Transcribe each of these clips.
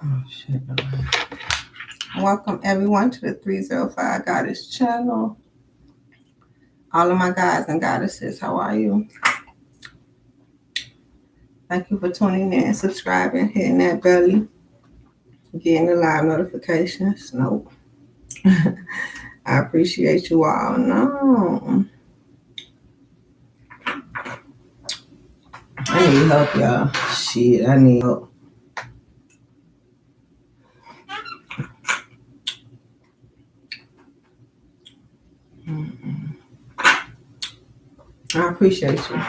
Oh, shit. Welcome, everyone, to the 305 Goddess channel. All of my guys and goddesses, how are you? Thank you for tuning in, subscribing, hitting that belly, getting the live notifications. Nope. I appreciate you all. No. I need help, y'all. Shit, I need help. I appreciate you.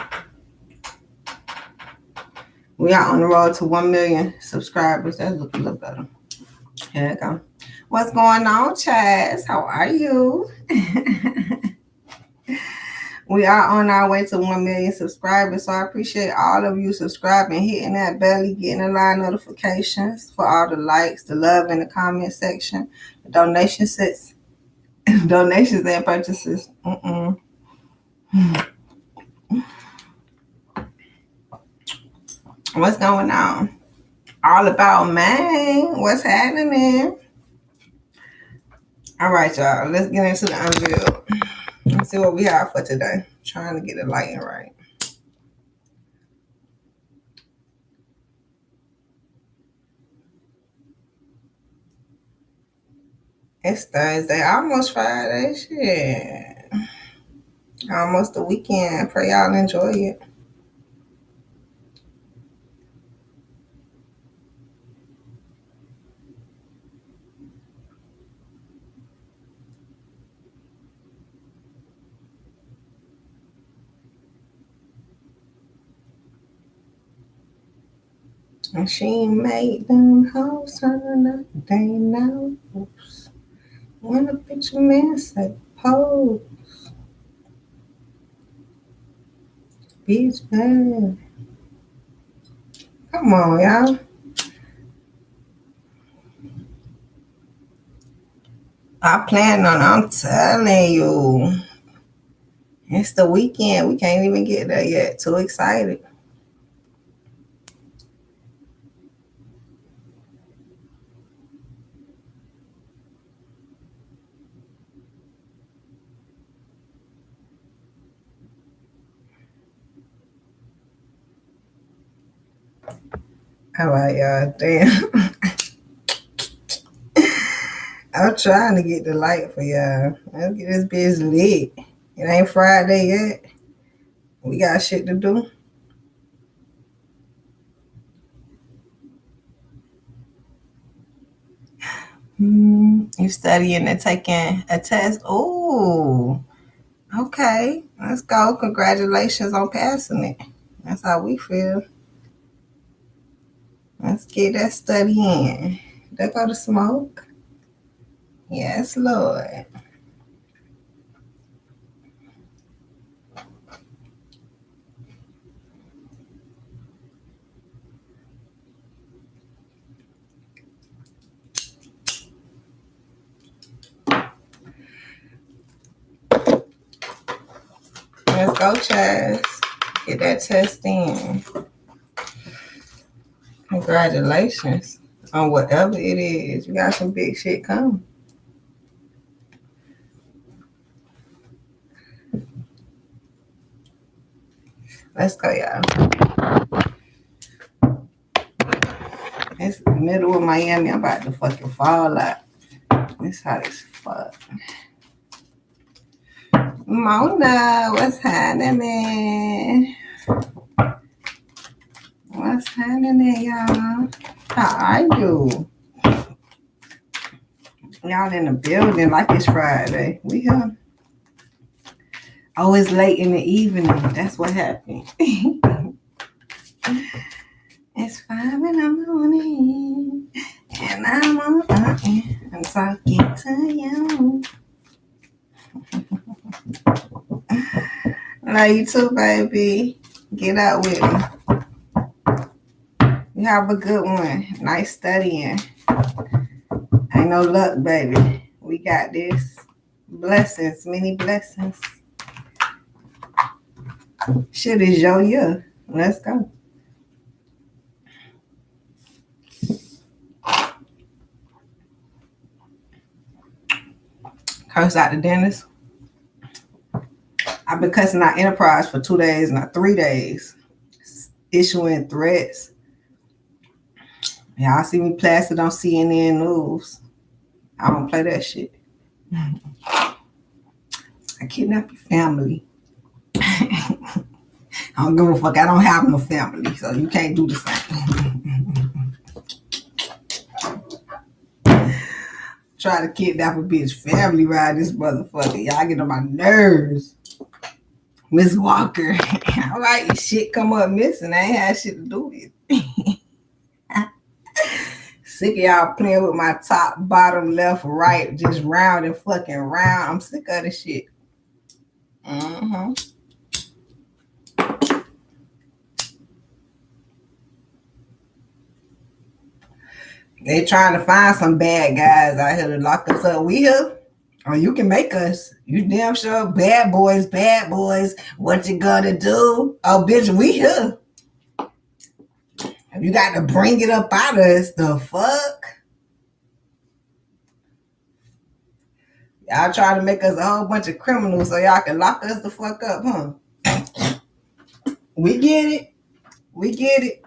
We are on the road to 1 million subscribers. That's looking a little better. Here we go. What's going on, Chaz? How are you? We are on our way to 1 million subscribers, so I appreciate all of you subscribing, hitting that belly, getting the live notifications for all the likes, the love in the comment section, the donations and purchases. What's going on? All about man. What's happening? All right, y'all. Let's get into the unveil. Let's see what we have for today. Trying to get the lighting right. It's Thursday, almost Friday. Shit. Almost the weekend. Pray y'all enjoy it. And she made them hoes turn up, they know. When a picture man say pose, bitch bad. Come on, y'all. I'm telling you. It's the weekend. We can't even get there yet. Too excited. All right, y'all. Damn. I'm trying to get the light for y'all. Let's get this bitch lit. It ain't Friday yet. We got shit to do. You studying and taking a test? Oh, okay. Let's go. Congratulations on passing it. That's how we feel. Let's get that study in. There go to smoke. Yes, Lord. Let's go, Chaz. Get that test in. Congratulations on whatever it is. You got some big shit coming. Let's go, y'all. It's the middle of Miami. I'm about to fucking fall out. It's hot as fuck. Mona, what's happening? What's happening, y'all? How are you? Y'all in the building like it's Friday. We here. Oh, it's late in the evening. That's what happened. It's 5 in the morning, and I'm on. I'm talking to you. Love you too, baby. Get out with me. You have a good one. Nice studying. Ain't no luck, baby. We got this. Blessings, many blessings. Shit is your year. Let's go. Curse out the dentist. I've been cussing out Enterprise for 2 days, not 3 days. Issuing threats. Y'all see me plastered on CNN News. I don't play that shit. I kidnap your family. I don't give a fuck. I don't have no family, so you can't do the same. Try to kidnap a bitch family ride this motherfucker. Y'all get on my nerves. Miss Walker. All right, your shit come up missing. I ain't had shit to do with it. Sick of y'all playing with my top, bottom, left, right, just round and fucking round. I'm sick of this shit. They trying to find some bad guys out here to lock us up. We here. Or you can make us. You damn sure. Bad boys. What you gonna do? Oh, bitch, we here. You got to bring it up out of us. The fuck? Y'all trying to make us a whole bunch of criminals so y'all can lock us the fuck up, huh? We get it. We get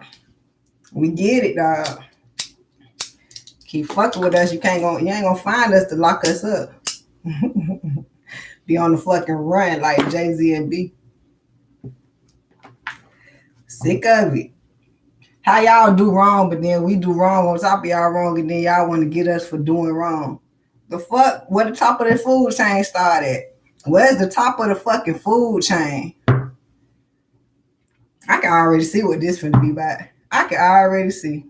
it, dog. Keep fucking with us. You ain't gonna find us to lock us up. Be on the fucking run like Jay-Z and B. Sick of it. How y'all do wrong, but then we do wrong on top of y'all wrong, and then y'all want to get us for doing wrong. The fuck? Where the top of the food chain started? Where's the top of the fucking food chain? I can already see what this finna be about. I can already see.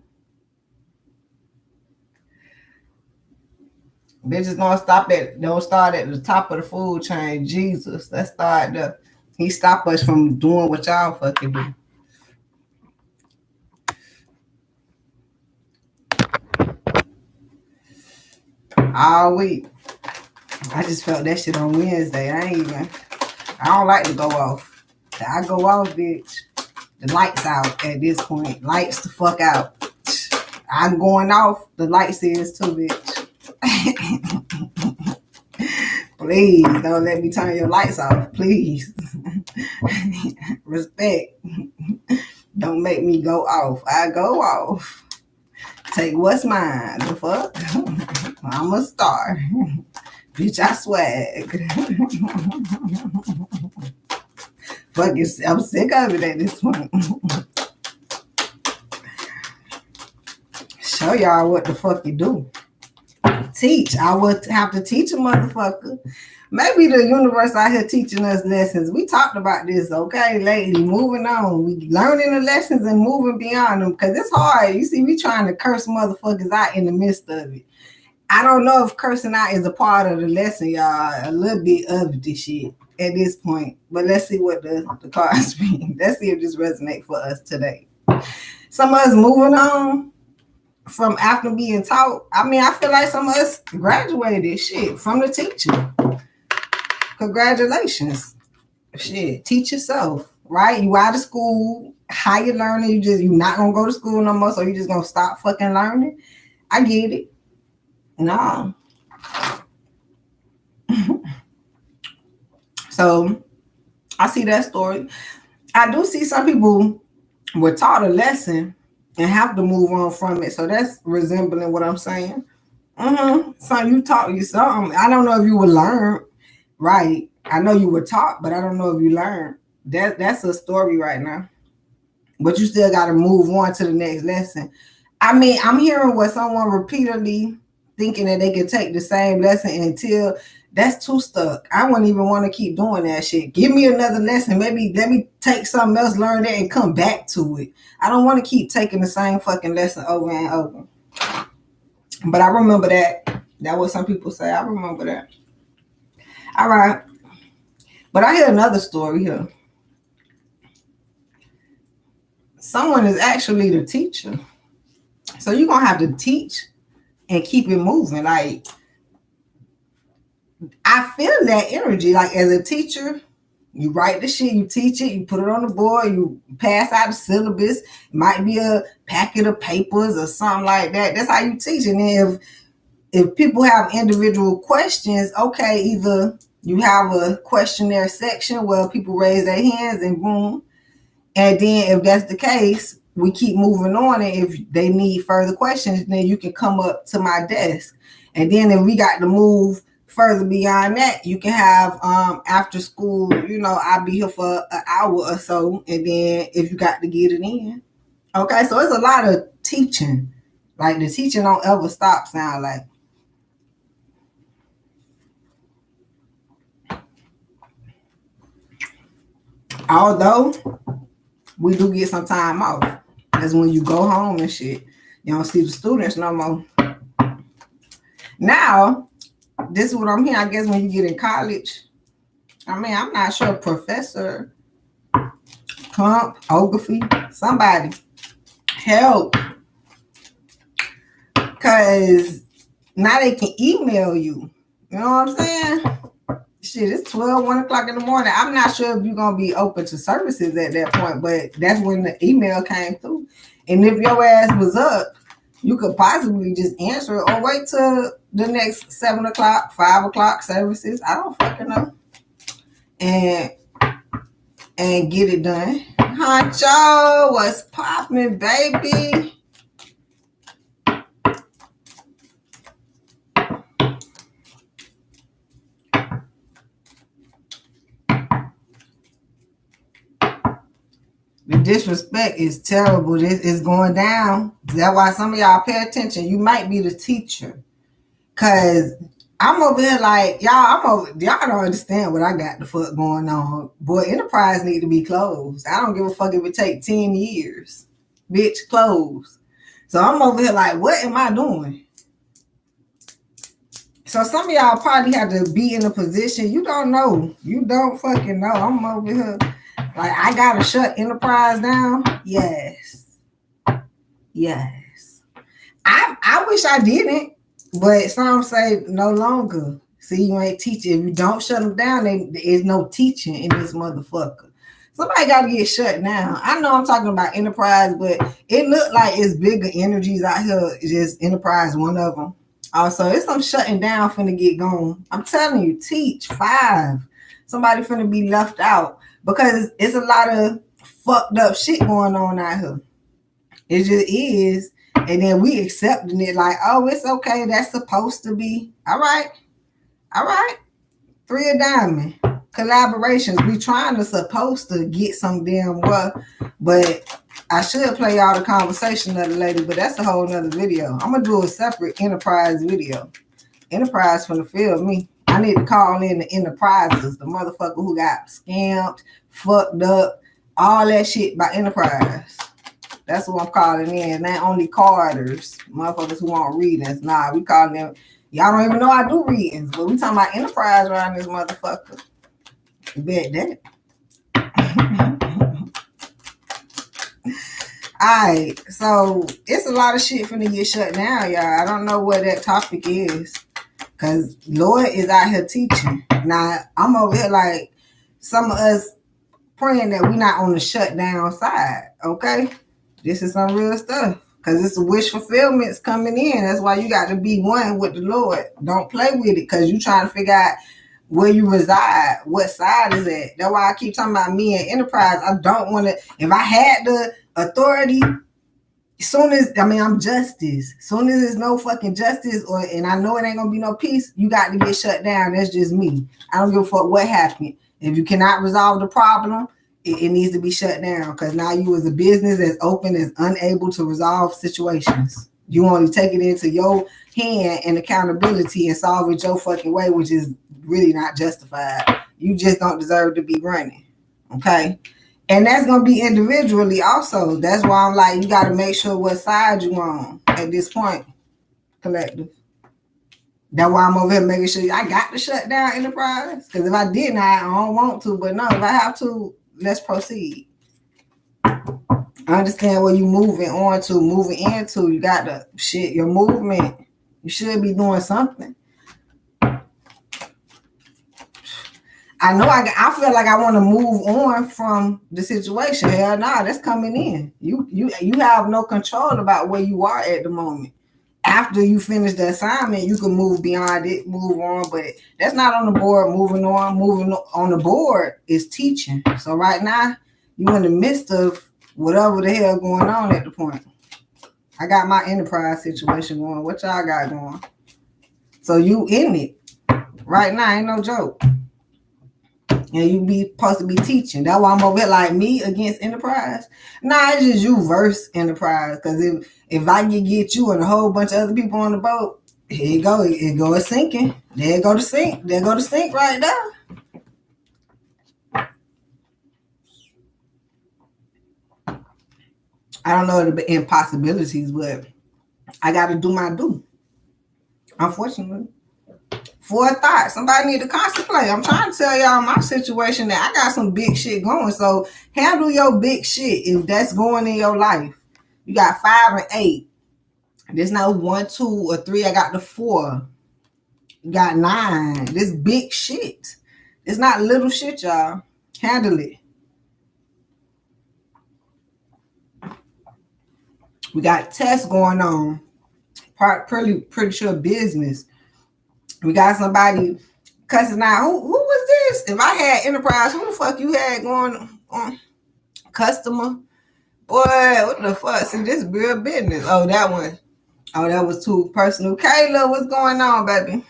Bitches don't start at the top of the food chain. Jesus, let's start there. He stop us from doing what y'all fucking do. All week. I just felt that shit on Wednesday. I don't like to go off. I go off, bitch. The lights out at this point. Lights the fuck out. I'm going off. The lights is too, bitch. Please don't let me turn your lights off. Please. Respect. Don't make me go off. I go off. Take what's mine. The fuck? I'm a star. Bitch, I swag. Fuck it. I'm sick of it at this point. Show y'all what the fuck you do. Teach. I would have to teach a motherfucker. Maybe the universe out here teaching us lessons. We talked about this, okay, lady. Moving on. We learning the lessons and moving beyond them because it's hard. You see, we trying to curse motherfuckers out in the midst of it. I don't know if cursing out is a part of the lesson, y'all. A little bit of this shit at this point. But let's see what the cards mean. Let's see if this resonates for us today. Some of us moving on from after being taught. I mean, I feel like some of us graduated shit from the teacher. Congratulations. Shit, teach yourself, right? You out of school, how you learning, you not gonna go to school no more, so you just gonna stop fucking learning. I get it. No. So I see that story. I do see some people were taught a lesson and have to move on from it. So that's resembling what I'm saying. So you taught you something. I don't know if you would learn, right? I know you were taught, but I don't know if you learned. That's a story right now. But you still got to move on to the next lesson. I mean, I'm hearing what someone repeatedly thinking that they can take the same lesson until that's too stuck. I wouldn't even want to keep doing that shit. Give me another lesson. Maybe let me take something else, learn that, and come back to it. I don't want to keep taking the same fucking lesson over and over. But I remember that. That what some people say. I remember that. All right. But I hear another story here. Someone is actually the teacher. So you're going to have to teach and keep it moving. Like, I feel that energy. Like, as a teacher, you write the shit, you teach it, you put it on the board, you pass out the syllabus. It might be a packet of papers or something like that. That's how you teach. And then if if people have individual questions, okay, either you have a questionnaire section where people raise their hands and boom. And then if that's the case, we keep moving on. And if they need further questions, then you can come up to my desk. And then if we got to move further beyond that, you can have after school, I'll be here for an hour or so. And then if you got to get it in. Okay, so it's a lot of teaching. Like the teaching don't ever stop, sound like. Although we do get some time off. That's when you go home and shit. You don't see the students no more. Now, this is what I'm hearing. I guess when you get in college, I'm not sure, Professor Clump, Ogilvy, somebody help. Because now they can email you. You know what I'm saying? Shit, it's 1 o'clock in the morning. I'm not sure if you're going to be open to services at that point, but that's when the email came through. And if your ass was up, you could possibly just answer it or wait till the next 7 o'clock, 5 o'clock services. I don't fucking know. And get it done. Honcho, what's poppin', baby? The disrespect is terrible. This is going down. That's why some of y'all pay attention. You might be the teacher. Cause I'm over here like, y'all don't understand what I got the fuck going on. Boy, Enterprise need to be closed. I don't give a fuck if it take 10 years. Bitch, closed. So I'm over here like, what am I doing? So some of y'all probably have to be in a position you don't know. You don't fucking know. I'm over here like, I gotta shut Enterprise down. Yes. I wish I didn't, but some say no longer. See, you ain't teaching. If you don't shut them down, there is no teaching in this motherfucker. Somebody got to get shut down. I know I'm talking about Enterprise, but it looked like it's bigger energies out here. It's just Enterprise, one of them. Also, it's some shutting down finna get going. I'm telling you, teach 5. Somebody finna be left out because it's a lot of fucked up shit going on out here. It just is. And then we accepting it like, oh, it's okay. That's supposed to be. All right. 3 of diamond. Collaborations. We trying to supposed to get some damn work. But I should play y'all the conversation of the lady, but that's a whole nother video. I'm going to do a separate Enterprise video. Enterprise finna feel me. I need to call in the Enterprises, the motherfucker who got scammed, fucked up, all that shit by Enterprise. That's what I'm calling in. Not only Carters, motherfuckers who want readings. Nah, we calling them. Y'all don't even know I do readings, but we talking about Enterprise around this motherfucker. Bet that. Alright, so it's a lot of shit finna get shut down, y'all. I don't know what that topic is. Cause Lord is out here teaching. Now I'm over here like some of us praying that we not on the shutdown side. Okay. This is some real stuff. Because it's a wish fulfillment's coming in. That's why you got to be one with the Lord. Don't play with it because you're trying to figure out where you reside. What side is it? That's why I keep talking about me and Enterprise. I don't want to. If I had the authority, I'm justice. Soon as there's no fucking justice and I know it ain't going to be no peace, you got to get shut down. That's just me. I don't give a fuck what happened. If you cannot resolve the problem, it needs to be shut down because now you as a business that's open is unable to resolve situations. You only take it into your hand and accountability and solve it your fucking way, which is really not justified. You just don't deserve to be running. Okay? And that's going to be individually also. That's why I'm like, you got to make sure what side you on at this point, collective. That's why I'm over here making sure I got to shut down Enterprise. Because if I didn't, I don't want to. But no, if I have to, let's proceed. I understand where you moving into. You got to shit your movement. You should be doing something. I know I feel like I want to move on from the situation. Hell nah, that's coming in. You have no control about where you are at the moment. after you finish the assignment, you can move beyond it, move on. But that's not on the board. Moving on the board is teaching. So right now, you in the midst of whatever the hell going on at the point. I got my enterprise situation going. What y'all got going? So you in it right now, ain't no joke. And you be supposed to be teaching. That's why I'm over here like me against enterprise. Nah, it's just you versus enterprise. Because if I can get you and a whole bunch of other people on the boat, here you go. It go a sinking. There go to sink. There go to sink right there. I don't know the impossibilities, but I got to do my due. Unfortunately. For a thought, somebody need to contemplate. I'm trying to tell y'all my situation that I got some big shit going. So handle your big shit if that's going in your life. You got 5 and 8. There's no 1, 2, or 3. I got the 4. You got 9. This big shit. It's not little shit, y'all. Handle it. We got tests going on. Pretty sure business. We got somebody cussing out. Who was this? If I had enterprise, who the fuck you had going on? Customer? Boy, what the fuck? See, this is real business. Oh, that one. Oh, that was too personal. Kayla, what's going on, baby?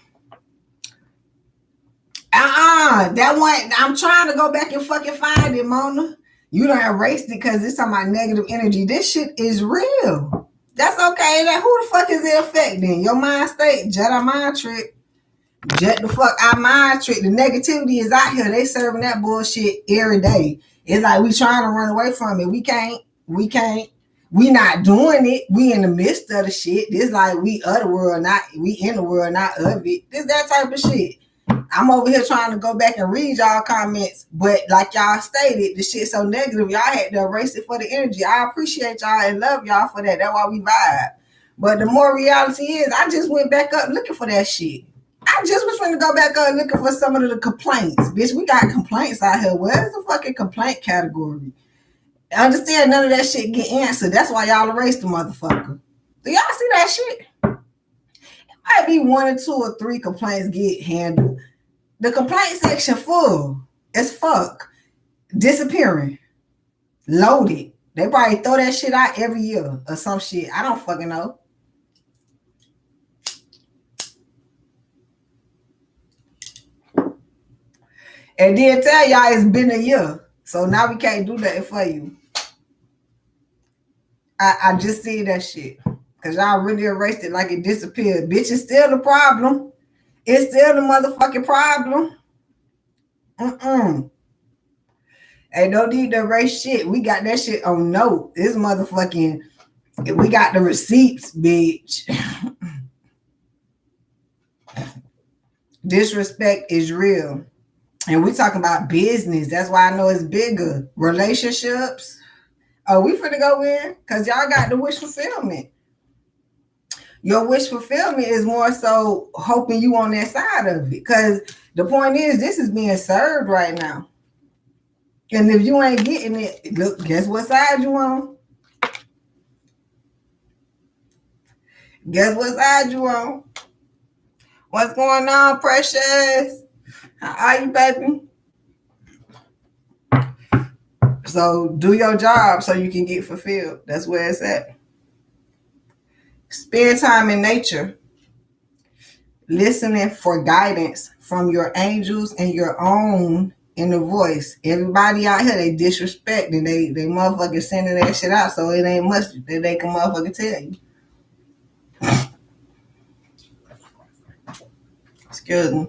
That one, I'm trying to go back and fucking find it, Mona. You done erased it because it's on my negative energy. This shit is real. That's okay. That who the fuck is it affecting? Your mind state, Jedi mind trick. Jet the fuck our mind trick. The negativity is out here. They serving that bullshit every day. It's like we trying to run away from it. We can't. We not doing it. We in the midst of the shit. This like we of the world, not we in the world, not of it. This that type of shit. I'm over here trying to go back and read y'all comments, but like y'all stated, the shit so negative, y'all had to erase it for the energy. I appreciate y'all and love y'all for that. That's why we vibe. But the more reality is, I just went back up looking for that shit. I just was trying to go back up looking for some of the complaints. Bitch, we got complaints out here. Where's the fucking complaint category? I understand none of that shit get answered. That's why y'all erased the motherfucker. Do y'all see that shit? It might be 1 or 2 or 3 complaints get handled. The complaint section full as fuck. Disappearing. Loaded. They probably throw that shit out every year or some shit. I don't fucking know. And then tell y'all it's been a year. So now we can't do that for you. I just see that shit. Because y'all really erased it like it disappeared. Bitch, it's still the problem. It's still the motherfucking problem. Ain't no need to erase shit. We got that shit on note. This motherfucking, we got the receipts, bitch. Disrespect is real. And we talking about business. That's why I know it's bigger. Relationships. Oh, we finna go in because y'all got the wish fulfillment. Your wish fulfillment is more so hoping you on that side of it. Because the point is, this is being served right now. And if you ain't getting it, look, guess what side you on? Guess what side you on? What's going on, precious? How are you, baby? So do your job so you can get fulfilled. That's where it's at. Spend time in nature. Listening for guidance from your angels and your own inner voice. Everybody out here, they disrespect and they motherfucking sending that shit out, so it ain't much that they can motherfucking tell you. Excuse me.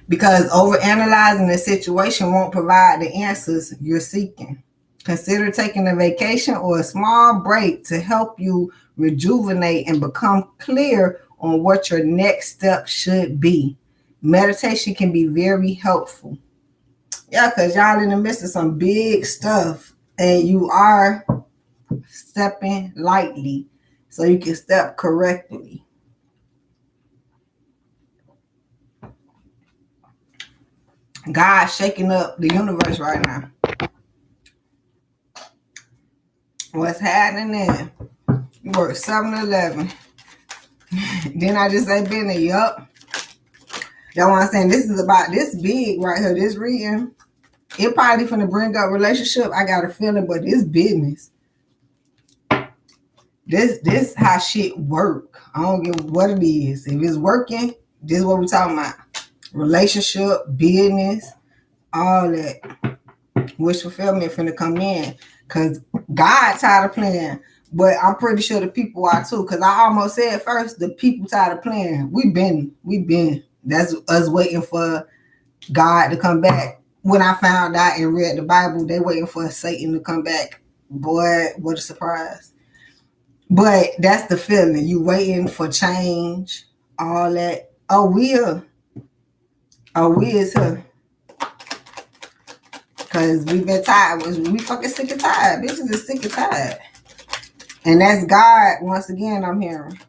Because overanalyzing the situation won't provide the answers you're seeking. Consider taking a vacation or a small break to help you rejuvenate and become clear on what your next step should be. Meditation can be very helpful. Yeah, because y'all in the midst of some big stuff and you are stepping lightly so you can step correctly. God's shaking up the universe right now. What's happening there? You work 7-Eleven. Then I just say business. Yup. That's what I'm saying. This is about this big right here. This reading. It probably finna bring up relationship. I got a feeling, but this business. This how shit work. I don't give what it is. If it's working, this is what we're talking about. Relationship, business, all that. Wish fulfillment finna come in. Cause God tired of playing. But I'm pretty sure the people are too. Cause I almost said first, the people tired of playing. We been. That's us waiting for God to come back. When I found out and read the Bible, they waiting for Satan to come back. Boy, what a surprise. But that's the feeling. You waiting for change, all that. Oh, we here. Oh, we is here. Because we've been tired. We fucking sick and tired. Bitches is sick and tired. And that's God, once again, I'm hearing.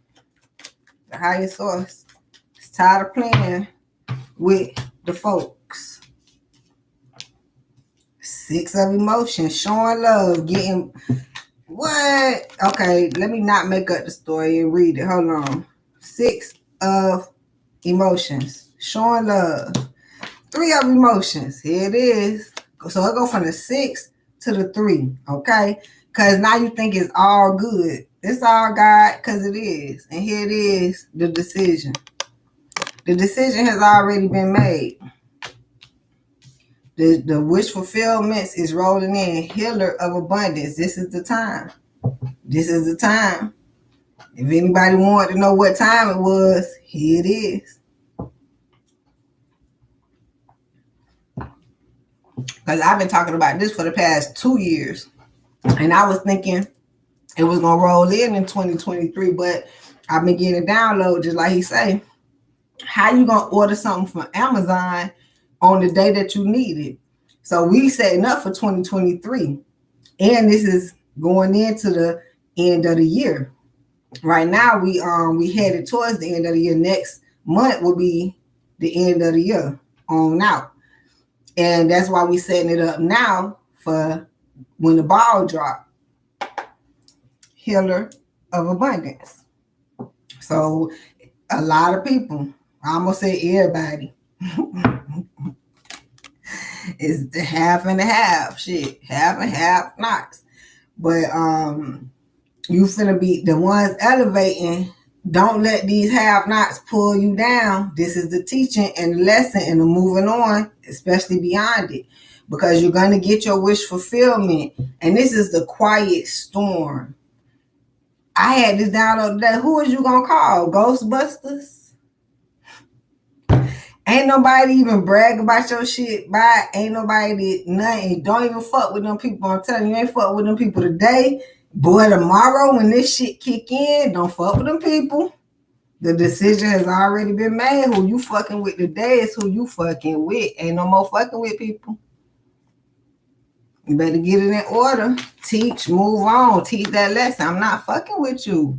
The higher source. It's tired of playing with the folks. 6 of emotions. Showing love. Getting... What? Okay, let me not make up the story and read it. Hold on. 6 of emotions. Showing love. 3 of emotions. Here it is. So it go from the 6 to the 3. Okay? Because now you think it's all good. It's all God because it is. And here it is, the decision. The decision has already been made. The wish fulfillments is rolling in. Healer of abundance. This is the time. This is the time. If anybody wanted to know what time it was, here it is. Because I've been talking about this for the past 2 years. And I was thinking it was going to roll in 2023. But I've been getting a download, just like he say. How you going to order something from Amazon on the day that you need it? So we setting up for 2023. And this is going into the end of the year. Right now, we headed towards the end of the year. Next month will be the end of the year on out. And that's why we setting it up now for when the ball drop. Healer of abundance. So a lot of people, I almost say everybody, is the half and a half. Shit, half and half knots. But you finna be the ones elevating. Don't let these have-nots pull you down. This is the teaching and the lesson and the moving on, especially beyond it. Because you're going to get your wish fulfillment. And this is the quiet storm. I had this download today. Who is you going to call? Ghostbusters? Ain't nobody even brag about your shit. Bye. Ain't nobody nothing. Don't even fuck with them people. I'm telling you, ain't fuck with them people today. Boy, tomorrow when this shit kick in, don't fuck with them people. The decision has already been made. Who you fucking with today is who you fucking with. Ain't no more fucking with people. You better get it in order. Teach, move on. Teach that lesson. I'm not fucking with you.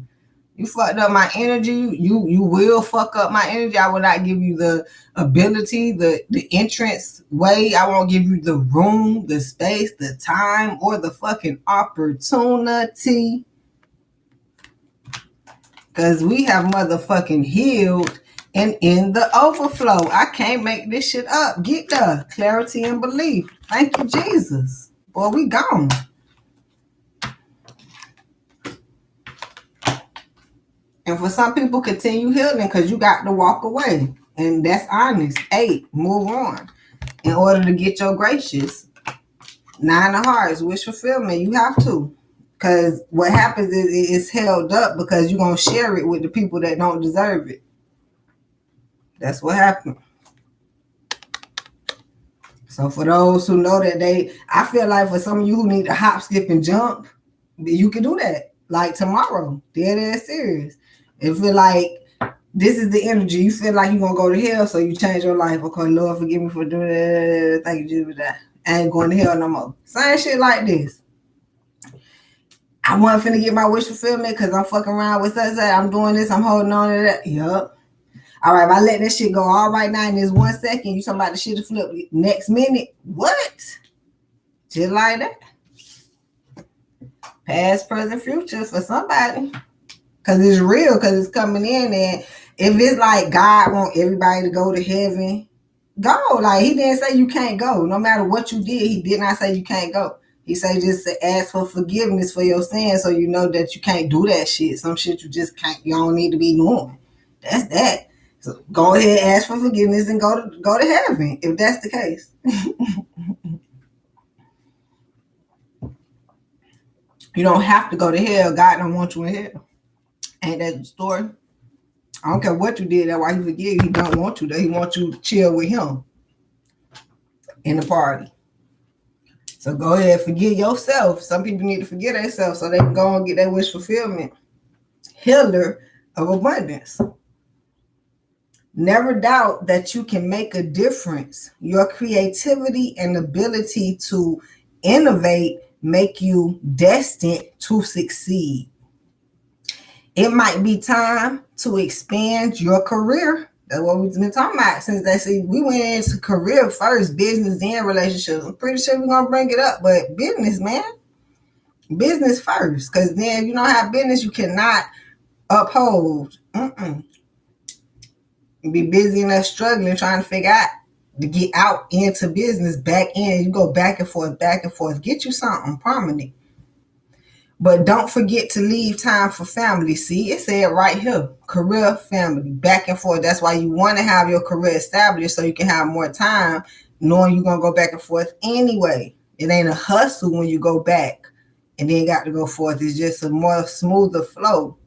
You fucked up my energy. You will fuck up my energy. I will not give you the ability, the entrance way. I won't give you the room, the space, the time, or the fucking opportunity. Because we have motherfucking healed and in the overflow. I can't make this shit up. Get the clarity and belief. Thank you, Jesus. Boy, we gone. And for some people, continue healing because you got to walk away. And that's honest. 8, move on. In order to get your gracious. 9 of hearts, wish fulfillment. You have to. Because what happens is it's held up because you're going to share it with the people that don't deserve it. That's what happened. So for those who know that I feel like for some of you who need to hop, skip, and jump, you can do that. Like tomorrow. Dead ass serious. It feel like this is the energy. You feel like you're going to go to hell, so you change your life. Okay, Lord, forgive me for doing that. Thank you, Jesus. I ain't going to hell no more. Same shit like this. I wasn't finna get my wish fulfillment because I'm fucking around with such. I'm doing this. I'm holding on to that. Yup. All right, if I let that shit go all right now in this 1 second, you talking about the shit to flip next minute. What? Just like that. Past, present, future for somebody. Because it's real, because it's coming in. And if it's like God want everybody to go to heaven, go. Like, he didn't say you can't go. No matter what you did, he did not say you can't go. He said just ask for forgiveness for your sins so you know that you can't do that shit. Some shit you just can't, you don't need to be doing. That's that. So go ahead, ask for forgiveness and go to heaven if that's the case. You don't have to go to hell. God don't want you in hell. Ain't that the story? I don't care what you did. That's why he forgive you. He don't want you there. He wants you to chill with him in the party. So go ahead, forgive yourself. Some people need to forgive themselves so they can go and get their wish fulfillment. Healer of abundance. Never doubt that you can make a difference. Your creativity and ability to innovate make you destined to succeed. It might be time to expand your career. That's what we've been talking about since they see we went into career first, business and relationships. I'm pretty sure we're gonna bring it up, but business, man, business first, because then you don't have business, you cannot uphold. Be busy enough struggling, trying to figure out to get out into business, back in. You go back and forth, back and forth. Get you something permanent. But don't forget to leave time for family. See, it said right here, career, family, back and forth. That's why you want to have your career established so you can have more time knowing you're going to go back and forth anyway. It ain't a hustle when you go back and then got to go forth. It's just a more smoother flow.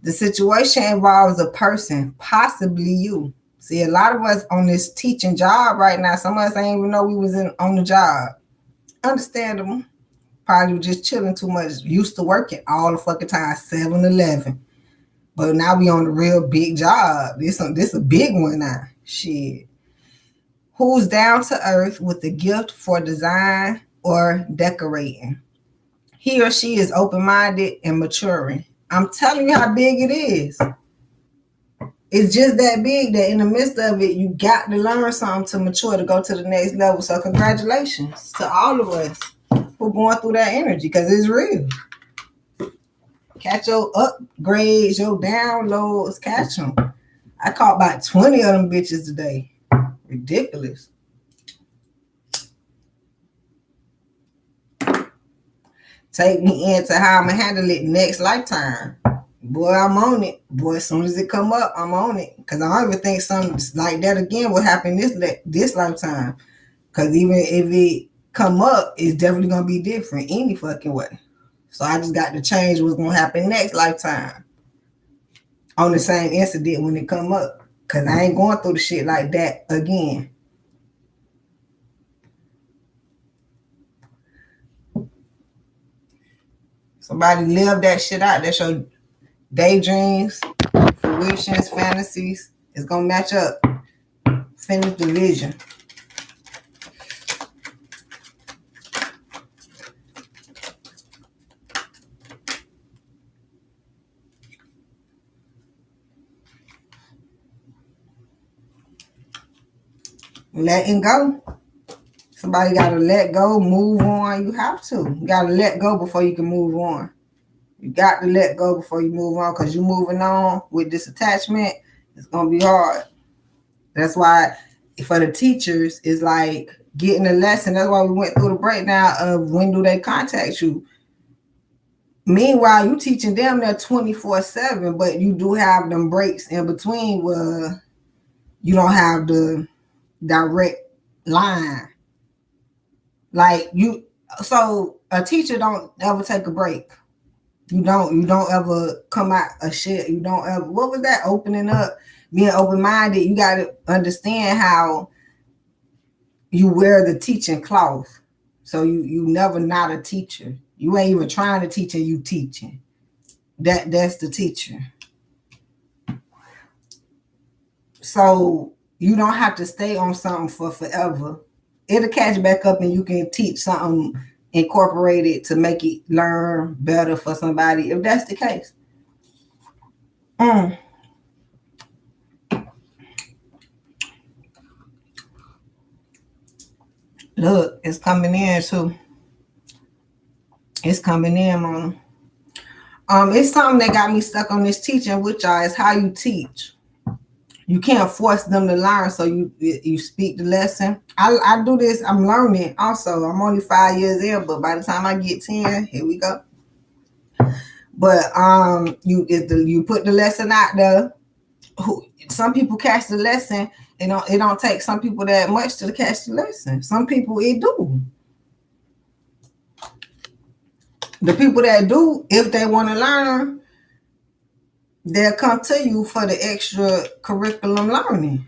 The situation involves a person, possibly you. See, a lot of us on this teaching job right now, some of us ain't even know we was on the job. Understandable. Probably just chilling too much. Used to working all the fucking time, 7-Eleven. But now we on a real big job. This a big one now. Shit. Who's down to earth with a gift for design or decorating? He or she is open-minded and maturing. I'm telling you how big it is. It's just that big that in the midst of it, you got to learn something to mature to go to the next level. So congratulations to all of us who going through that energy, because it's real. Catch your upgrades, your downloads, catch them. I caught about 20 of them bitches today. Ridiculous. Take me into how I'm going to handle it next lifetime. Boy, I'm on it. Boy, as soon as it come up, I'm on it. Because I don't even think something like that again will happen this lifetime. Because even if it come up, it's definitely going to be different any fucking way. So I just got to change what's going to happen next lifetime on the same incident when it come up. Because I ain't going through the shit like that again. Somebody live that shit out. That's your daydreams, fruitions, fantasies. It's going to match up. Finish the vision. Letting go. Somebody got to let go, move on. You have to. You got to let go before you can move on. You got to let go before you move on, because you moving on with this attachment, it's going to be hard. That's why for the teachers, it's like getting a lesson. That's why we went through the breakdown of when do they contact you. Meanwhile, you teaching them that 24/7, but you do have them breaks in between where you don't have the direct line. Like you, so a teacher don't ever take a break. You don't ever come out a shit. You don't ever, what was that? Opening up, being open-minded. You got to understand how you wear the teaching cloth. So you never not a teacher. You ain't even trying to teach and you teaching. That's the teacher. So you don't have to stay on something for forever. It'll catch back up and you can teach something incorporated to make it learn better for somebody, if that's the case. Look, it's coming in too. It's coming in, Mona. It's something that got me stuck on this teaching with y'all is how you teach. You can't force them to learn, so you speak the lesson. I do this. I'm learning also. I'm only 5 years in, but by the time I get 10, here we go. But you put the lesson out there. Some people catch the lesson. It don't take some people that much to catch the lesson. Some people it do. The people that do, if they want to learn, they'll come to you for the extra curriculum learning.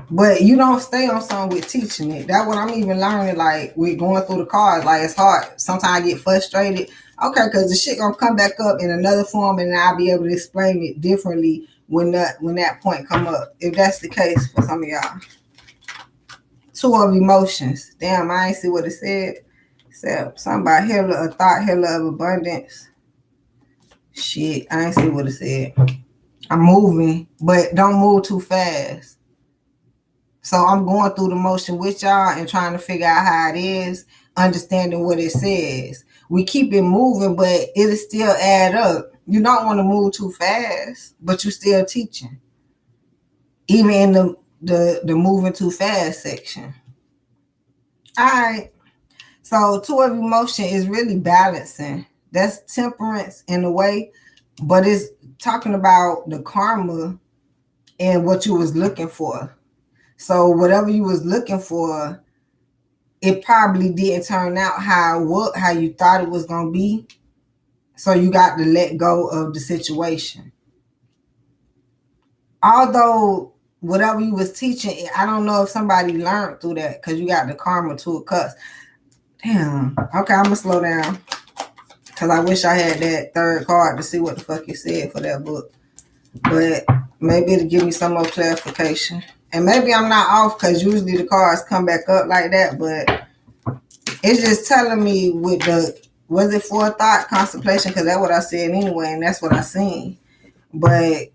But you don't stay on something with teaching it. That's what I'm even learning, like, with going through the cards. Like, it's hard. Sometimes I get frustrated. Okay, because the shit gonna come back up in another form, and I'll be able to explain it differently when that point come up. If that's the case for some of y'all. 2 of emotions. Damn, I ain't see what it said. It said something about a thought healer of abundance. Shit, I ain't see what it said. I'm moving, but don't move too fast. So I'm going through the motion with y'all and trying to figure out how it is, understanding what it says. We keep it moving, but it'll still add up. You don't want to move too fast, but you still teaching. Even in the moving too fast section. All right. So 2 of emotion is really balancing. That's temperance in a way, but it's talking about the karma and what you was looking for. So whatever you was looking for, it probably didn't turn out how you thought it was going to be. So you got to let go of the situation. Although whatever you was teaching, I don't know if somebody learned through that, because you got the karma 2 of cups. Damn. Okay, I'm going to slow down, because I wish I had that 3rd card to see what the fuck it said for that book. But maybe it'll give me some more clarification. And maybe I'm not off, because usually the cards come back up like that. But it's just telling me with was it forethought, contemplation? Because that's what I said anyway, and that's what I seen. But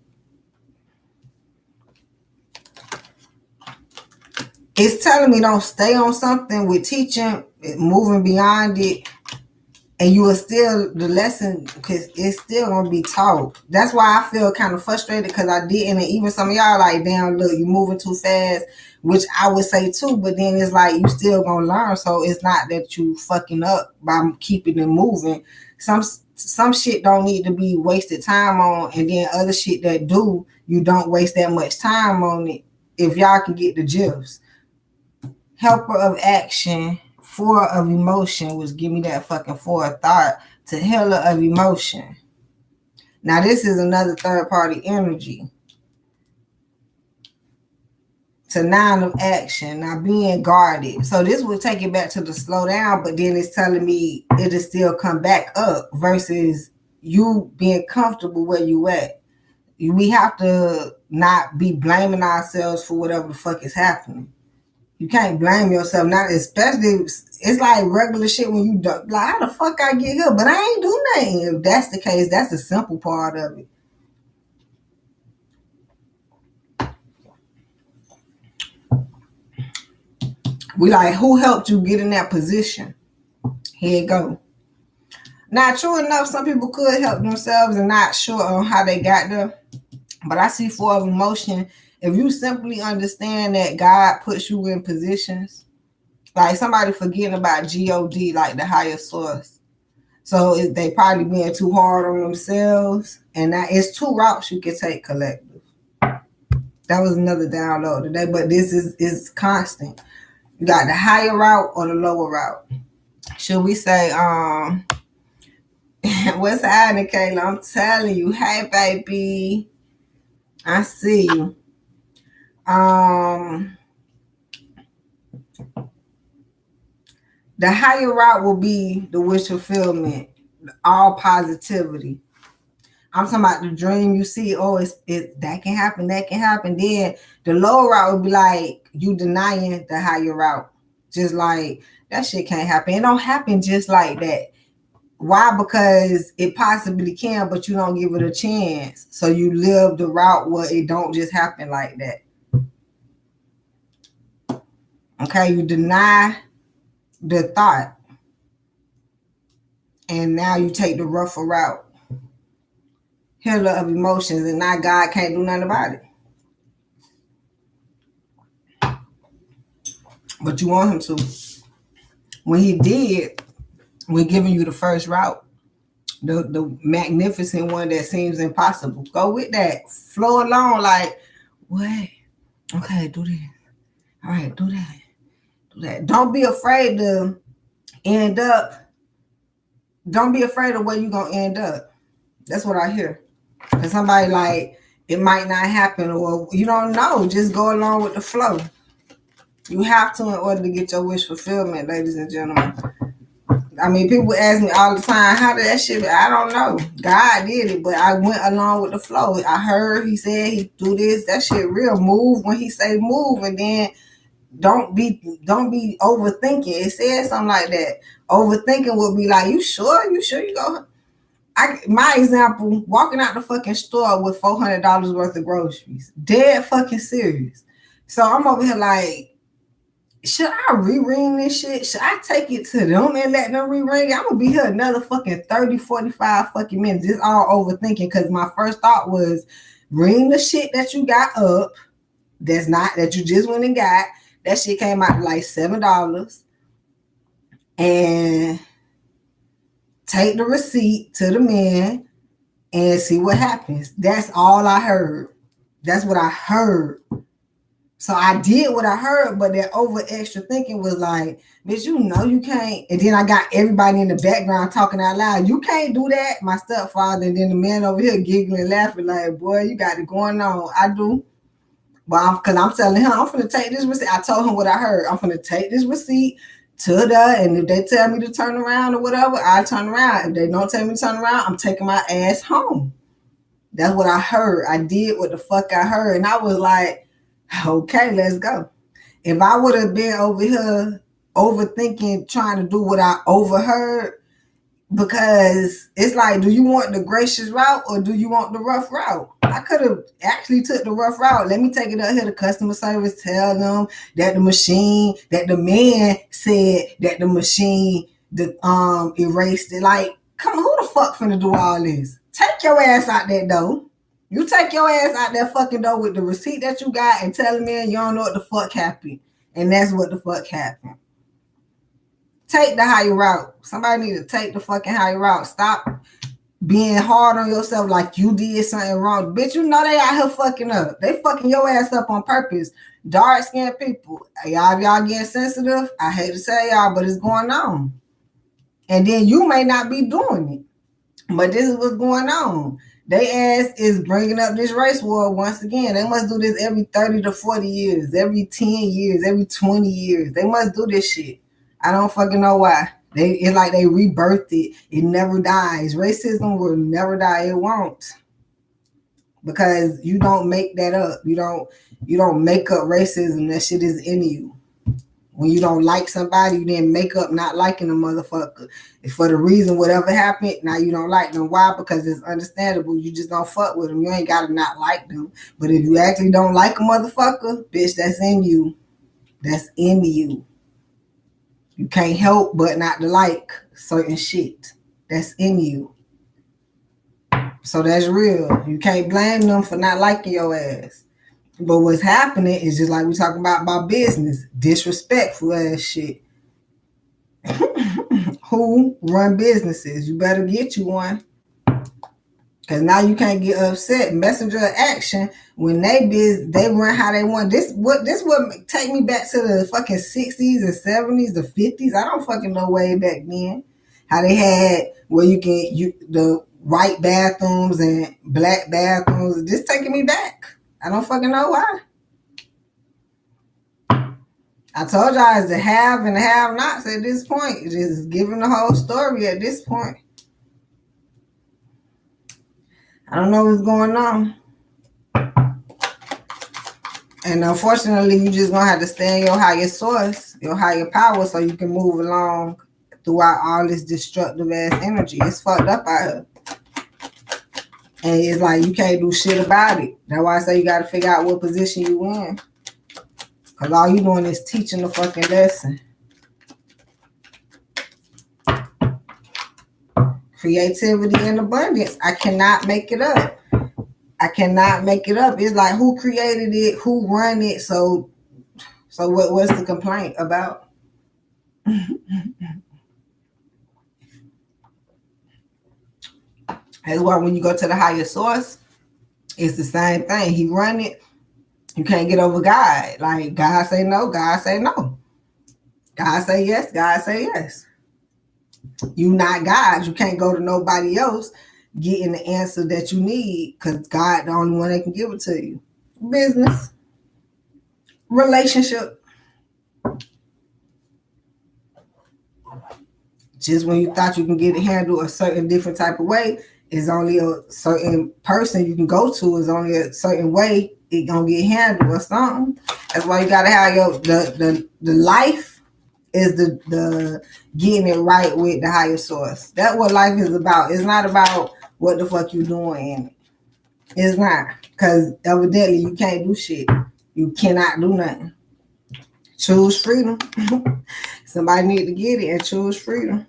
it's telling me don't stay on something with teaching, moving beyond it. And you will still, the lesson, because it's still going to be taught. That's why I feel kind of frustrated, because I didn't. And even some of y'all like, damn, look, you're moving too fast, which I would say too. But then it's like, you still going to learn. So it's not that you fucking up by keeping it moving. Some shit don't need to be wasted time on. And then other shit that do, you don't waste that much time on it. If y'all can get the gifs. Helper of action. 4 of emotion, which give me that fucking 4 of thought, to healer of emotion. Now this is another 3rd party energy. To 9 of action. Now being guarded. So this will take it back to the slow down, but then it's telling me it'll still come back up versus you being comfortable where you at. We have to not be blaming ourselves for whatever the fuck is happening. You can't blame yourself, not especially, it's like regular shit when you do, like, how the fuck I get here? But I ain't do nothing. If that's the case, that's the simple part of it. We like, who helped you get in that position? Here you go. Now, true enough, some people could help themselves and not sure on how they got there. But I see 4 of emotion. If you simply understand that God puts you in positions, like somebody forgetting about God, like the higher source. So they probably being too hard on themselves. And that it's 2 routes you can take collective. That was another download today, but this is constant. You got the higher route or the lower route. Should we say, what's happening, Kayla? I'm telling you, hey baby. I see you. The higher route will be the wish fulfillment, all positivity. I'm talking about the dream you see. Oh, that can happen. That can happen. Then the lower route would be like you denying the higher route. Just like that shit can't happen. It don't happen just like that. Why? Because it possibly can, but you don't give it a chance. So you live the route where it don't just happen like that. Okay, you deny the thought. And now you take the rougher route. healer of emotions, and now God can't do nothing about it. But you want him to. When he did, we're giving you the first route, the magnificent one that seems impossible. Go with that. Flow along like, what? Okay, do this. All right, do that. Do that. Don't be afraid to end up. Don't be afraid of where you're going to end up. That's what I hear. Because somebody like, it might not happen, or you don't know. Just go along with the flow. You have to in order to get your wish fulfillment, ladies and gentlemen. I mean, people ask me all the time, how did that shit? I don't know. God did it, but I went along with the flow. I heard he said he do this. That shit real. Move when he say move, and then don't be overthinking. It said something like that. Overthinking would be like, you sure you go? My example, walking out the fucking store with $400 worth of groceries. Dead fucking serious. So I'm over here like, should I re-ring this shit? Should I take it to them and let them re-ring it? I'm gonna be here another fucking 30, 45 fucking minutes. Just all overthinking, because my first thought was ring the shit that you got up. That's not that you just went and got. That shit came out like $7. And take the receipt to the man and see what happens. That's all I heard. That's what I heard. So I did what I heard, but that over extra thinking was like, bitch, you know you can't. And then I got everybody in the background talking out loud. You can't do that. My stepfather, and then the man over here giggling, laughing like, boy, you got it going on. I do. But because I'm telling him, I'm finna take this receipt. I told him what I heard. I'm finna take this receipt to the, and if they tell me to turn around or whatever, I turn around. If they don't tell me to turn around, I'm taking my ass home. That's what I heard. I did what the fuck I heard. And I was like, okay, let's go. If I would have been over here overthinking, trying to do what I overheard, because it's like, do you want the gracious route or do you want the rough route? I could have actually took the rough route. Let me take it up here to customer service, tell them that the man said that the machine erased it. Like, come on, who the fuck finna do all this? Take your ass out that door. You take your ass out that fucking door with the receipt that you got and tell me you don't know what the fuck happened. And that's what the fuck happened. Take the higher route. Somebody need to take the fucking higher route. Stop being hard on yourself like you did something wrong. Bitch, you know they out here fucking up. They fucking your ass up on purpose. Dark-skinned people. Y'all getting sensitive. I hate to say y'all, but it's going on. And then you may not be doing it. But this is what's going on. They ass is bringing up this race war once again. They must do this every 30 to 40 years, every 10 years, every 20 years. They must do this shit. I don't fucking know why. It's like they rebirthed it. It never dies. Racism will never die. It won't. Because you don't make that up. You don't make up racism. That shit is in you. When you don't like somebody, you didn't make up not liking a motherfucker. If for the reason whatever happened, now you don't like them. Why? Because it's understandable. You just don't fuck with them. You ain't got to not like them. But if you actually don't like a motherfucker, bitch, that's in you. That's in you. You can't help but not to like certain shit. That's in you. So that's real. You can't blame them for not liking your ass. But what's happening is just like we talking about business. Disrespectful ass shit. Who run businesses? You better get you one. Because now you can't get upset. Messenger action, when they run how they want. This would take me back to the fucking 60s and 70s, the 50s. I don't fucking know way back then. How they had where the white bathrooms and black bathrooms. This taking me back. I don't fucking know why. I told y'all it's the have and the have-nots at this point. Just giving the whole story at this point. I don't know what's going on. And unfortunately, you just gonna have to stay in your higher source, your higher power, so you can move along throughout all this destructive ass energy. It's fucked up out here. And it's like you can't do shit about it. That's why I say you gotta figure out what position you in. Cause all you doing is teaching the fucking lesson. Creativity and abundance. I cannot make it up. I cannot make it up. It's like who created it, who run it. So what's the complaint about? That's why when you go to the higher source, it's the same thing. He run it. You can't get over God. Like God say no, God say no. God say yes, God say yes. You not God. You can't go to nobody else getting the answer that you need because God the only one that can give it to you. Business, relationship. Just when you thought you can get it handled a certain different type of way, it's only a certain person you can go to. Is only a certain way it gonna get handled or something. That's why you gotta have your the life is the getting it right with the higher source. That's what life is about. It's not about what the fuck you doing in it. It's not. Because evidently you can't do shit. You cannot do nothing. Choose freedom. Somebody need to get it and choose freedom.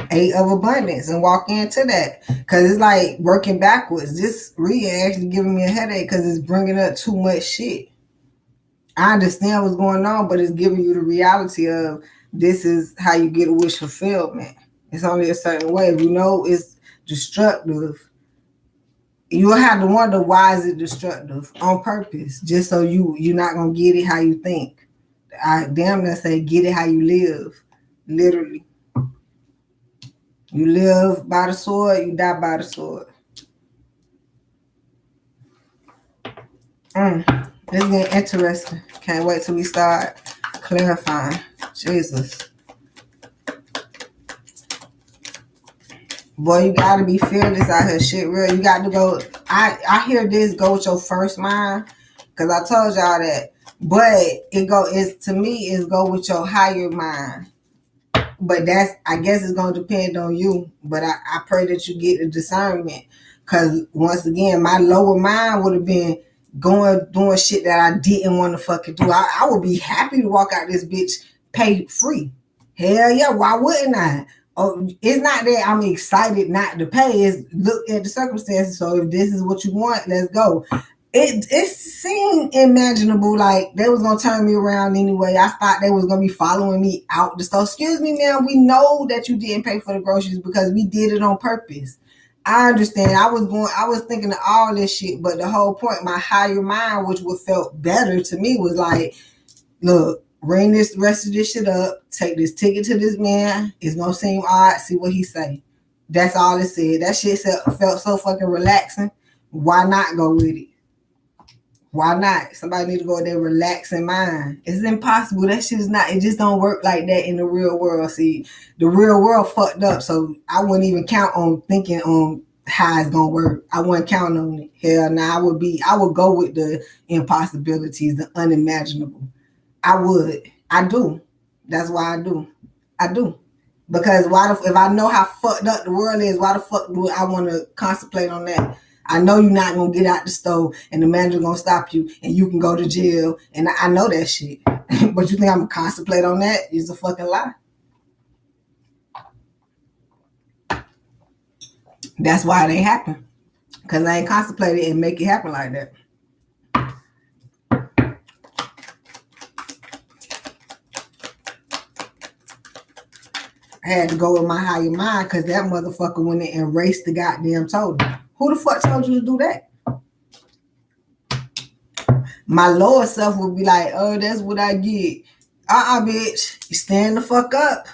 8 of abundance and walk into that. Because it's like working backwards. This reading actually giving me a headache because it's bringing up too much shit. I understand what's going on, but it's giving you the reality of this is how you get a wish fulfillment. It's only a certain way. If you know it's destructive, you'll have to wonder why is it destructive on purpose, just so you're not gonna get it how you think. I damn near say get it how you live, literally. You live by the sword, you die by the sword. It's getting interesting. Can't wait till we start clarifying. Jesus. Boy, you gotta be fearless out here. Shit real. You got to go. I hear this, go with your first mind. Cause I told y'all that. But it's to me, it's go with your higher mind. But I guess it's gonna depend on you. But I pray that you get the discernment. Cause once again, my lower mind would have been doing shit that I didn't want to fucking do. I would be happy to walk out this bitch paid free. Hell yeah, why wouldn't I? Oh, it's not that I'm excited not to pay. It's look at the circumstances. So if this is what you want, let's go. It seemed imaginable, like they was gonna turn me around anyway. I thought they was gonna be following me out the store. Excuse me, ma'am, we know that you didn't pay for the groceries because we did it on purpose. I understand. I was thinking of all this shit, but the whole point, my higher mind, which would felt better to me, was like, look, ring this rest of this shit up, take this ticket to this man. It's gonna seem odd, see what he say. That's all it said. That shit felt so fucking relaxing. Why not go with it? Why not? Somebody need to go there relaxing mind. It's impossible. That shit is not, it just don't work like that in the real world. See, the real world fucked up. So I wouldn't even count on thinking on how it's gonna work. I wouldn't count on it. Hell nah, I would go with the impossibilities, the unimaginable. I would. I do. That's why I do. I do. Because if I know how fucked up the world is, why the fuck do I want to contemplate on that? I know you're not going to get out the store and the manager going to stop you and you can go to jail. And I know that shit. But you think I'm going to contemplate on that? It's a fucking lie. That's why it ain't happen. Because I ain't contemplated and make it happen like that. I had to go with my higher mind because that motherfucker went in and erased the goddamn total. Who the fuck told you to do that? My lower self would be like, oh, that's what I get. Bitch, you stand the fuck up.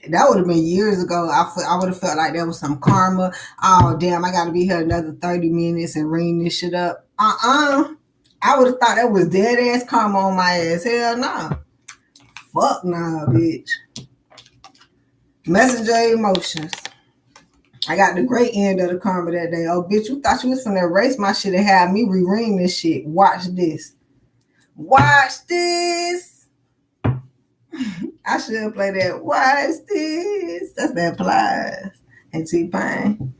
That would have been years ago. I would have felt like there was some karma. Oh, damn, I got to be here another 30 minutes and ring this shit up. I would have thought that was dead ass karma on my ass. Hell nah. Fuck nah, bitch. Messenger emotions. I got the great end of the karma that day. Oh, bitch, you thought you was finna erase my shit and have me re-ring this shit. Watch this. Watch this. I should play that. Watch this. That's that Plies and T-Pain.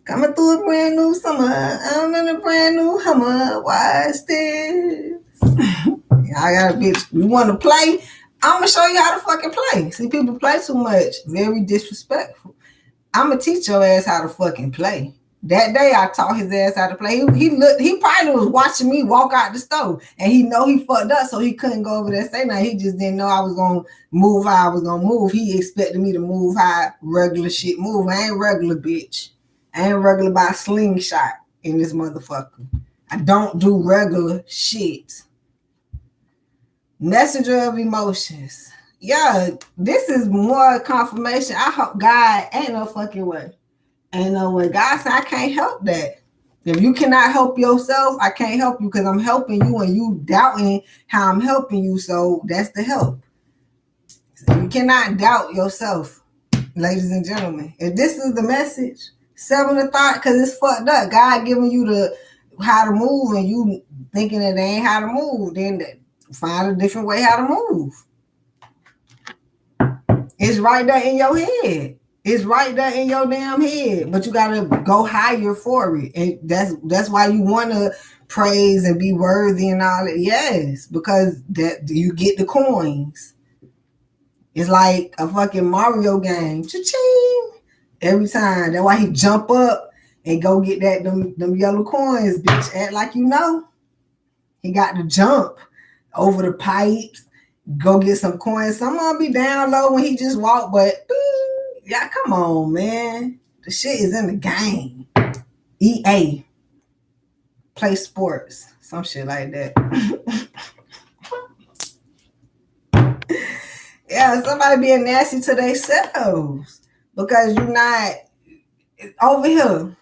Coming through a brand new summer. I'm in a brand new Hummer. Watch this. I got a bitch. You want to play? I'm gonna show you how to fucking play. See, people play too much. Very disrespectful. I'm gonna teach your ass how to fucking play. That day I taught his ass how to play. He probably was watching me walk out the store and he know he fucked up, so he couldn't go over there and say nothing. He just didn't know I was gonna move how I was gonna move. He expected me to move how regular shit move. I ain't regular, bitch. I ain't regular by slingshot in this motherfucker. I don't do regular shit. Messenger of emotions. Yeah, this is more confirmation. I hope God ain't no fucking way. Ain't no way. God said I can't help that. If you cannot help yourself, I can't help you because I'm helping you and you doubting how I'm helping you. So that's the help. So you cannot doubt yourself, ladies and gentlemen. If this is the message, 7 of thought, because it's fucked up. God giving you the how to move and you thinking that they ain't how to move, then find a different way how to move. It's right there in your head. It's right there in your damn head, but you gotta go higher for it, and that's why you want to praise and be worthy and all that. Yes, because that you get the coins. It's like a fucking Mario game. Cha-ching! Every time. That's why he jump up and go get them yellow coins, bitch. Act like you know. He got to jump over the pipes, go get some coins. Some gonna be down low when he just walk, but yeah, come on, man. The shit is in the game. EA. Play sports. Some shit like that. Yeah, somebody being nasty to themselves because you're not over here.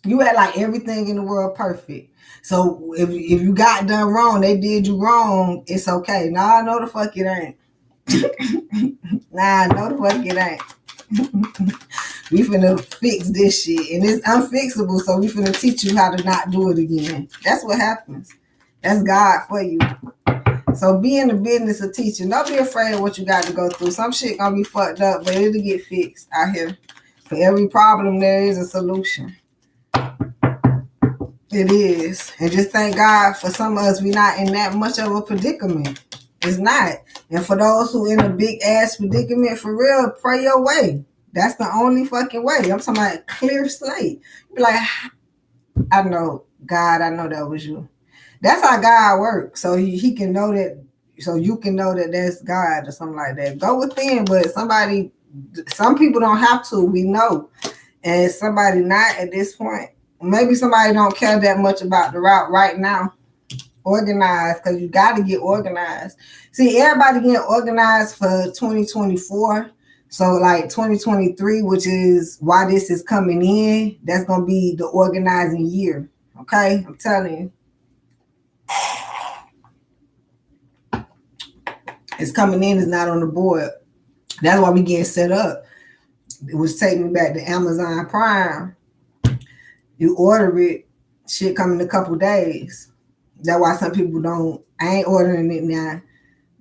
You had like everything in the world perfect. So if you got done wrong, they did you wrong, it's okay. Nah, no the fuck it ain't. Nah, no the fuck it ain't. We finna fix this shit. And it's unfixable, so we finna teach you how to not do it again. That's what happens. That's God for you. So be in the business of teaching. Don't be afraid of what you got to go through. Some shit gonna be fucked up, but it'll get fixed out here. For every problem, there is a solution. It is. And just thank God for some of us, we're not in that much of a predicament. It's not. And for those who in a big ass predicament, for real, pray your way. That's the only fucking way. I'm talking about clear slate. Be like, I know, God, I know that was you. That's how God works. So he can know that, so you can know that that's God or something like that. Go within, but some people don't have to, we know. And somebody not at this point. Maybe somebody don't care that much about the route right now. Organized, because you got to get organized. See, everybody getting organized for 2024. So like 2023, which is why this is coming in, that's going to be the organizing year. Okay? I'm telling you. It's coming in, it's not on the board. That's why we getting set up. It was taking me back to Amazon Prime. You order it, shit come in a couple days. That's why some people don't. I ain't ordering it now.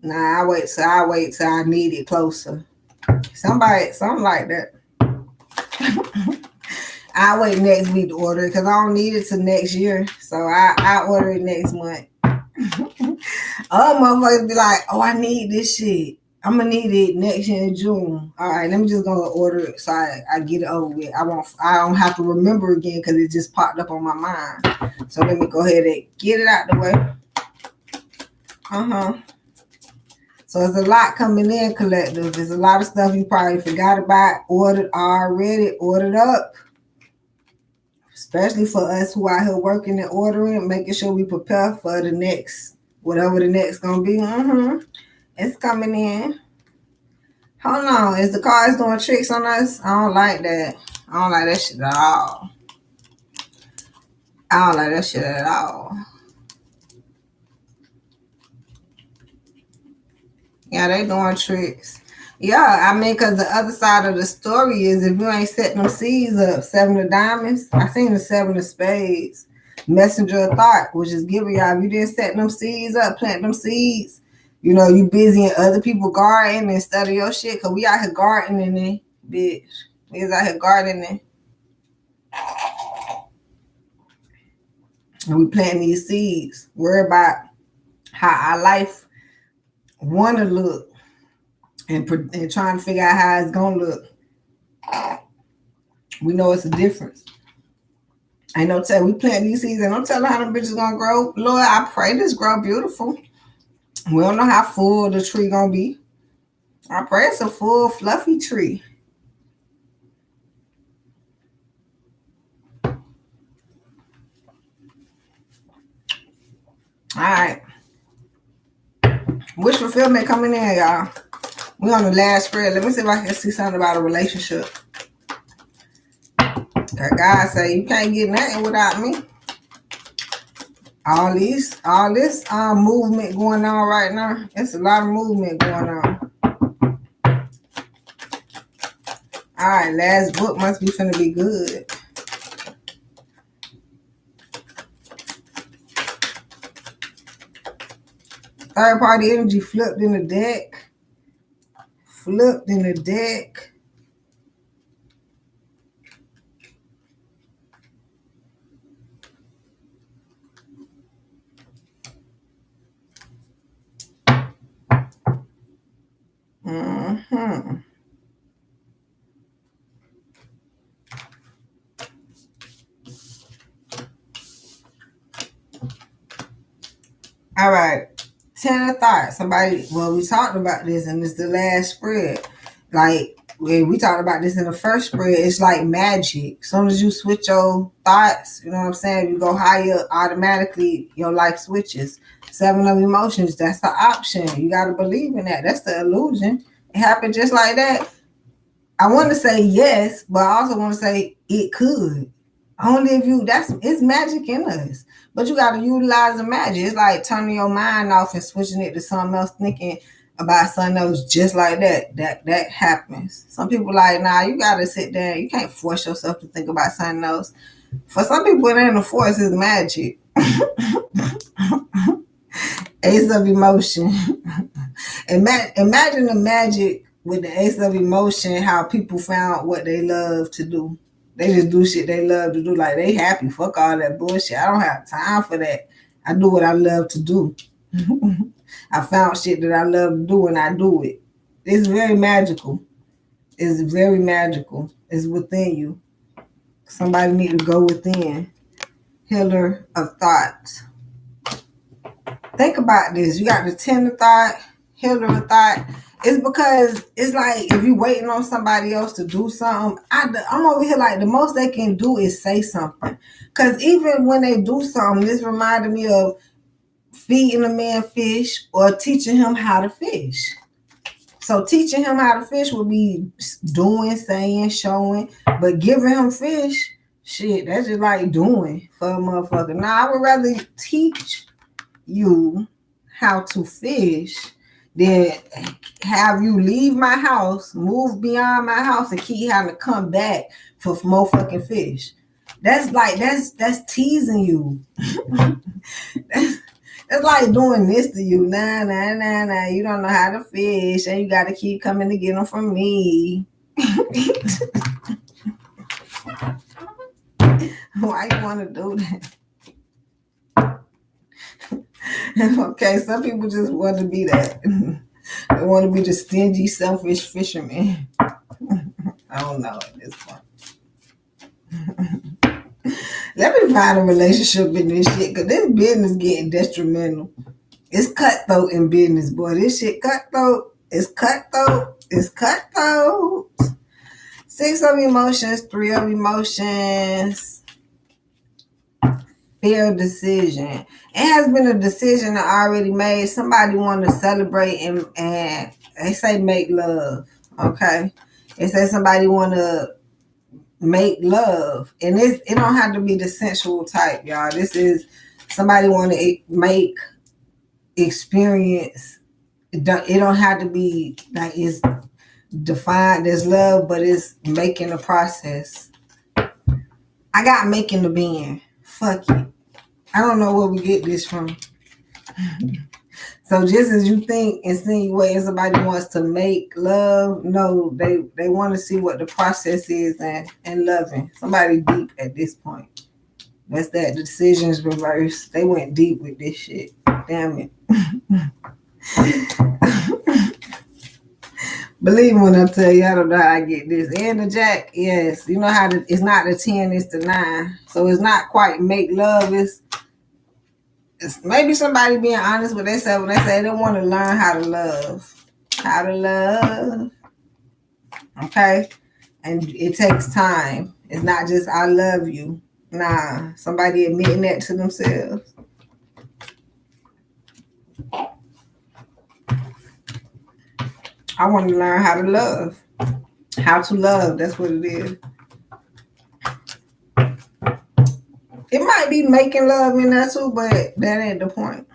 Nah, I wait till I need it closer. Something like that. I wait next week to order it because I don't need it till next year. So I order it next month. Other motherfuckers be like, oh, I need this shit. I'm gonna need it next year in June. All right, let me just go order it so I get it over with. I don't have to remember again because it just popped up on my mind. So let me go ahead and get it out the way. So there's a lot coming in, collective. There's a lot of stuff you probably forgot about, ordered up. Especially for us who out here working and ordering, making sure we prepare for the next, whatever the next gonna be. It's coming in. Hold on, is the cards doing tricks on us? I don't like that. I don't like that shit at all. Yeah, they doing tricks. Yeah, I mean, because the other side of the story is if you ain't setting them seeds up, 7 of diamonds, I seen the 7 of spades, messenger of thought, which is giving y'all, if you didn't set them seeds up, plant them seeds, you know, you busy in other people gardening instead of your shit, because we out here gardening, bitch. We is out here gardening. And we plant these seeds. Worry about how our life want to look. and trying to figure out how it's gonna look. We know it's a difference. Ain't no tell we plant these seeds and don't tell how them bitches gonna grow. Lord, I pray this grow beautiful. We don't know how full the tree gonna be. I pray it's a full fluffy tree. All right. Wish fulfillment coming in, y'all. We on the last spread. Let me see if I can see something about a relationship. God say you can't get nothing without me. All this movement going on right now. It's a lot of movement going on. All right, last book must be finna be good. Third party energy flipped in the deck. Flipped in the deck. Mm-hmm. All right. 10 of thoughts. Somebody, well, we talked about this and it's the last spread. Like, we talked about this in the first spread. It's like magic. As soon as you switch your thoughts, you know what I'm saying? You go higher, automatically your life switches. 7 of emotions, that's the option. You got to believe in that. That's the illusion. It happened just like that. I want to say yes, but I also want to say it could. Only if you, it's magic in us. But you got to utilize the magic. It's like turning your mind off and switching it to something else, thinking about something else just like that. That happens. Some people like, nah, you got to sit there. You can't force yourself to think about something else. For some people, it ain't a force, it's magic. Ace of emotion. Imagine the magic with the ace of emotion, how people found what they love to do. They just do shit they love to do. Like, they happy. Fuck all that bullshit. I don't have time for that. I do what I love to do. I found shit that I love to do and I do it. It's very magical. It's very magical. It's within you. Somebody need to go within. Healer of thoughts. Think about this. You got the 10 of thought, healer of thought. It's because it's like if you're waiting on somebody else to do something, I'm over here like the most they can do is say something. Because even when they do something, this reminded me of feeding a man fish or teaching him how to fish. So teaching him how to fish would be doing, saying, showing, but giving him fish, shit, that's just like doing for a motherfucker. Now, I would rather teach you how to fish than have you leave my house, move beyond my house, and keep having to come back for more fucking fish. That's like that's teasing you. That's like doing this to you. Nah. You don't know how to fish, and you got to keep coming to get them from me. Why you want to do that? Okay, some people just want to be that. They want to be the stingy, selfish fisherman. I don't know at this point. Let me find a relationship in this shit, because this business getting detrimental. It's cutthroat in business, boy. This shit cutthroat. It's cutthroat. It's cutthroat. 6 of emotions, 3 of emotions. Fair decision. It has been a decision already made. Somebody want to celebrate and they say make love. Okay. It says somebody want to make love. And it don't have to be the sensual type, y'all. This is somebody want to make experience. It don't have to be like it's defined as love, but it's making a process. I got making the being. Fuck it. I don't know where we get this from. So just as you think insinuating somebody wants to make love, no, they want to see what the process is and loving. Somebody deep at this point. That's that. The decisions reversed. They went deep with this shit. Damn it. Believe me when I tell you, I don't know how I get this. And the jack, yes. You know how it's not the 10, it's the 9. So it's not quite make love. It's maybe somebody being honest with themselves when they say they want to learn how to love. How to love. Okay? And it takes time. It's not just I love you. Nah. Somebody admitting that to themselves. I want to learn how to love. How to love. That's what it is. It might be making love in there too, but that ain't the point.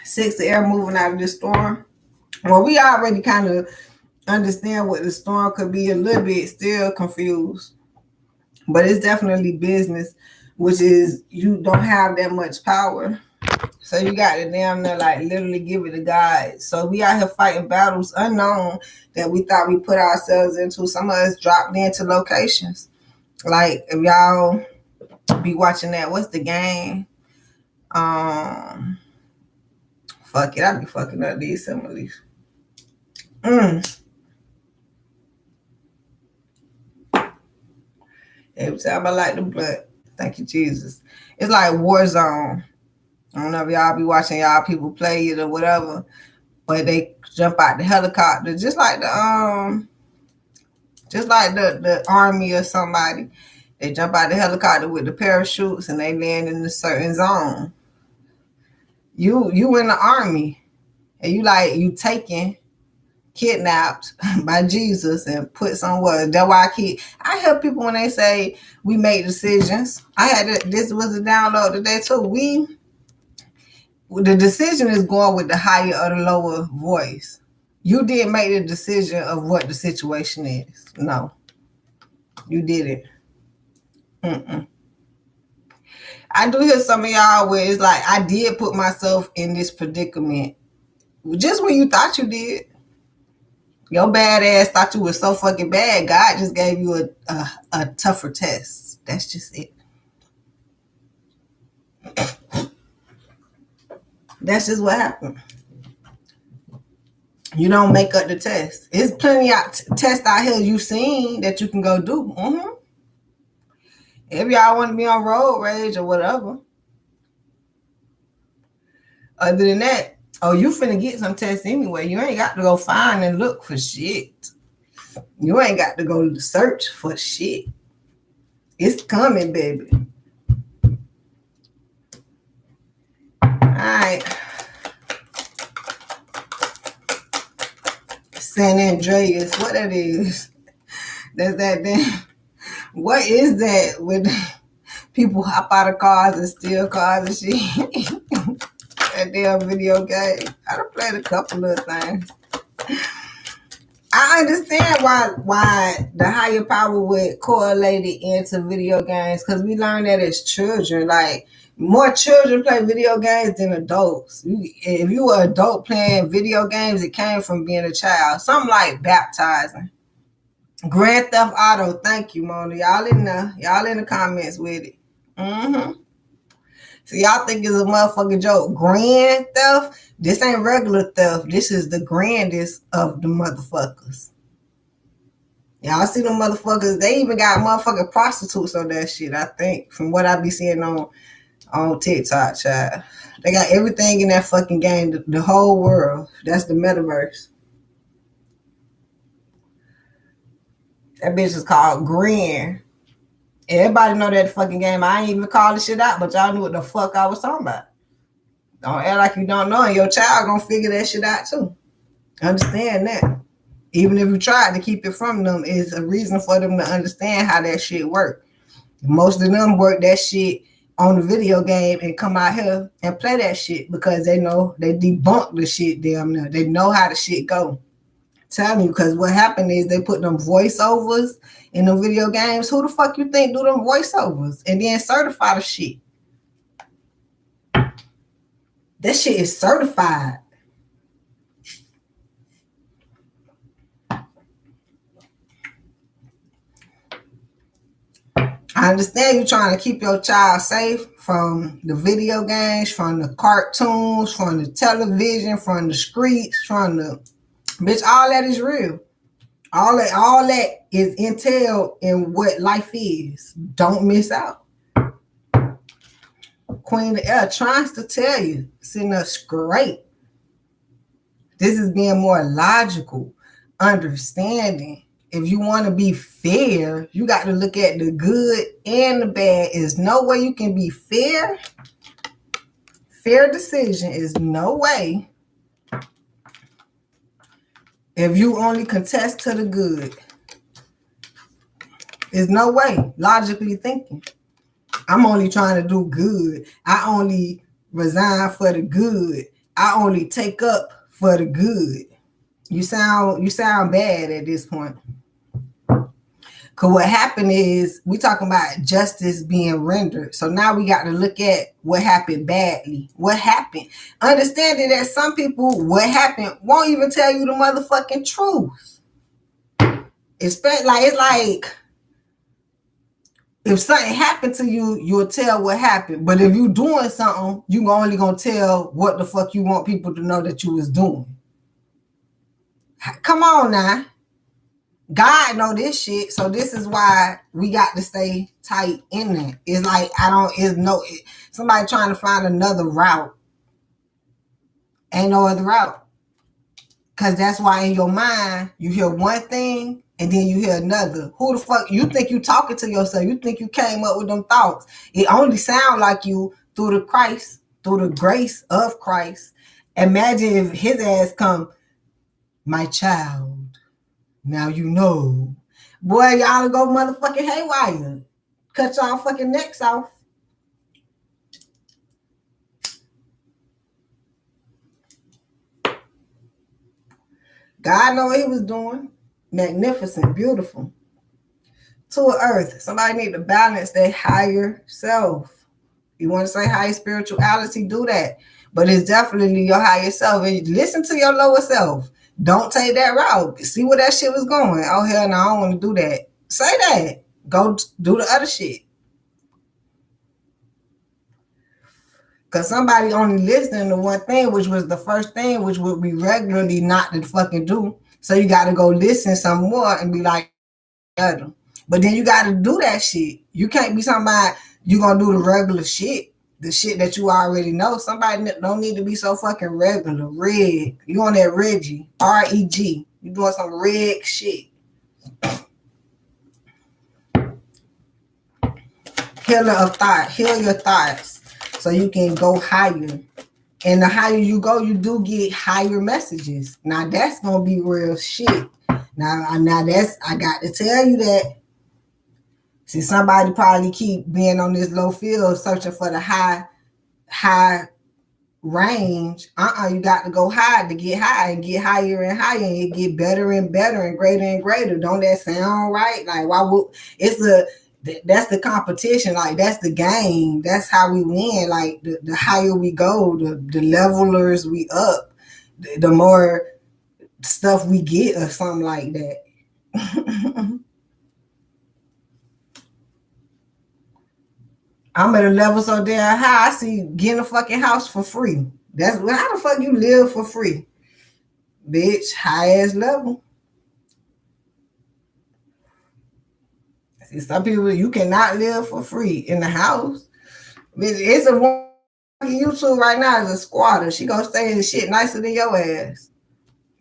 6 the air moving out of the storm. Well, we already kind of understand what the storm could be, a little bit still confused. But it's definitely business, which is you don't have that much power. So you got to damn near like literally give it to God. So we out here fighting battles unknown that we thought we put ourselves into. Some of us dropped into locations. Like if y'all be watching that, what's the game? Fuck it, I be fucking up these similes. Every time I like the blood. Thank you, Jesus. It's like Warzone. I don't know if y'all be watching y'all people play it or whatever, but they jump out the helicopter just like the army or somebody. They jump out the helicopter with the parachutes and they land in a certain zone. You in the army and you taken, kidnapped by Jesus and put somewhere. That's why I help people when they say we make decisions. This was a download today too. The decision is going with the higher or the lower voice. You didn't make the decision of what the situation is. No, you didn't. I do hear some of y'all where it's like, I did put myself in this predicament. Just when you thought you did. Your bad ass thought you were so fucking bad. God just gave you a tougher test. That's just it. That's just what happened. You don't make up the test. There's plenty of tests out here you seen that you can go do. If y'all want to be on road rage or whatever. Other than that, you finna get some tests anyway. You ain't got to go find and look for shit. You ain't got to go search for shit. It's coming, baby. Alright. San Andreas, what that is? That's that damn. What is that with people hop out of cars and steal cars and shit? That damn video game. I done played a couple of things. I understand why the higher power would correlate it into video games, because we learned that as children. Like, more children play video games than adults. If you were an adult playing video games, it came from being a child. Something like baptizing. Grand Theft Auto. Thank you, Mona. Y'all in the comments with it. So y'all think it's a motherfucking joke. Grand theft? This ain't regular theft. This is the grandest of the motherfuckers. Y'all see them motherfuckers? They even got motherfucking prostitutes on that shit, I think, from what I be seeing on TikTok, child. They got everything in that fucking game, the whole world. That's the metaverse. That bitch is called Grin. Everybody know that fucking game. I ain't even call the shit out, but y'all knew what the fuck I was talking about. Don't act like you don't know, and your child gonna figure that shit out too. Understand that. Even if you tried to keep it from them, is a reason for them to understand how that shit work. Most of them work that shit on the video game and come out here and play that shit because they know they debunk the shit damn near. They know how the shit go. Tell you, because what happened is they put them voiceovers in the video games. Who the fuck you think do them voiceovers and then certify the shit? That shit is certified. I understand you trying to keep your child safe from the video games, from the cartoons, from the television, from the streets, from the bitch, all that is real. All that is entailed in what life is. Don't miss out. Queen of the Air tries to tell you, sitting up straight. This is being more logical, understanding. If you want to be fair, you got to look at the good and the bad. Is no way you can be fair. Fair decision is no way if you only contest to the good. There's no way, logically thinking. I'm only trying to do good. I only resign for the good. I only take up for the good. You sound bad at this point. Because what happened is, we talking about justice being rendered. So now we got to look at what happened badly. What happened? Understanding that some people, what happened, won't even tell you the motherfucking truth. It's like, if something happened to you, you'll tell what happened. But if you doing something, you only gonna tell what the fuck you want people to know that you was doing. Come on now. God know this shit, so this is why we got to stay tight in there. It's like somebody trying to find another route. Ain't no other route. Cause that's why in your mind you hear one thing and then you hear another. Who the fuck you think you talking to yourself? You think you came up with them thoughts? It only sound like you through the grace of Christ. Imagine if his ass come, my child. Now you know. Boy, y'all go motherfucking haywire. Cut y'all fucking necks off. God know what he was doing. Magnificent, beautiful. To earth. Somebody need to balance their higher self. You want to say higher spirituality, do that. But it's definitely your higher self. And listen to your lower self. Don't take that route. See where that shit was going. Oh, hell no, I don't want to do that. Say that. Go do the other shit. Because somebody only listening to one thing, which was the first thing, which would be regularly not to fucking do. So you got to go listen some more and be like, other. But then you got to do that shit. You can't be somebody, you going to do the regular shit. The shit that you already know. Somebody don't need to be so fucking regular. Reg. You on that Reggie. R-E-G. You doing some reg shit. Healer of thought. Heal your thoughts so you can go higher. And the higher you go, you do get higher messages. Now that's gonna be real shit. Now that's, I got to tell you that. See, somebody probably keep being on this low field searching for the high range. You got to go high to get high and get higher and higher, and it get better and better and greater and greater. Don't that sound right? Like, why would that's the competition, like that's the game. That's how we win. Like the higher we go, the levelers we up, the more stuff we get or something like that. I'm at a level so damn high, I see getting a fucking house for free. That's how the fuck you live for free, bitch. High ass level. See, some people, you cannot live for free in the house. It's a woman on YouTube right now is a squatter. She gonna stay in the shit nicer than your ass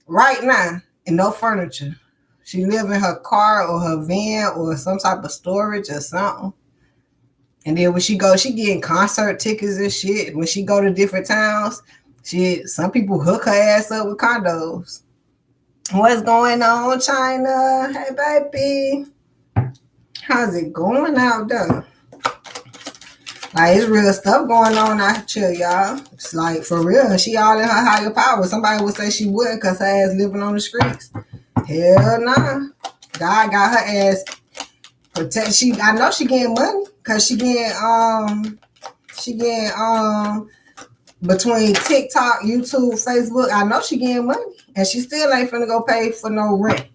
right now, and no furniture. She live in her car or her van or some type of storage or something. And then when she go, she getting concert tickets and shit. When she go to different towns, some people hook her ass up with condos. What's going on, China? Hey, baby. How's it going out there? Like, it's real stuff going on out here, y'all. It's like, for real. She all in her higher power. Somebody would say she wouldn't because her ass living on the streets. Hell nah. God got her ass protect. I know she getting money because she getting between TikTok, YouTube, Facebook. I know she getting money, and she still ain't finna go pay for no rent.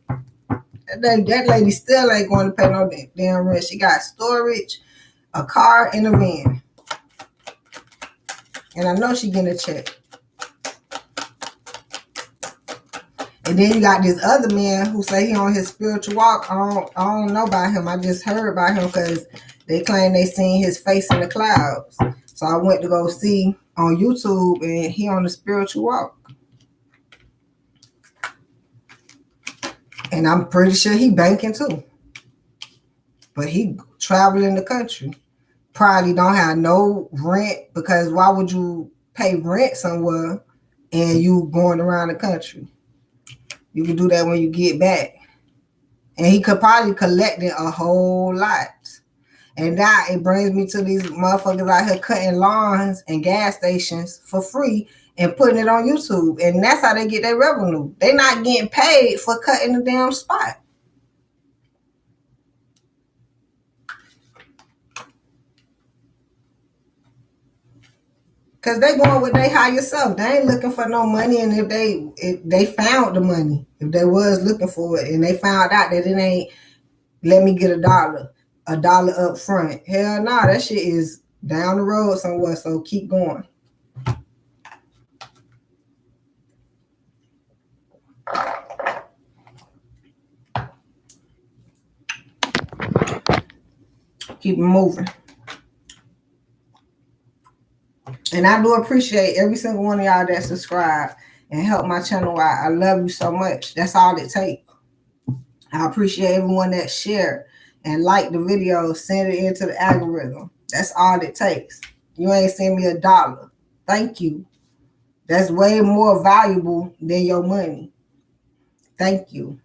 That lady still ain't going to pay no damn rent. She got storage, a car, and a van. And I know she getting a check. And then you got this other man who say he on his spiritual walk. I don't know about him. I just heard about him because they claim they seen his face in the clouds. So I went to go see on YouTube, and he on the spiritual walk. And I'm pretty sure he banking too. But he traveling the country. Probably don't have no rent, because why would you pay rent somewhere and you going around the country? You can do that when you get back. And he could probably collect it a whole lot. And now it brings me to these motherfuckers out here cutting lawns and gas stations for free and putting it on YouTube. And that's how they get their revenue. They're not getting paid for cutting the damn spot. Because they going with their higher self. They ain't looking for no money. And if they found the money, if they was looking for it and they found out that it ain't, let me get a dollar up front. Hell no, that shit is down the road somewhere. So keep going. Keep moving. And I do appreciate every single one of y'all that subscribe and help my channel out. I love you so much. That's all it takes. I appreciate everyone that share and like the video, send it into the algorithm. That's all it takes. You ain't send me $1. Thank you. That's way more valuable than your money. Thank you.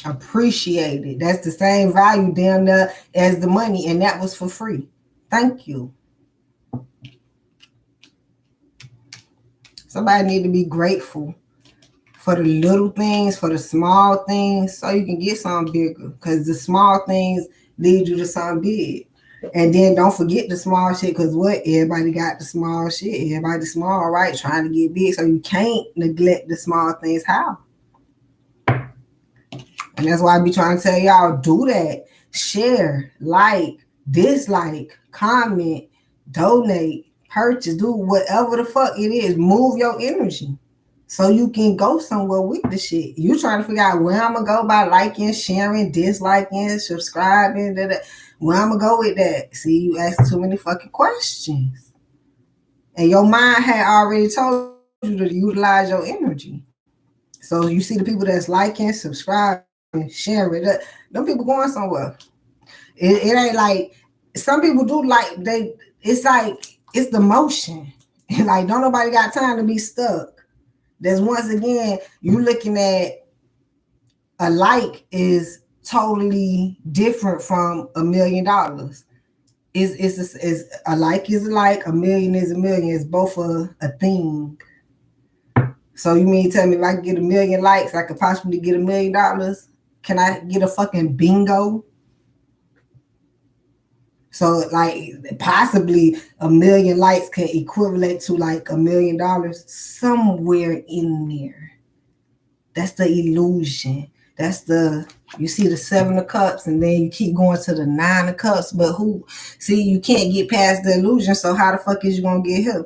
Appreciate it. That's the same value damn near as the money, and that was for free. Thank you. Somebody need to be grateful for the little things, for the small things, so you can get something bigger. Because the small things lead you to something big. And then don't forget the small shit, because what? Everybody got the small shit. Everybody small, right? Trying to get big. So you can't neglect the small things. How? And that's why I be trying to tell y'all, do that. Share, like, dislike, comment, donate, purchase, do whatever the fuck it is. Move your energy so you can go somewhere with the shit. You trying to figure out where I'm going to go by liking, sharing, disliking, subscribing, where I'm going to go with that. See, you ask too many fucking questions. And your mind had already told you to utilize your energy. So you see the people that's liking, subscribing, sharing, them people going somewhere. It ain't like, some people do like, it's like, it's the motion. Like, don't nobody got time to be stuck. There's, once again, you looking at a like is totally different from $1 million. Is a like is a like, a million is a million. It's both a thing. So you mean tell me if I can get 1 million likes, I could possibly get $1 million? Can I get a fucking bingo? So like possibly 1 million likes can equivalent to like $1 million somewhere in there. That's the illusion. That's the, you see the 7 of cups and then you keep going to the 9 of cups. But you can't get past the illusion. So how the fuck is you going to get here?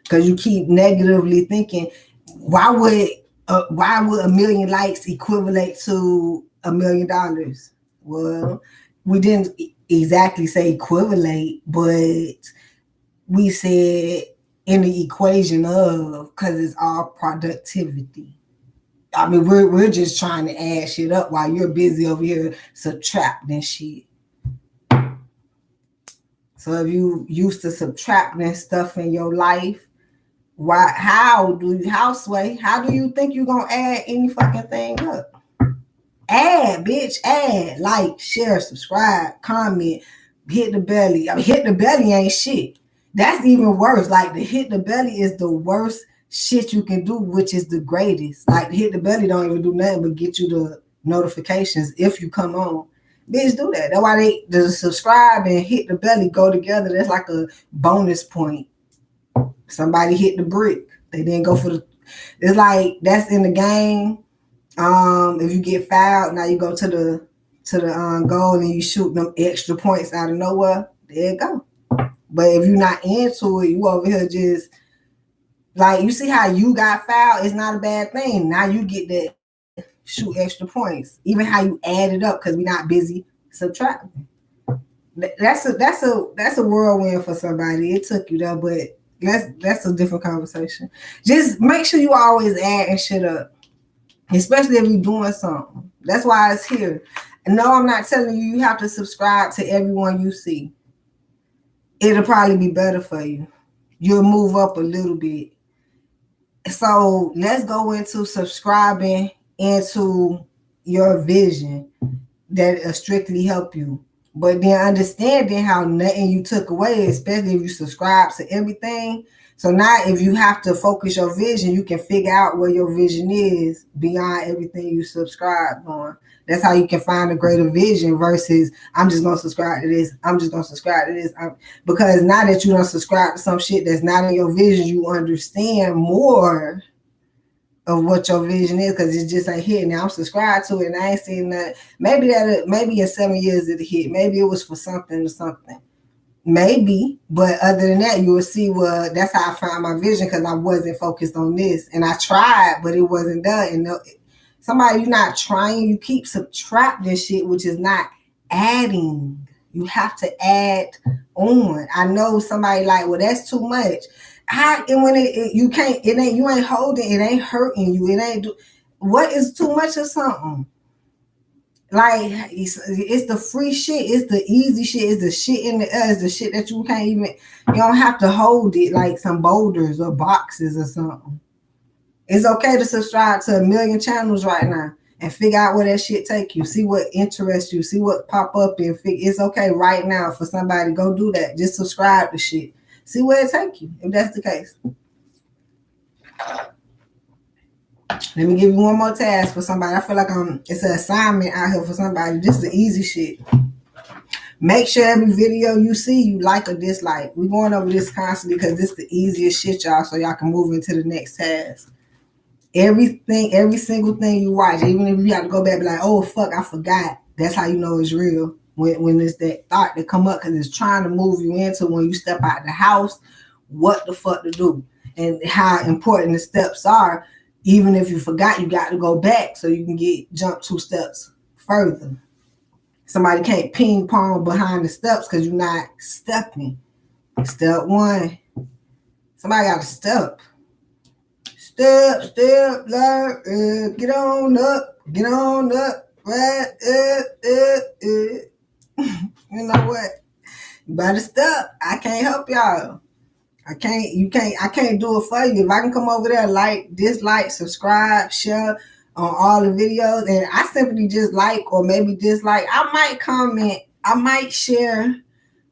Because you keep negatively thinking, why would 1 million likes equivalent to $1 million? Well, we didn't exactly say equivalent, but we said in the equation of, because it's all productivity. I mean, we're just trying to add shit up while you're busy over here subtracting shit. So if you used to subtracting stuff in your life, how do you think you're gonna add any fucking thing up? Add, bitch, add, like, share, subscribe, comment, hit the belly. I mean, hit the belly ain't shit. That's even worse. Like, the hit the belly is the worst shit you can do, which is the greatest. Like, the hit the belly don't even do nothing but get you the notifications if you come on. Bitch, do that. That's why the subscribe and hit the belly go together. That's like a bonus point. Somebody hit the brick. They didn't go for it's like, that's in the game. If you get fouled, now you go to the goal and you shoot them extra points out of nowhere. There you go. But if you're not into it, you over here just like, you see how you got fouled, it's not a bad thing. Now you get to shoot extra points. Even how you add it up, because we're not busy subtracting. That's a whirlwind for somebody. It took you there, but that's a different conversation. Just make sure you always adding shit up, especially if you're doing something. That's why it's here. And no, I'm not telling you have to subscribe to everyone you see. It'll probably be better for you. You'll move up a little bit. So let's go into subscribing into your vision that strictly help you. But then understanding how nothing you took away, especially if you subscribe to everything. So now if you have to focus your vision, you can figure out where your vision is beyond everything you subscribe on. That's how you can find a greater vision versus I'm just going to subscribe to this. I'm just going to subscribe to this. Because now that you don't subscribe to some shit that's not in your vision, you understand more of what your vision is, because it's just ain't hit. Now I'm subscribed to it and I ain't seen that. Maybe in 7 years it'll hit. Maybe it was for something or something. Maybe, but other than that, you will see, well, that's how I found my vision, because I wasn't focused on this. And I tried, but it wasn't done. And somebody, you're not trying, you keep subtracting shit, which is not adding. You have to add on. I know somebody like, well, that's too much. And when you can't, you ain't holding, it ain't hurting you. It ain't what is too much of something? Like, it's the free shit, it's the easy shit, it's the shit in the air, it's the shit that you can't even, you don't have to hold it like some boulders or boxes or something. It's okay to subscribe to 1 million channels right now and figure out where that shit take you. See what interests you, see what pop up, and it's okay right now for somebody to go do that. Just subscribe to shit. See where it take you, if that's the case. Let me give you one more task for somebody. I feel like it's an assignment out here for somebody. This is the easy shit. Make sure every video you see, you like or dislike. We're going over this constantly because this is the easiest shit, y'all, so y'all can move into the next task. Every single thing you watch, even if you have to go back and be like, oh, fuck, I forgot. That's how you know it's real. When it's that thought that come up, because it's trying to move you into when you step out of the house, what the fuck to do and how important the steps are. Even if you forgot, you got to go back so you can jump 2 steps further. Somebody can't ping pong behind the steps because you're not stepping. Step 1. Somebody got to step. Step, learn, get on up, right, You know what? You better step. I can't help y'all. I can't do it for you. If I can come over there, like, dislike, subscribe, share on all the videos, and I simply just like or maybe dislike, I might comment, I might share.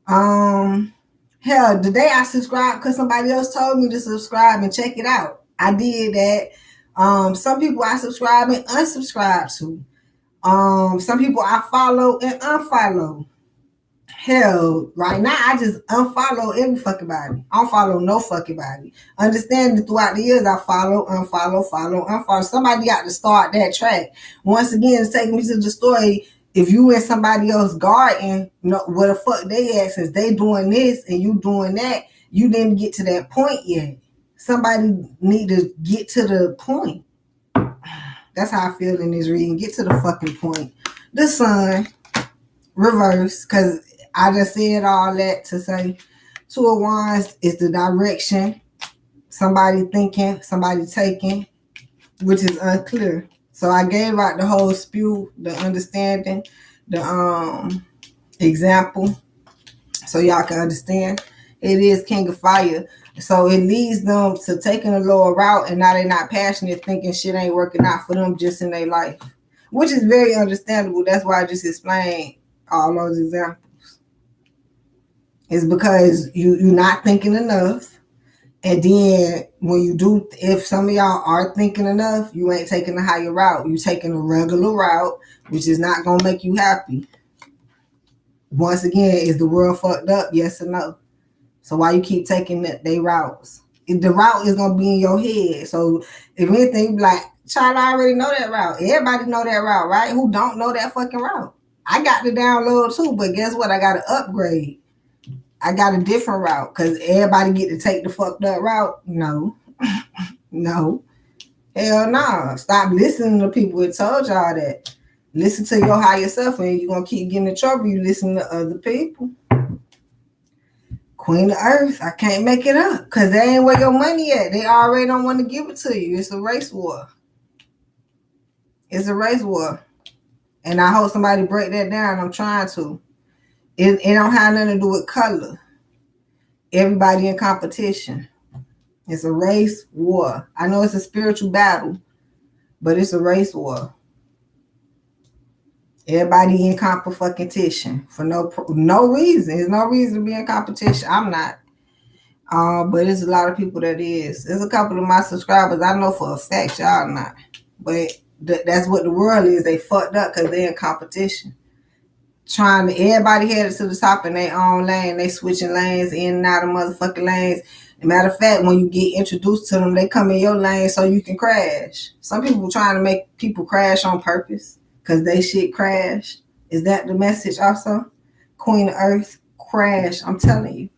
Hell, the day I subscribed because somebody else told me to subscribe and check it out. I did that. Some people I subscribe and unsubscribe to. Some people I follow and unfollow. Hell, right now I just unfollow every fucking body. I don't follow no fucking body. Understand that throughout the years I follow, unfollow. Somebody got to start that track. Once again, it's taking me to the story. If you in somebody else's garden, you know, where the fuck they at, since they doing this and you doing that, you didn't get to that point yet. Somebody need to get to the point. That's how I feel in this reading. Get to the fucking point. The sun, reverse, because I just said all that to say 2 of Wands is the direction. Somebody thinking, somebody taking, which is unclear. So I gave out the whole spew, the understanding, the example, so y'all can understand. It is King of Fire. So it leads them to taking a lower route, and now they're not passionate, thinking shit ain't working out for them just in their life, which is very understandable. That's why I just explained all those examples. It's because you're not thinking enough. And then when you do, if some of y'all are thinking enough, you ain't taking the higher route. You're taking a regular route, which is not going to make you happy. Once again, is the world fucked up? Yes or no? So why you keep taking they routes? The route is going to be in your head. So if anything, you be like, child, I already know that route. Everybody know that route, right? Who don't know that fucking route? I got to download too, but guess what? I got to upgrade. I got a different route because everybody get to take the fucked up route. No, no, hell no. Stop listening to people who told y'all that. Listen to your higher self, and you're gonna keep getting in trouble. You listen to other people. Queen of Earth, I can't make it up because they ain't where your money at. They already don't want to give it to you. It's a race war. It's a race war. And I hope somebody break that down. I'm trying to. It don't have nothing to do with color. Everybody in competition. It's a race war. I know it's a spiritual battle, but it's a race war. Everybody in competition for no reason. There's no reason to be in competition. I'm not. But there's a lot of people that is. There's a couple of my subscribers I know for a fact y'all not. But that's what the world is. They fucked up because they're in competition. Everybody headed to the top in their own lane. They switching lanes in and out of motherfucking lanes. Matter of fact, when you get introduced to them, they come in your lane so you can crash. Some people trying to make people crash on purpose because they shit crash. Is that the message also? Queen of Earth, crash. I'm telling you.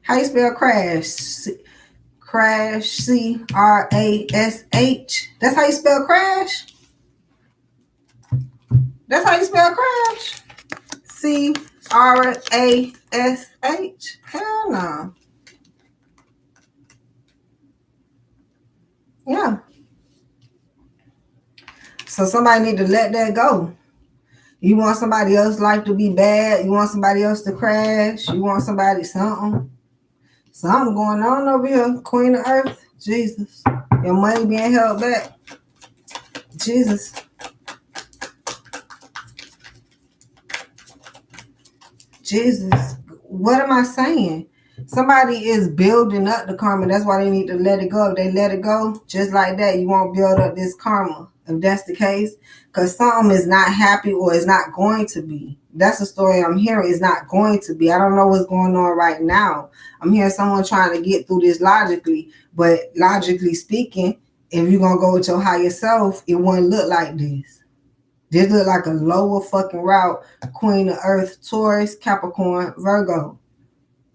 How you spell crash? Crash, C-R-A-S-H. That's how you spell crash? That's how you spell crash? C-R-A-S-H? Hell no. Yeah. So somebody need to let that go. You want somebody else's life to be bad? You want somebody else to crash? You want somebody something? Something going on over here, Queen of Earth. Jesus. Your money being held back. Jesus. Jesus. What am I saying? Somebody is building up the karma. That's why they need to let it go. If they let it go, just like that, you won't build up this karma. If that's the case, because something is not happy or is not going to be. That's the story I'm hearing. It's not going to be. I don't know what's going on right now. I'm hearing someone trying to get through this logically, but logically speaking, if you're going to go with your higher self, it wouldn't look like this. This look like a lower fucking route. Queen of Earth, Taurus, Capricorn, Virgo.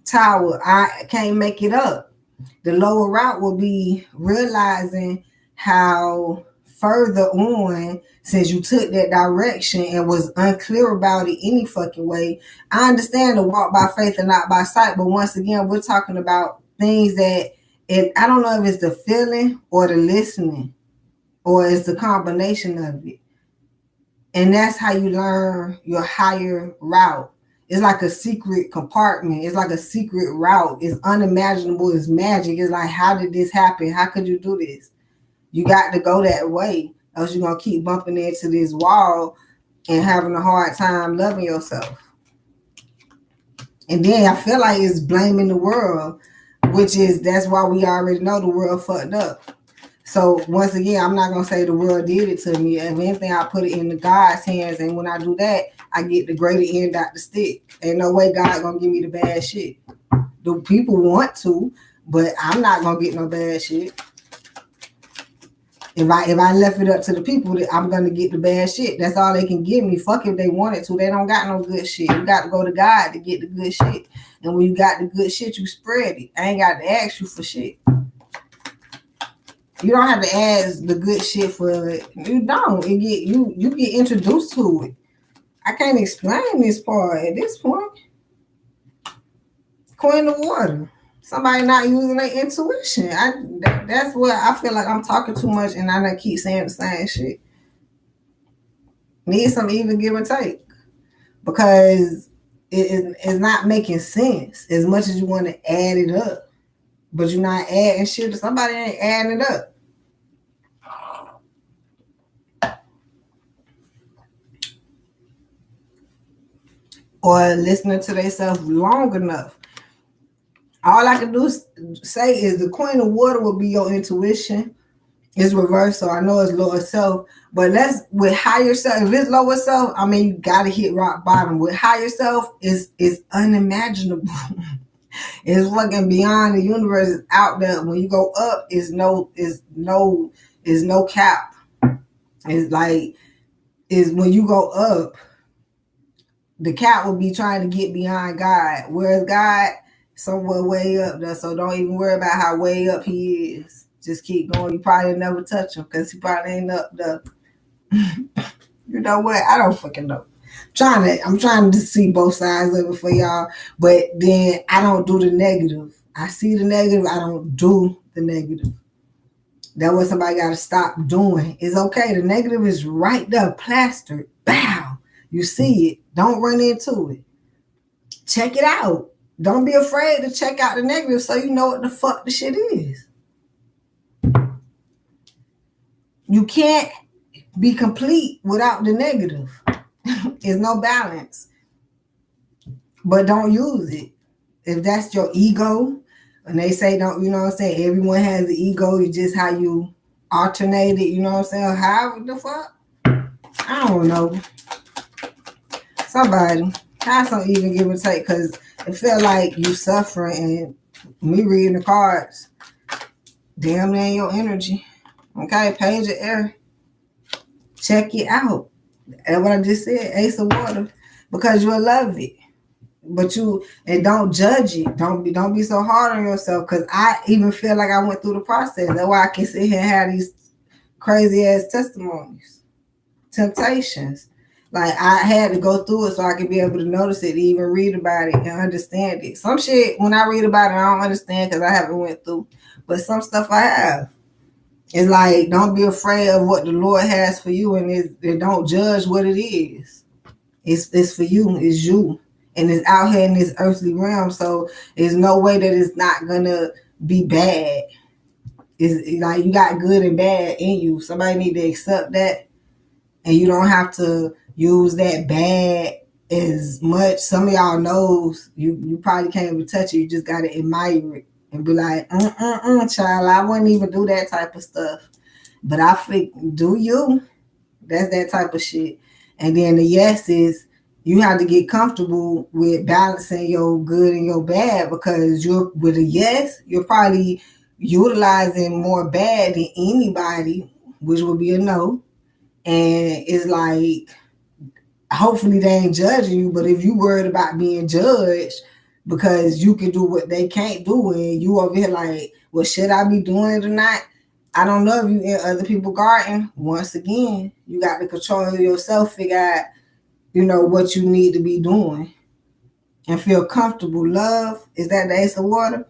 Tower. I can't make it up. The lower route will be realizing how further on, since you took that direction and was unclear about it any fucking way. I understand to walk by faith and not by sight, but once again, we're talking about things that I don't know if it's the feeling or the listening or it's the combination of it. And that's how you learn your higher route. It's like a secret compartment. It's like a secret route. It's unimaginable. It's magic. It's like, how did this happen? How could you do this? You got to go that way, else you're going to keep bumping into this wall and having a hard time loving yourself. And then I feel like it's blaming the world, that's why we already know the world fucked up. So once again, I'm not going to say the world did it to me. If anything, I put it in the God's hands. And when I do that, I get the greater end out the stick. Ain't no way God going to give me the bad shit. The people want to, but I'm not going to get no bad shit. If I left it up to the people, I'm going to get the bad shit. That's all they can give me. Fuck if they wanted to. They don't got no good shit. You got to go to God to get the good shit. And when you got the good shit, you spread it. I ain't got to ask you for shit. You don't have to ask the good shit for it. You don't. You get introduced to it. I can't explain this part at this point. Queen of Water. Somebody not using their intuition. That's what I feel like I'm talking too much and I don't keep saying the same shit. Need some even give and take. Because it's not making sense as much as you want to add it up. But you're not adding shit. Somebody ain't adding it up. Or listening to themselves long enough. All I can say is the Queen of Water will be your intuition. It's reversed, so I know it's lower self. But with higher self. If it's lower self, I mean, you got to hit rock bottom. With higher self, it's unimaginable. It's fucking beyond the universe. It's out there. When you go up, is no cap. It's like, is when you go up, the cat will be trying to get beyond God. Whereas God somewhere way up there. So don't even worry about how way up he is. Just keep going. You probably never touch him because he probably ain't up there. You know what? I don't fucking know. I'm trying to see both sides of it for y'all, but then I don't do the negative. I see the negative, I don't do the negative. That's what somebody got to stop doing. It's okay. The negative is right there, plastered. Bow. You see it. Don't run into it. Check it out. Don't be afraid to check out the negative so you know what the fuck the shit is. You can't be complete without the negative. There's no balance. But don't use it. If that's your ego, and they say don't, you know what I'm saying, everyone has the ego, it's just how you alternate it, you know what I'm saying? How the fuck? I don't know. Somebody, have some even give or take, because it feel like you suffering, and me reading the cards, damn near your energy. Okay, page of air. Check it out. That's what I just said, Ace of Water, because you'll love it. But and don't judge it. Don't be so hard on yourself, because I even feel like I went through the process. That's why I can sit here and have these crazy ass testimonies, temptations. Like I had to go through it so I could be able to notice it, even read about it and understand it. Some shit when I read about it, I don't understand because I haven't went through. But some stuff I have. It's like, don't be afraid of what the Lord has for you, and don't judge what it is. It's for you. It's you. And it's out here in this earthly realm, so there's no way that it's not gonna be bad. It's like you got good and bad in you. Somebody need to accept that, and you don't have to use that bad as much. Some of y'all knows you probably can't even touch it. You just gotta admire it and be like, child, I wouldn't even do that type of stuff. But I think, do you? That's that type of shit. And then the yes is, you have to get comfortable with balancing your good and your bad, because with a yes, you're probably utilizing more bad than anybody, which would be a no. And it's like, hopefully they ain't judging you, but if you worried about being judged because you can do what they can't do, and you over here like, well, should I be doing it or not? I don't know if you in other people's garden. Once again, you got to control yourself, figure out, what you need to be doing and feel comfortable. Love, is that the Ace of Water?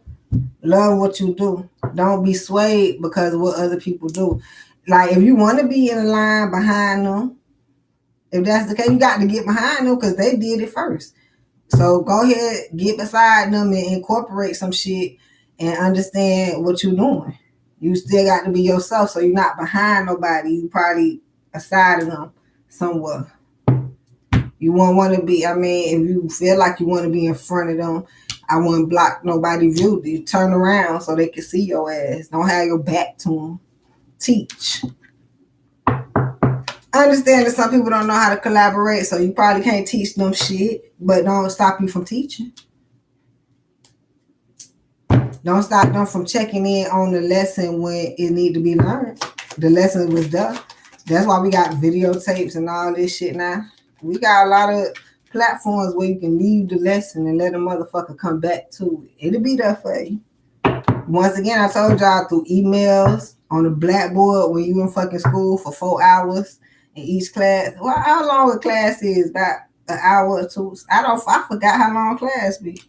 Love what you do. Don't be swayed because of what other people do. Like, if you want to be in a line behind them, if that's the case, you got to get behind them because they did it first. So go ahead, get beside them and incorporate some shit and understand what you're doing. You still got to be yourself, so you're not behind nobody. You probably aside of them somewhere. You won't want to be, if you feel like you want to be in front of them, I wouldn't block nobody's view. You turn around so they can see your ass. Don't have your back to them. Teach. I understand that some people don't know how to collaborate, so you probably can't teach them shit, but don't stop you from teaching. Don't stop them from checking in on the lesson when it need to be learned. The lesson was done. That's why we got videotapes and all this shit now. We got a lot of platforms where you can leave the lesson and let a motherfucker come back to it. It'll be there for you. Once again, I told y'all, through emails, on the blackboard when you in fucking school for 4 hours in each class. Well, how long a class is? About an hour or two. I forgot how long class be.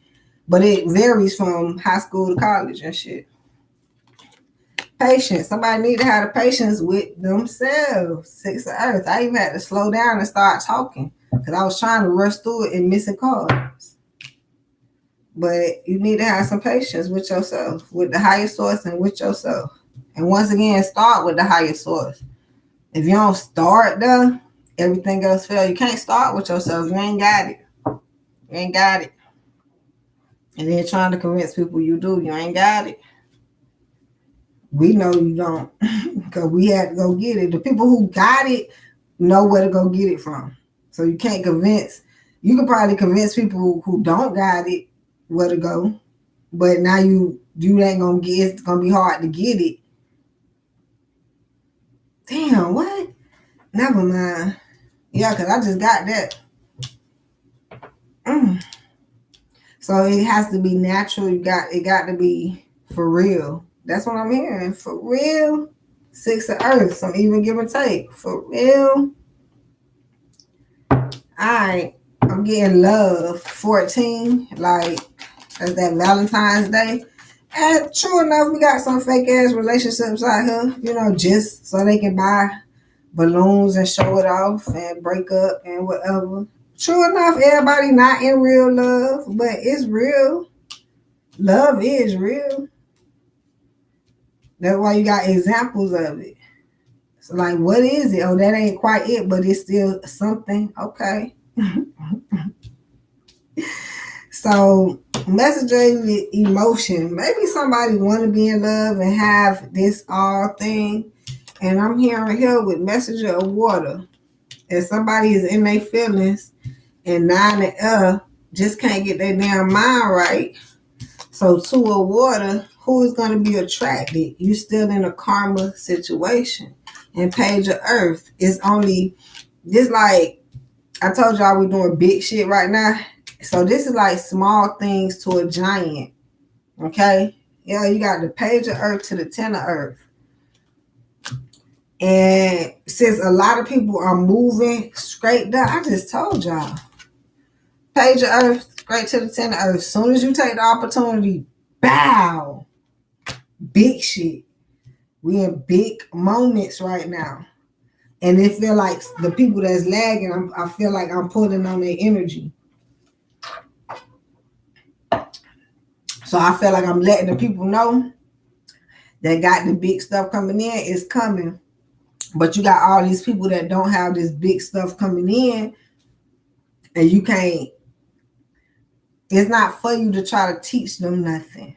But it varies from high school to college and shit. Patience. Somebody need to have the patience with themselves. 6 of Earth. I even had to slow down and start talking because I was trying to rush through it and missing cards. But you need to have some patience with yourself, with the higher source and with yourself. And once again, start with the higher source. If you don't start there, everything else fails. You can't start with yourself. You ain't got it. You ain't got it. And then trying to convince people you do. You ain't got it. We know you don't, because we had to go get it. The people who got it know where to go get it from. So you can't convince. You can probably convince people who don't got it where to go, but now you ain't gonna get. It's gonna be hard to get it. Damn, what? Never mind. Yeah, because I just got that. So it has to be natural. It got to be for real. That's what I'm hearing. For real. 6 of Earth. Some even give or take. For real. Alright. I'm getting love. 14. Like, that's that Valentine's Day. And true enough, we got some fake ass relationships out here, just so they can buy balloons and show it off and break up and whatever. True enough, everybody not in real love, but it's real. Love is real. That's why you got examples of it. So like, what is it? Oh, that ain't quite it, but it's still something. Okay. So messages with emotion. Maybe somebody want to be in love and have this all thing. And I'm hearing here with messenger of water. If somebody is in their feelings and 9 and up, just can't get their damn mind right. So 2 of water, who is going to be attracted? You still in a karma situation. And page of earth is only, this like, I told y'all we doing big shit right now. So this is like small things to a giant. Okay? Yeah, you got the page of earth to the 10 of earth. And since a lot of people are moving straight down, I just told y'all. Page of earth, straight to the 10 of earth. As soon as you take the opportunity, bow. Big shit. We in big moments right now. And it feel like the people that's lagging, I feel like I'm pulling on their energy. So I feel like I'm letting the people know that got the big stuff coming in, it's coming. But you got all these people that don't have this big stuff coming in, and you can't, it's not for you to try to teach them nothing.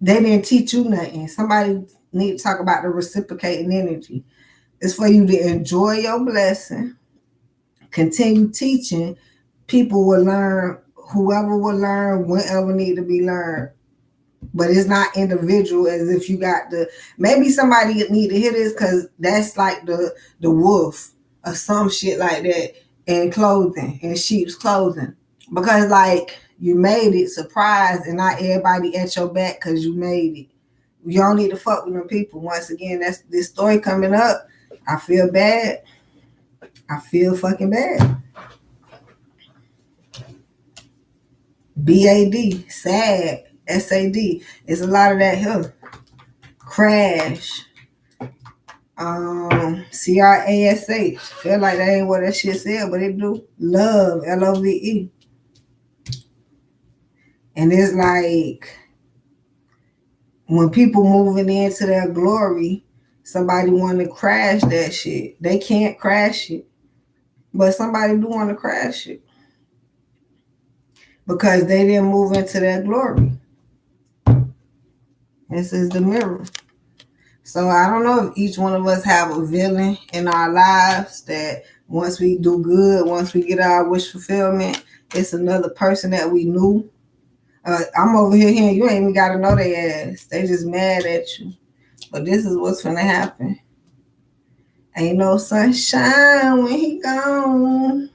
They didn't teach you nothing. Somebody need to talk about the reciprocating energy. It's for you to enjoy your blessing, continue teaching. People will learn, whoever will learn, whenever need to be learned. But it's not individual as if you got the, maybe somebody need to hear this because that's like the wolf or some shit like that in clothing, in sheep's clothing. Because like you made it surprised and not everybody at your back because you made it. You don't need to fuck with them people. Once again, that's this story coming up. I feel bad. I feel fucking bad. BAD, sad. SAD. It's a lot of that here. Crash. CRASH. Feel like that ain't what that shit said, but it do. Love. LOVE. And it's like when people moving into their glory, somebody want to crash that shit. They can't crash it. But somebody do want to crash it. Because they didn't move into their glory. This is the mirror. So I don't know if each one of us have a villain in our lives that once we do good, once we get our wish fulfillment, it's another person that we knew. I'm over here hearing you ain't even got to know their ass. They just mad at you. But this is what's finna happen. Ain't no sunshine when he gone.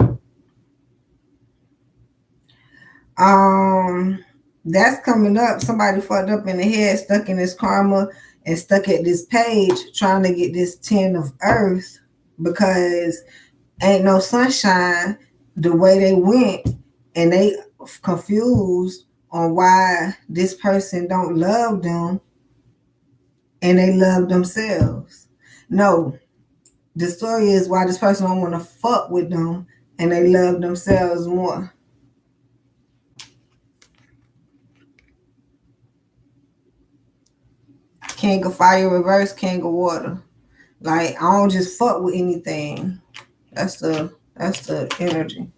That's coming up. Somebody fucked up in the head, stuck in this karma, and stuck at this page trying to get this 10 of earth because ain't no sunshine the way they went, and they confused on why this person don't love them and they love themselves. No, the story is why this person don't want to fuck with them and they love themselves more. King of fire reverse, king of water. Like, I don't just fuck with anything. That's the energy.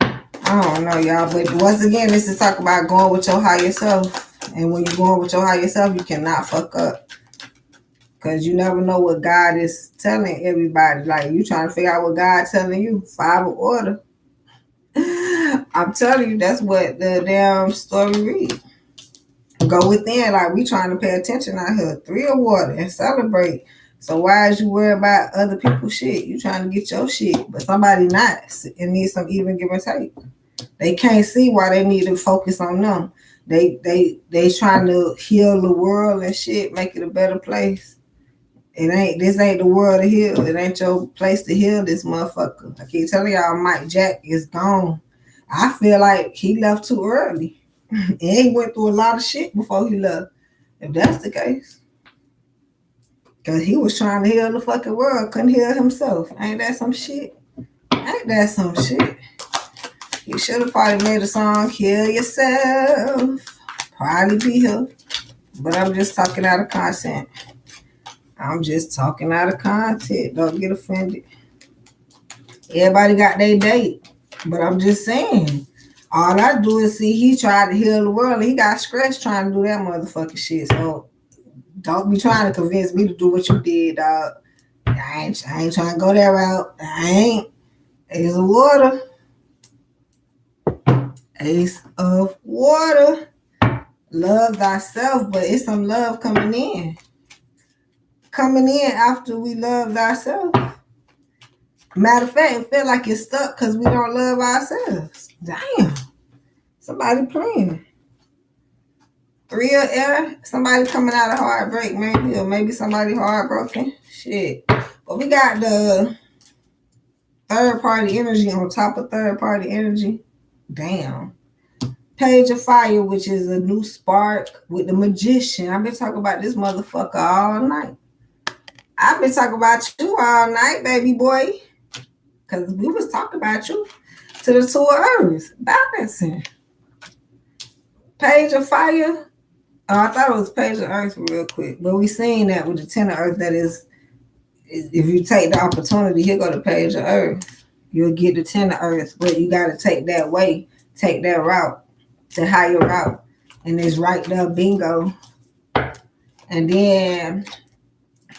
I don't know, y'all. But once again, this is talk about going with your higher self. And when you're going with your higher self, you cannot fuck up. Because you never know what God is telling everybody. Like, you trying to figure out what God's telling you. 5 of order. I'm telling you, that's what the damn story reads. Go within, like we trying to pay attention out here. 3 of water and celebrate. So why is you worried about other people's shit? You trying to get your shit, but somebody not. It needs some even give and take. They can't see why they need to focus on them. They trying to heal the world and shit, make it a better place. This ain't the world to heal. It ain't your place to heal this motherfucker. I keep telling y'all Mike Jack is gone. I feel like he left too early. And he went through a lot of shit before he left. If that's the case. Because he was trying to heal the fucking world, couldn't heal himself. Ain't that some shit? Ain't that some shit? You should have probably made a song, Heal Yourself. Probably be here. But I'm just talking out of content. I'm just talking out of content. Don't get offended. Everybody got their date. But I'm just saying. All I do is see he tried to heal the world and he got stressed trying to do that motherfucking shit. So don't be trying to convince me to do what you did, dog. I ain't trying to go that route. I ain't. Ace of water. Ace of water. Love thyself, but it's some love coming in. Coming in after we love ourselves. Matter of fact, it feel like it's stuck because we don't love ourselves. Damn. Somebody playing. 3 of air. Somebody coming out of heartbreak, maybe. Or maybe somebody heartbroken. Shit. But we got the third party energy on top of third party energy. Damn. Page of Fire, which is a new spark with the Magician. I've been talking about this motherfucker all night. I've been talking about you all night, baby boy. Because we was talking about you to the 2 of Earth. Balancing. Page of Fire. Oh, I thought it was Page of Earth real quick. But we seen that with the 10 of Earth. That is, if you take the opportunity, here go the Page of Earth. You'll get the 10 of Earth. But you got to take that way. Take that route. The higher route. And it's right there, bingo. And then,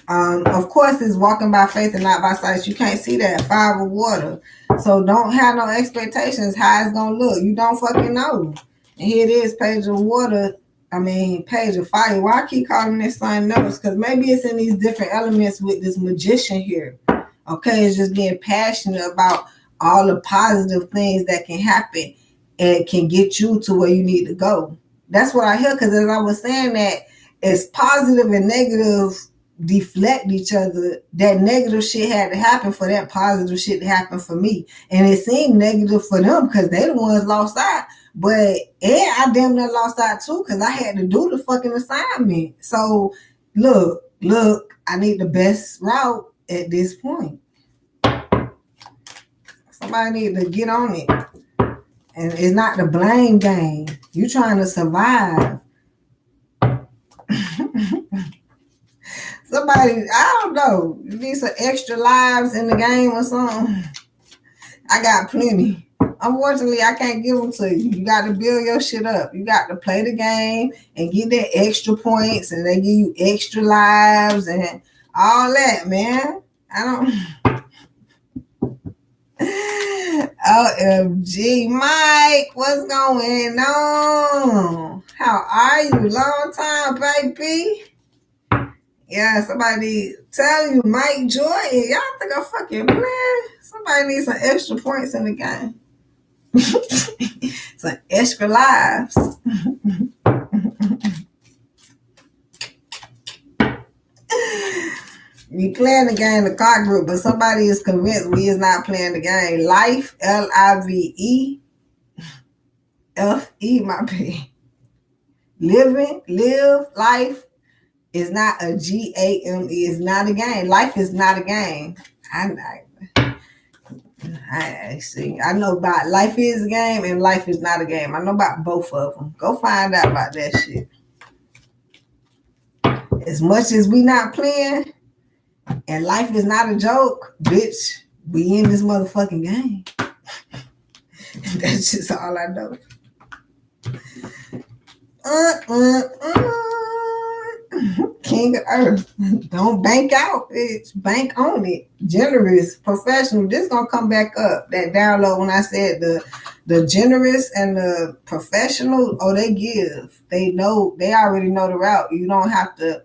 of course, it's walking by faith and not by sight. You can't see that. 5 of water. So don't have no expectations how it's going to look. You don't fucking know. And here it is, Page of water. Page of fire. Why I keep calling this something else? Because maybe it's in these different elements with this Magician here. Okay, it's just being passionate about all the positive things that can happen and can get you to where you need to go. That's what I hear, because as I was saying that it's positive and negative deflect each other. That negative shit had to happen for that positive shit to happen for me. And it seemed negative for them because they the ones lost out. But I damn near lost out too because I had to do the fucking assignment. So look, I need the best route at this point. Somebody need to get on it. And it's not the blame game. You trying to survive. Somebody, I don't know. You need some extra lives in the game or something. I got plenty. Unfortunately, I can't give them to you. You got to build your shit up. You got to play the game and get that extra points, and they give you extra lives and all that, man. I don't. OMG, Mike, what's going on? How are you? Long time, baby. Yeah, somebody tell you, Mike Jordan. Y'all think I'm fucking playing? Somebody needs some extra points in the game. Some extra lives. We playing the game, the car group, but somebody is convinced we is not playing the game. Life, Live, F-E, my P. Live, life is not a G-A-M-E. It's not a game. Life is not a game. I see. I know about life is a game and life is not a game. I know about both of them. Go find out about that shit. As much as we not playing and life is not a joke, bitch, we in this motherfucking game. That's just all I know. King of Earth. Don't bank out, bitch. Bank on it. Generous, professional. This gonna come back up. That download when I said the generous and the professional, oh, they give. They know, they already know the route. You don't have to.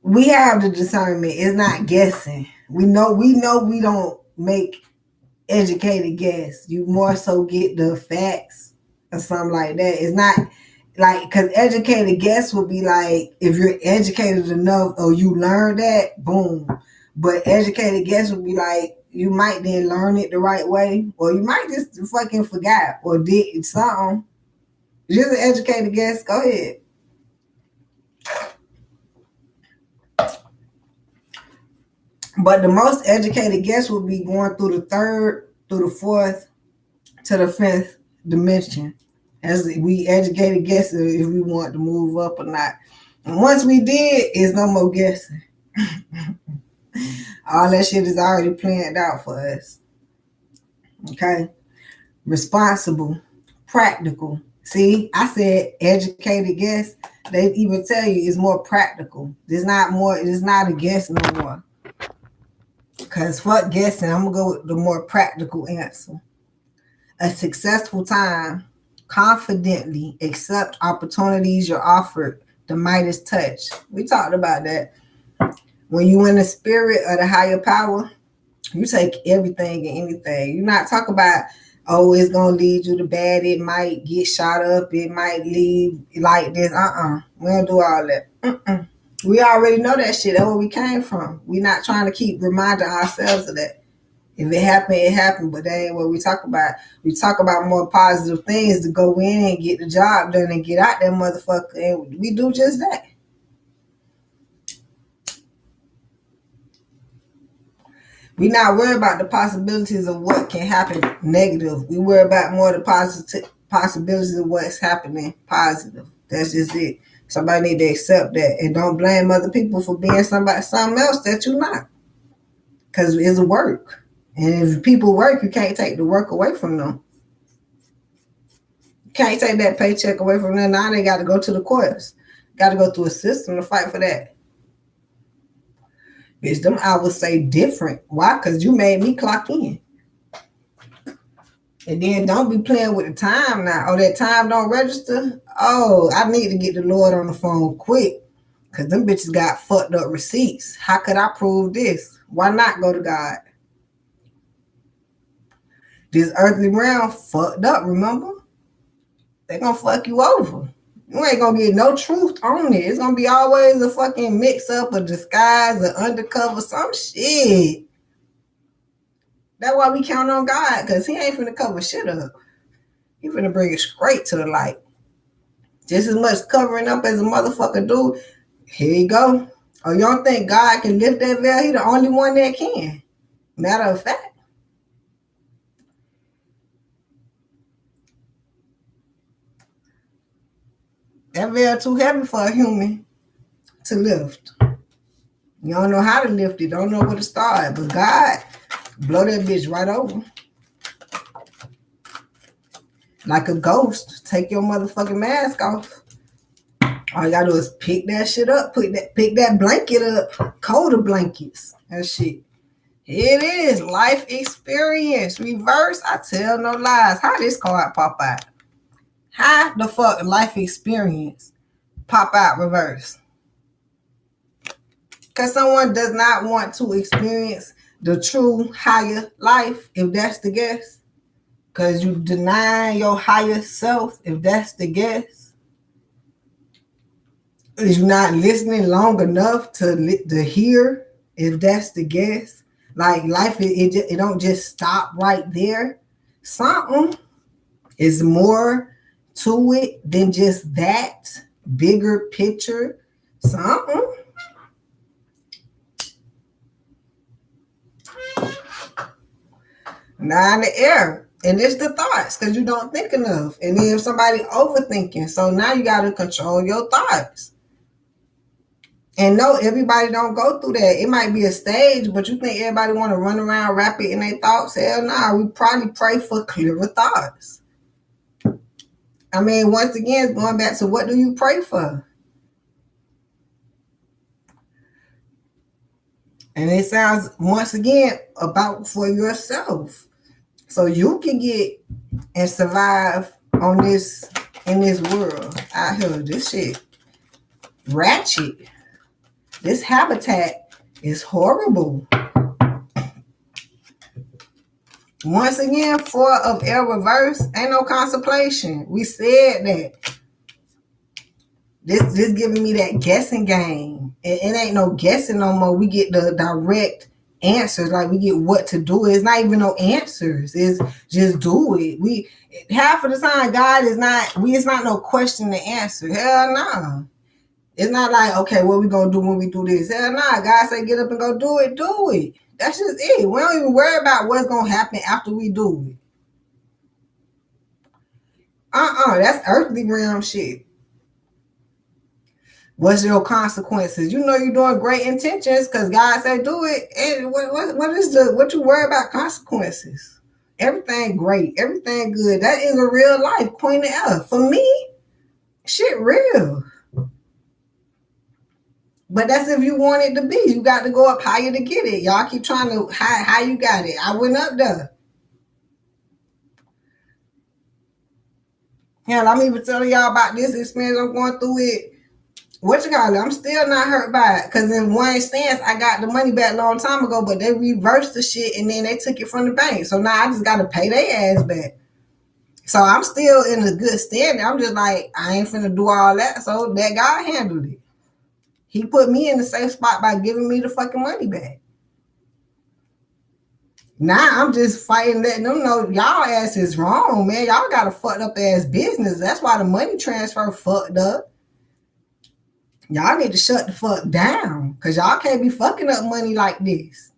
We have the discernment. It's not guessing. We know we don't make educated guess. You more so get the facts or something like that. It's not like, because educated guess would be like if you're educated enough or you learn that, boom. But educated guess would be like you might then learn it the right way, or you might just fucking forgot or did something. Just an educated guess. Go ahead. But the most educated guess would be going through the third, through the fourth, to the fifth dimension. As we educated guess if we want to move up or not. And once we did, it's no more guessing. All that shit is already planned out for us. Okay? Responsible, practical. See, I said educated guess. They even tell you it's more practical. It's not a guess no more. Because fuck guessing, I'm going to go with the more practical answer. A successful time, confidently accept opportunities you're offered, the Midas touch. We talked about that. When you in the spirit of the higher power, you take everything and anything. You're not talking about, oh, it's going to lead you to bad. It might get shot up. It might leave like this. We don't do all that. We already know that shit. That's where we came from. We're not trying to keep reminding ourselves of that. If it happened, it happened, but that ain't what we talk about. We talk about more positive things to go in and get the job done and get out that motherfucker, and we do just that. We not worried about the possibilities of what can happen negative. We worry about more the positive possibilities of what's happening positive. That's just it. Somebody need to accept that and don't blame other people for being something else that you're not. Because it's work. And if people work, you can't take the work away from them. You can't take that paycheck away from them. Now they got to go to the courts. Got to go through a system to fight for that. Bitch, them I would say different. Why? Because you made me clock in. And then don't be playing with the time now. Oh, that time don't register? Oh, I need to get the Lord on the phone quick. Because them bitches got fucked up receipts. How could I prove this? Why not go to God? This earthly realm fucked up, remember? They gonna fuck you over. You ain't gonna get no truth on it. It's gonna be always a fucking mix up, a disguise, an undercover, some shit. That's why we count on God, because he ain't finna cover shit up. He finna bring it straight to the light. Just as much covering up as a motherfucker do. Here you go. Oh, you don't think God can lift that veil? He the only one that can. Matter of fact. That veil too heavy for a human to lift. You don't know how to lift it. Don't know where to start. But God, blow that bitch right over. Like a ghost. Take your motherfucking mask off. All you gotta do is pick that shit up. Pick that blanket up. Colder blankets. That shit. Here it is. Life experience. Reverse. I tell no lies. How this card pop out? How the fuck life experience pop out reverse? Because someone does not want to experience the true higher life, if that's the guess. Because you deny your higher self, if that's the guess. Is you not listening long enough to hear, if that's the guess. Like life, it don't just stop right there. Something is more to it than just that bigger picture. Something. Now in the air. And it's the thoughts, because you don't think enough. And then if somebody overthinking, so now you got to control your thoughts. And no, everybody don't go through that. It might be a stage, but you think everybody want to run around rapid in their thoughts? Hell no, we probably pray for clearer thoughts. I mean, once again, going back to what do you pray for? And it sounds, once again, about for yourself. So you can get and survive in this world out here. This shit ratchet. This habitat is horrible. Once again, 4 of air reverse. Ain't no contemplation. We said that. This giving me that guessing game. It ain't no guessing no more. We get the direct answers. Like we get what to do. It's not even no answers. It's just do it. We half of the time God is not. It's not no question to answer. Hell no. Nah. It's not like, okay, what we gonna do when we do this? Hell nah. God say get up and go do it. Do it. That's just it. We don't even worry about what's gonna happen after we do it. That's earthly realm shit. What's your consequences? You know you're doing great intentions because God said do it. And what you worry about consequences? Everything great, everything good. That is a real life, Queen of F. For me, shit real. But that's if you want it to be. You got to go up higher to get it. Y'all keep trying to hide how you got it. I went up there. Hell, I'm even telling y'all about this experience. I'm going through it. What you call it? I'm still not hurt by it. Because in one sense, I got the money back a long time ago, but they reversed the shit and then they took it from the bank. So now I just got to pay their ass back. So I'm still in a good standing. I'm just like, I ain't finna do all that. So that God handled it. He put me in the safe spot by giving me the fucking money back. Now I'm just fighting, letting them know y'all ass is wrong, man. Y'all got a fucked up ass business. That's why the money transfer fucked up. Y'all need to shut the fuck down because y'all can't be fucking up money like this.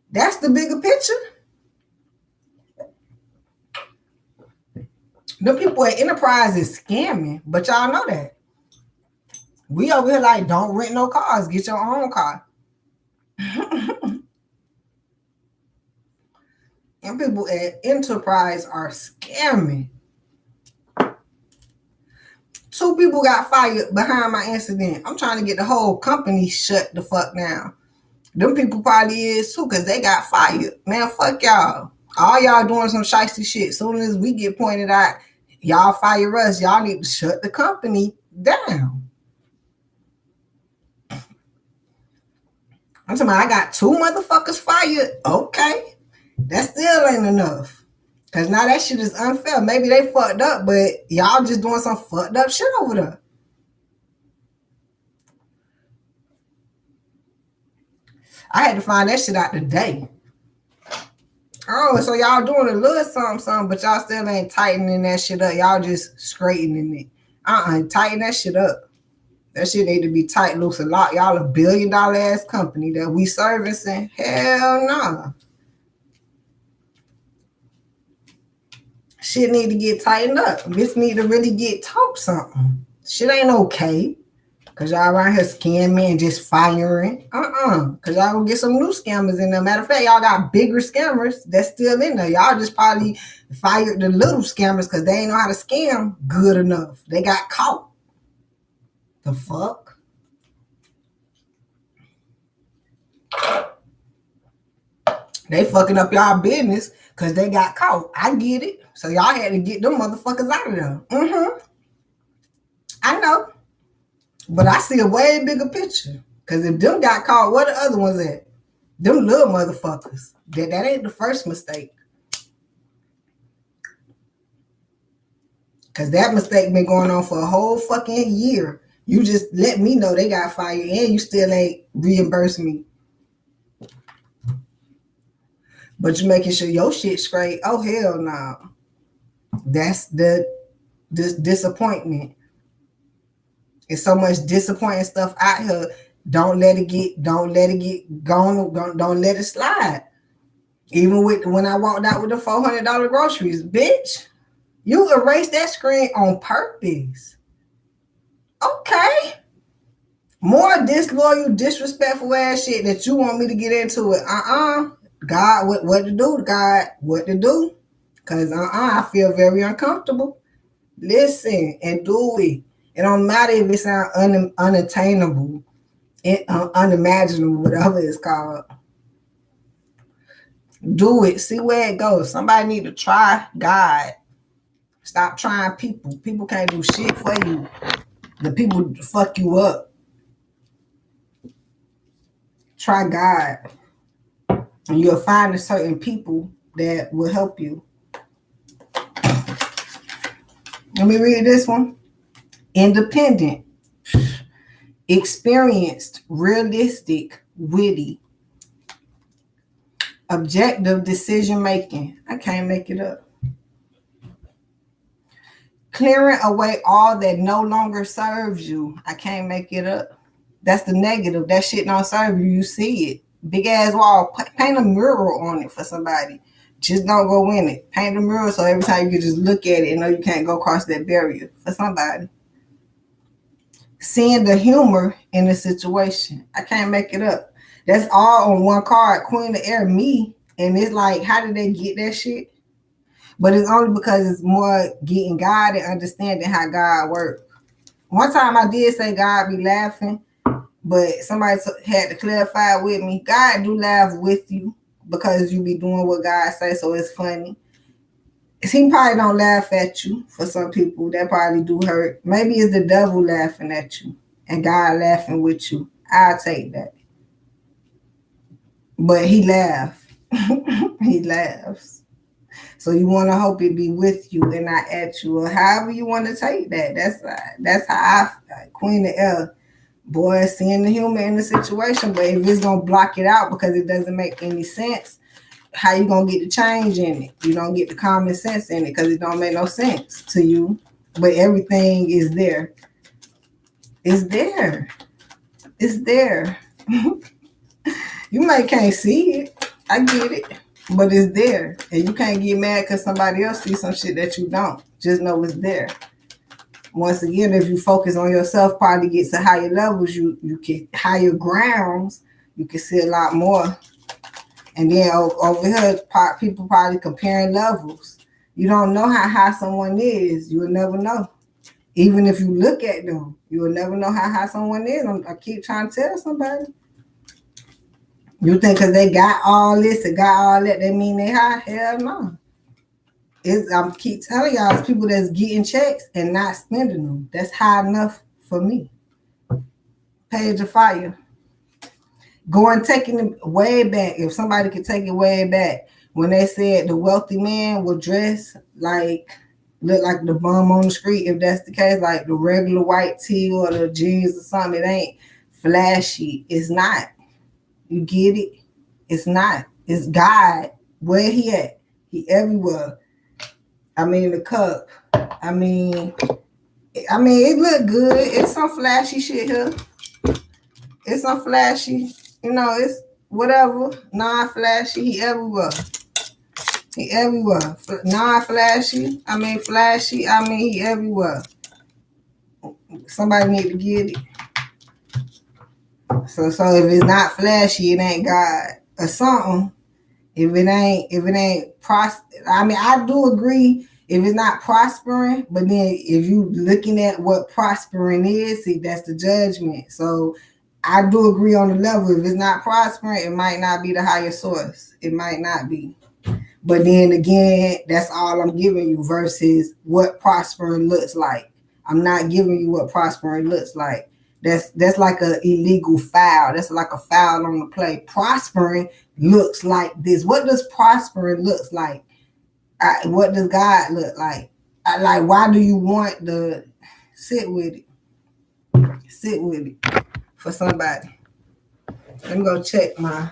That's the bigger picture. The people at Enterprise is scamming, but y'all know that. We over here like, don't rent no cars. Get your own car. And people at Enterprise are scamming. 2 people got fired behind my incident. I'm trying to get the whole company shut the fuck down. Them people probably is too, because they got fired. Man, fuck y'all. All y'all doing some shiesty shit. Soon as we get pointed out, y'all fire us. Y'all need to shut the company down. I'm talking about I got 2 motherfuckers fired. Okay. That still ain't enough. Because now that shit is unfair. Maybe they fucked up, but y'all just doing some fucked up shit over there. I had to find that shit out today. Oh, so y'all doing a little something, but y'all still ain't tightening that shit up. Y'all just straightening it. Tighten that shit up. That shit need to be tight, loose, and locked. Y'all a $1 billion ass company that we servicing. Hell nah. Shit need to get tightened up. Bitch need to really get taught something. Shit ain't okay. Cause y'all around here scamming and just firing. Cause y'all gonna get some new scammers in there. Matter of fact, y'all got bigger scammers that's still in there. Y'all just probably fired the little scammers because they ain't know how to scam good enough. They got caught. The fuck? They fucking up y'all business because they got caught. I get it. So y'all had to get them motherfuckers out of there. I know. But I see a way bigger picture. Because if them got caught, where the other ones at? Them little motherfuckers. That ain't the first mistake. Because that mistake been going on for a whole fucking year. You just let me know they got fired and you still ain't reimburse me. But you making sure your shit straight. Oh, hell no. Nah. That's the disappointment. It's so much disappointing stuff out here. Don't let it get gone. Don't let it slide. Even when I walked out with the $400 groceries, bitch, you erased that screen on purpose. Okay. More disloyal, disrespectful ass shit that you want me to get into it. God, what to do, God? What to do? Because I feel very uncomfortable. Listen and do it. It don't matter if it sounds unattainable, unimaginable, whatever it's called. Do it. See where it goes. Somebody need to try God. Stop trying people. People can't do shit for you. The people fuck you up. Try God. And you'll find a certain people that will help you. Let me read this one. Independent, experienced, realistic, witty, objective decision making. I can't make it up. Clearing away all that no longer serves you. I can't make it up. That's the negative. That shit don't serve you. You see it. Big ass wall. Paint a mural on it for somebody. Just don't go in it. Paint a mural so every time you can just look at it and know you can't go across that barrier for somebody. Seeing the humor in the situation. I can't make it up. That's all on one card. Queen of Air, me. And it's like, how did they get that shit? But it's only because it's more getting God and understanding how God works. One time I did say God be laughing, but somebody had to clarify with me. God do laugh with you because you be doing what God say, so it's funny. He probably don't laugh at you. For some people, that probably do hurt. Maybe it's the devil laughing at you and God laughing with you. I'll take that. But he laughs. He laughs. So you want to hope it be with you and not at you, or however you want to take that. That's how Queen of L, boy, seeing the humor in the situation. But if it's gonna block it out because it doesn't make any sense, how you gonna get the change in it? You don't get the common sense in it because it don't make no sense to you. But everything is there. It's there. It's there. You might can't see it. I get it. But it's there. And you can't get mad because somebody else sees some shit that you don't. Just know it's there. Once again, if you focus on yourself, probably get to higher levels, you can higher grounds, you can see a lot more. And then over here, people probably comparing levels. You don't know how high someone is. You'll never know. Even if you look at them, you will never know how high someone is. I keep trying to tell somebody. You think because they got all this and got all that, they mean they high? Hell no. I keep telling y'all, it's people that's getting checks and not spending them. That's high enough for me. Page of Fire. Taking it way back. If somebody could take it way back, when they said the wealthy man will dress look like the bum on the street, if that's the case, like the regular white tee or the jeans or something, it ain't flashy. It's not. You get it? It's not. It's God. Where he at? He everywhere. I mean, the cup. I mean, it look good. It's some flashy shit here. It's some flashy. It's whatever. Non-flashy. He everywhere. He everywhere. Non-flashy. Flashy. He everywhere. Somebody need to get it. So if it's not flashy, it ain't God or something. If it ain't I do agree if it's not prospering, but then if you looking at what prospering is, see, that's the judgment. So I do agree on the level. If it's not prospering, it might not be the higher source. It might not be. But then again, that's all I'm giving you versus what prospering looks like. I'm not giving you what prospering looks like. That's like an illegal foul. That's like a foul on the play. Prospering looks like this. What does prospering look like? What does God look like? Why do you want to sit with it? Sit with it for somebody. Let me go check my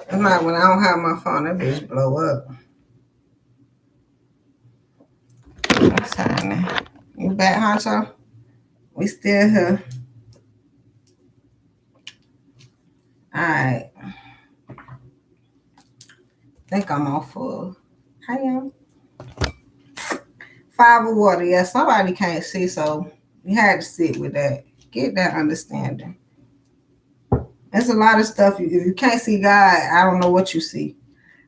It's like when I don't have my phone, that bitch blow up. What's happening? You back, Honcho? We still here. Alright. Think I'm all full. I am. 5 of water. Yeah, somebody can't see, so you had to sit with that. Get that understanding. There's a lot of stuff. If you can't see God, I don't know what you see.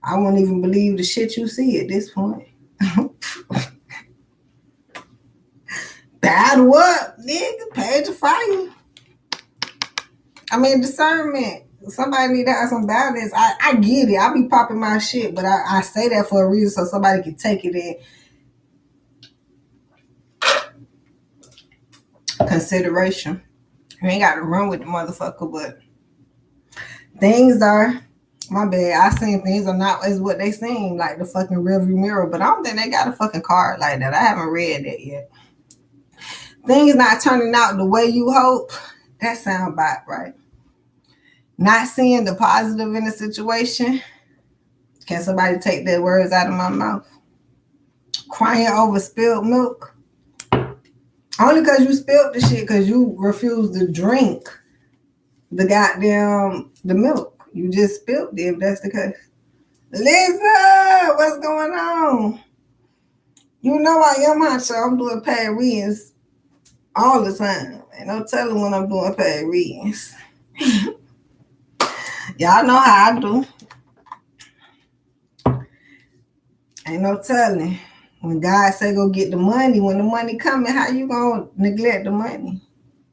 I won't even believe the shit you see at this point. Bad what, nigga? Page of fire. I mean, discernment. Somebody need to have some balance. I get it. I be popping my shit, but I say that for a reason so somebody can take it in consideration. You ain't got to run with the motherfucker, but things are, my bad, I seen things are not as what they seem, like the fucking rearview mirror, but I don't think they got a fucking card like that. I haven't read that yet. Things not turning out the way you hope. That sound about right. Not seeing the positive in the situation. Can somebody take their words out of my mouth? Crying over spilled milk. Only because you spilled the shit because you refused to drink the milk. You just spilled it if that's the case. Lisa, what's going on? You know I am hot, so I'm doing paid readings all the time. Ain't no telling when I'm doing paid readings. Y'all know how I do. Ain't no telling. When God say go get the money, when the money coming, how you gonna neglect the money?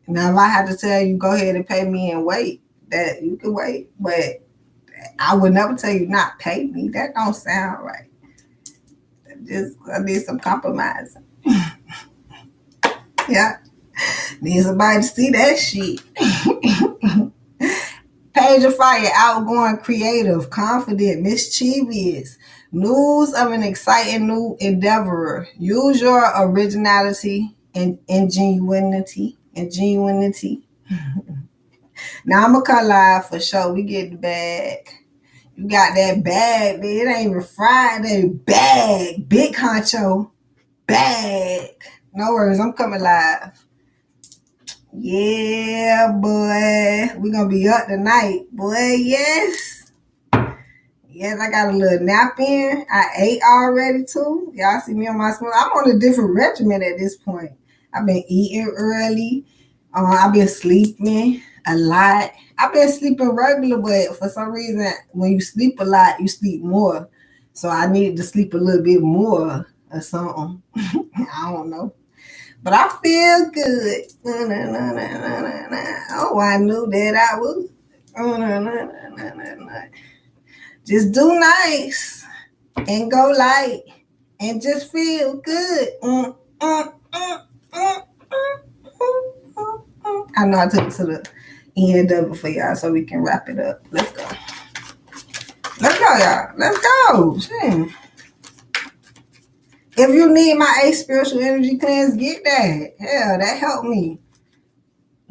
Now, if I had to tell you, go ahead and pay me and wait, that you can wait. But I would never tell you not pay me. That don't sound right. I need some compromising. Yeah. Need somebody to see that shit. Page of fire, outgoing, creative, confident, mischievous. News of an exciting new endeavor. Use your originality and ingenuity. Now I'm gonna cut live for sure. We get the bag. You got that bag, man. It ain't even Friday. Bag. Big honcho. Bag. No worries. I'm coming live. Yeah, boy. We're going to be up tonight. Boy, yes. Yes, I got a little nap in. I ate already, too. Y'all see me on my smooth. I'm on a different regimen at this point. I've been eating early. I've been sleeping a lot. I've been sleeping regular, but for some reason, when you sleep a lot, you sleep more. So I needed to sleep a little bit more or something. I don't know. But I feel good. Oh, I knew that I would. Just do nice and go light and just feel good. I know I took it to the end of it for y'all so we can wrap it up. Let's go. Let's go, y'all. Let's go. Shit. If you need my 8 spiritual energy cleanse, get that. Hell, that helped me.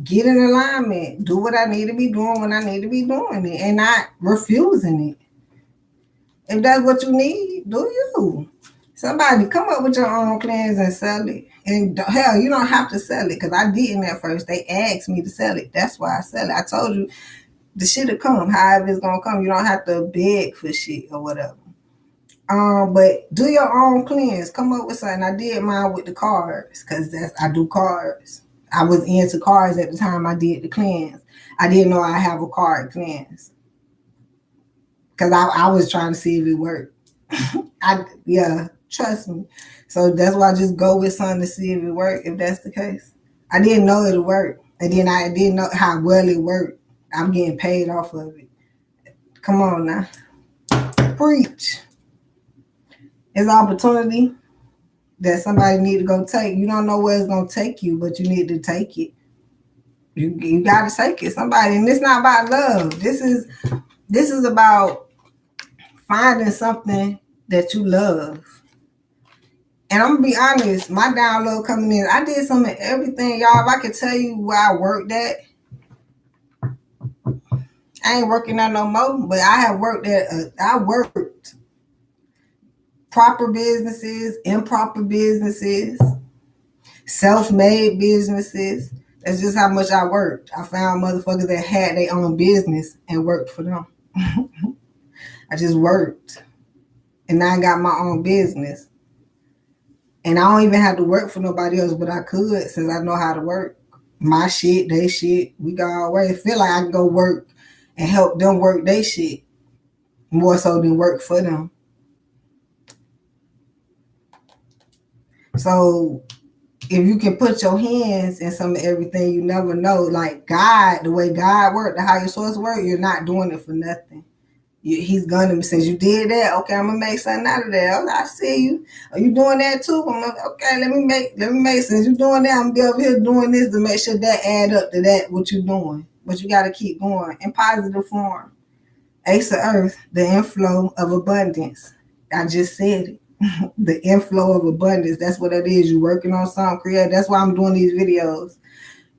Get in alignment. Do what I need to be doing when I need to be doing it and not refusing it. If that's what you need, do you. Somebody come up with your own cleanse and sell it. And hell, you don't have to sell it because I didn't at first. They asked me to sell it. That's why I sell it. I told you the shit will come. However it's going to come. You don't have to beg for shit or whatever. But do your own cleanse. Come up with something. I did mine with the cards because I do cards. I was into cards at the time I did the cleanse. I didn't know I have a card cleanse because I was trying to see if it worked. Trust me. So that's why I just go with something to see if it worked. If that's the case, I didn't know it'll work, and then I didn't know how well it worked. I'm getting paid off of it. Come on now, preach. It's opportunity that somebody need to go take. You don't know where it's going to take you, but you need to take it. You got to take it. Somebody, and it's not about love. This is about finding something that you love. And I'm going to be honest, my download coming in, I did some of everything, y'all. If I could tell you where I worked at, I ain't working out no more, but I have worked at, I worked proper businesses, improper businesses, self-made businesses. That's just how much I worked. I found motherfuckers that had their own business and worked for them. I just worked. And now I got my own business. And I don't even have to work for nobody else, but I could since I know how to work. My shit, they shit, we go all way. I feel like I can go work and help them work their shit more so than work for them. So if you can put your hands in some of everything, you never know. Like God, the way God worked, the higher source work, you're not doing it for nothing. He's gonna, since you did that, okay, I'm gonna make something out of that. Okay, I see you. Are you doing that too? I'm like, okay, let me make, since you're doing that, I'm gonna be over here doing this to make sure that add up to that, what you're doing. But you gotta keep going in positive form. Ace of Earth, the inflow of abundance. I just said it. The inflow of abundance. That's what it is. You're working on something, create. That's why I'm doing these videos.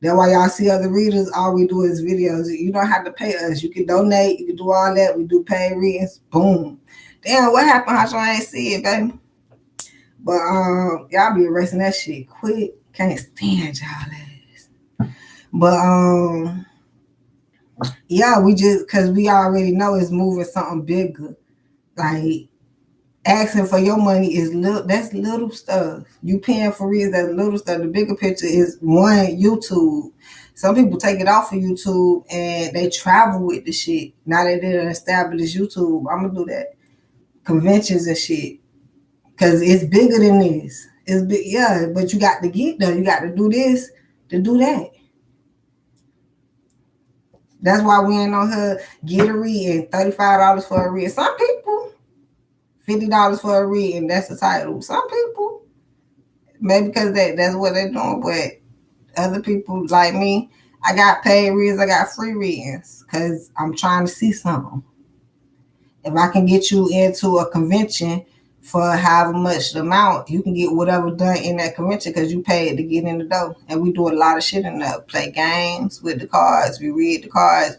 That's why y'all see other readers, all we do is videos. You don't have to pay us. You can donate. You can do all that. We do paid readings. Boom. Damn, what happened? How I ain't see it, baby? But y'all be erasing that shit quick. Can't stand y'all ass. But yeah, we just, because we already know it's moving something bigger. Like, asking for your money is little. That's little stuff. You paying for reals, that's little stuff. The bigger picture is one, YouTube. Some people take it off of YouTube and they travel with the shit. Now that they done established YouTube, I'm gonna do that. Conventions and shit. Cause it's bigger than this. It's big, yeah, but you got to get there. You got to do this to do that. That's why we ain't on her get a read and $35 for a read. Some people $50 for a read, and that's the title. Some people, maybe because that's what they're doing, but other people like me, I got paid reads, I got free readings because I'm trying to see something. If I can get you into a convention for however much the amount, you can get whatever done in that convention because you paid to get in the door. And we do a lot of shit in there. Play games with the cards, we read the cards.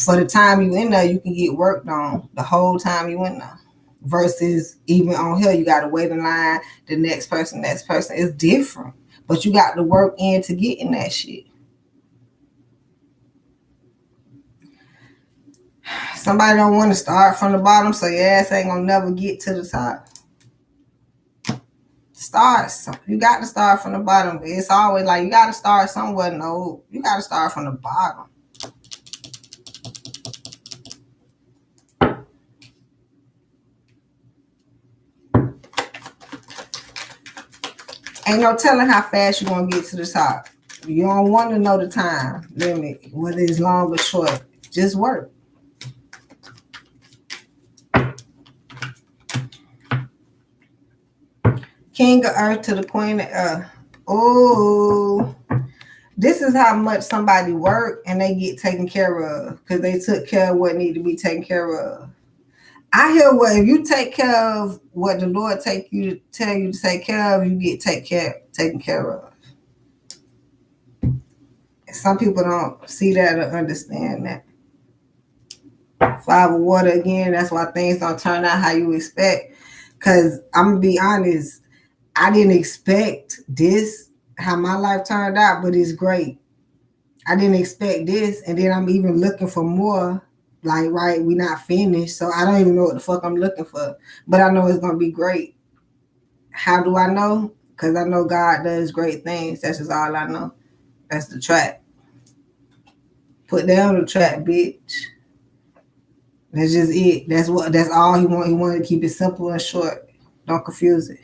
For the time you in there, you can get worked on the whole time you in there. Versus even on here, you got to wait in line, the next person. It's different. But you got to work in to get in that shit. Somebody don't want to start from the bottom, so your ass ain't going to never get to the top. You got to start from the bottom. It's always like you got to start somewhere. No, you got to start from the bottom. Ain't no telling how fast you're going to get to the top. You don't want to know the time limit, whether it's long or short. Just work. King of Earth to the Queen of Earth. Oh, this is how much somebody work and they get taken care of because they took care of what needed to be taken care of. I hear what if you take care of what the Lord tell you to take care of, you get taken care of. Some people don't see that or understand that. Five of water again, that's why things don't turn out how you expect. Because I'm gonna be honest, I didn't expect this, how my life turned out, but it's great. I didn't expect this, and then I'm even looking for more. Like, right, we not finished, so I don't even know what the fuck I'm looking for. But I know it's gonna be great. How do I know? Because I know God does great things. That's just all I know. That's the track. Put down the track, bitch. That's just it. That's all he want. He wanted to keep it simple and short. Don't confuse it.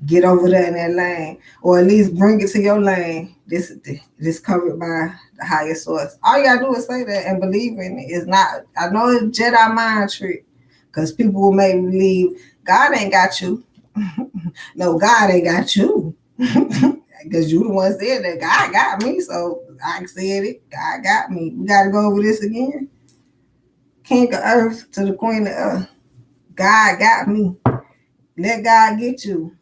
Get over there in that lane, or at least bring it to your lane. This covered by the higher source. All you gotta do is say that and believe in it. It's not. I know it's Jedi mind trick, because people will make me believe God ain't got you. No, God ain't got you, because you the one said that God got me. So I said it. God got me. We gotta go over this again. King of Earth to the Queen of Earth. God got me. Let God get you.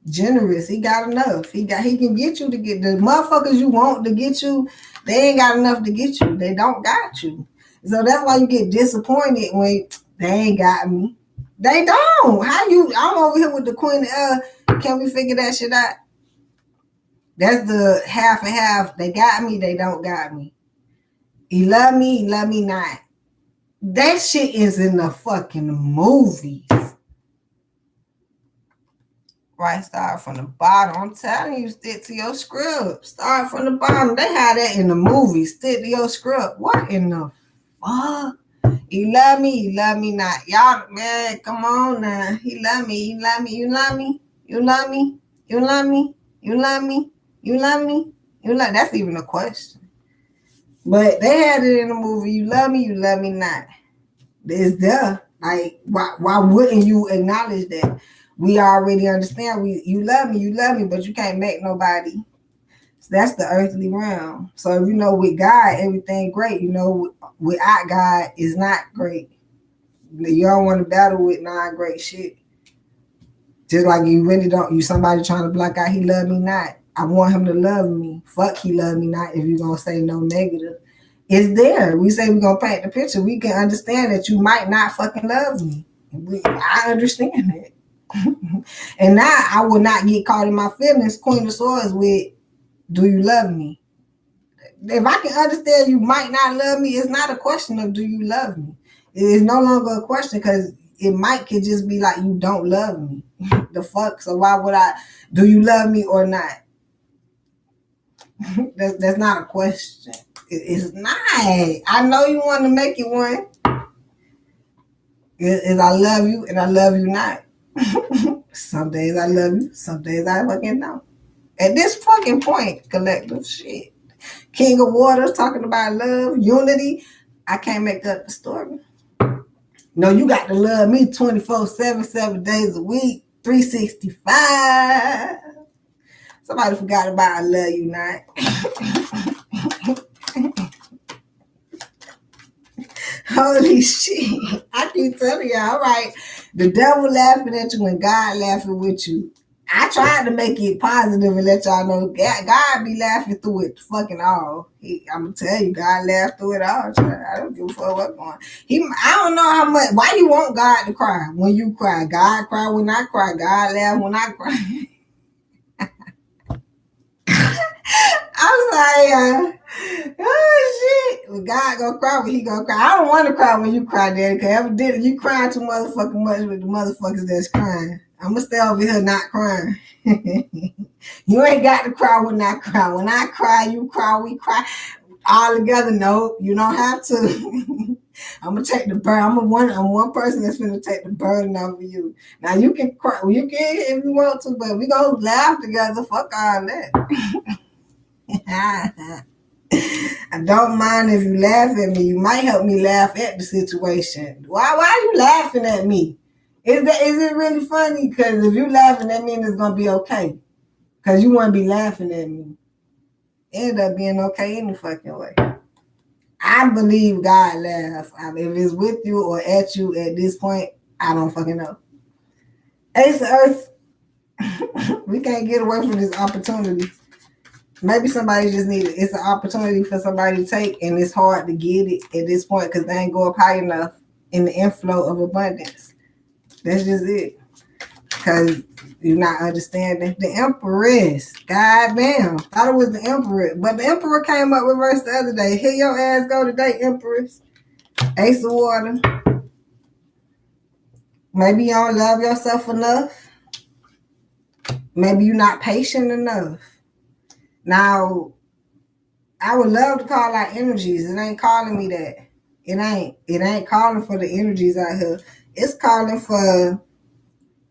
Generous. He got enough. He can get you to get the motherfuckers you want to get you. They ain't got enough to get you. They don't got you. So that's why you get disappointed when they ain't got me. They don't. I'm over here with the Queen can we figure that shit out? That's the half and half. They got me, they don't got me. He love me not. That shit is in the fucking movies. Right, start from the bottom. I'm telling you, stick to your script. Start from the bottom. They had that in the movies. Stick to your script. What in the fuck? You love me not. Y'all, man, come on now. He love me, you love me, you love me, you love me, you love me, you love me, you love me, you love. That's even a question. But they had it in the movie. You love me not. It's there. Like, why wouldn't you acknowledge that? We already understand. You love me, but you can't make nobody. So that's the earthly realm. So if you know with God, everything great. You know, without God is not great. You don't want to battle with non-great shit. Just like you really don't. You somebody trying to block out, he love me not. I want him to love me. Fuck, he love me not. If you're going to say no negative. It's there. We say we're going to paint the picture. We can understand that you might not fucking love me. I understand that. And now I will not get caught in my feelings, Queen of Swords, with, do you love me? If I can understand you might not love me, it's not a question of do you love me. It is no longer a question because it could just be like you don't love me. The fuck? So why would I, do you love me or not? That's not a question. It's not. I know you want to make it one. Is I love you and I love you not. Some days I love you, some days I fucking don't. At this fucking point, collective shit. King of Waters talking about love, unity. I can't make up the story. No, you got to love me 24/7, 7 days a week, 365. Somebody forgot about I love you not. Holy shit. I keep telling y'all, all right, the devil laughing at you and God laughing with you. I tried to make it positive and let y'all know God be laughing through it fucking all. I'm going to tell you, God laughed through it all. I don't give a fuck what's going on. I don't know how much, why you want God to cry when you cry? God cry when I cry. God laugh when I cry. I'm like, oh shit. Well, God gonna cry when he gonna cry. I don't want to cry when you cry, Daddy, because evidently you crying too motherfucking much with the motherfuckers that's crying. I'm gonna stay over here not crying. You ain't got to cry when I cry. When I cry, you cry, we cry. All together, no, you don't have to. I'm gonna take the burden. I'm one person that's gonna take the burden off of you. Now you can cry, you can if you want to, but we gonna laugh together. Fuck all that. I don't mind if you laugh at me. You might help me laugh at the situation. Why are you laughing at me? Is it really funny? Because if you laughing at me, it's gonna be okay. Because you want to be laughing at me. It end up being okay any fucking way. I believe God laughs. If it's with you or at you at this point, I don't fucking know. Ace of Earth, we can't get away from this opportunity. Maybe somebody just needs it. It's an opportunity for somebody to take, and it's hard to get it at this point because they ain't go up high enough in the inflow of abundance. That's just it. Because you're not understanding. The Empress. Goddamn. Thought it was the Emperor. But the Emperor came up reverse the other day. Here your ass go today, Empress. Ace of Water. Maybe you don't love yourself enough. Maybe you're not patient enough. Now, I would love to call out energies. It ain't calling me that. It ain't calling for the energies out here. It's calling for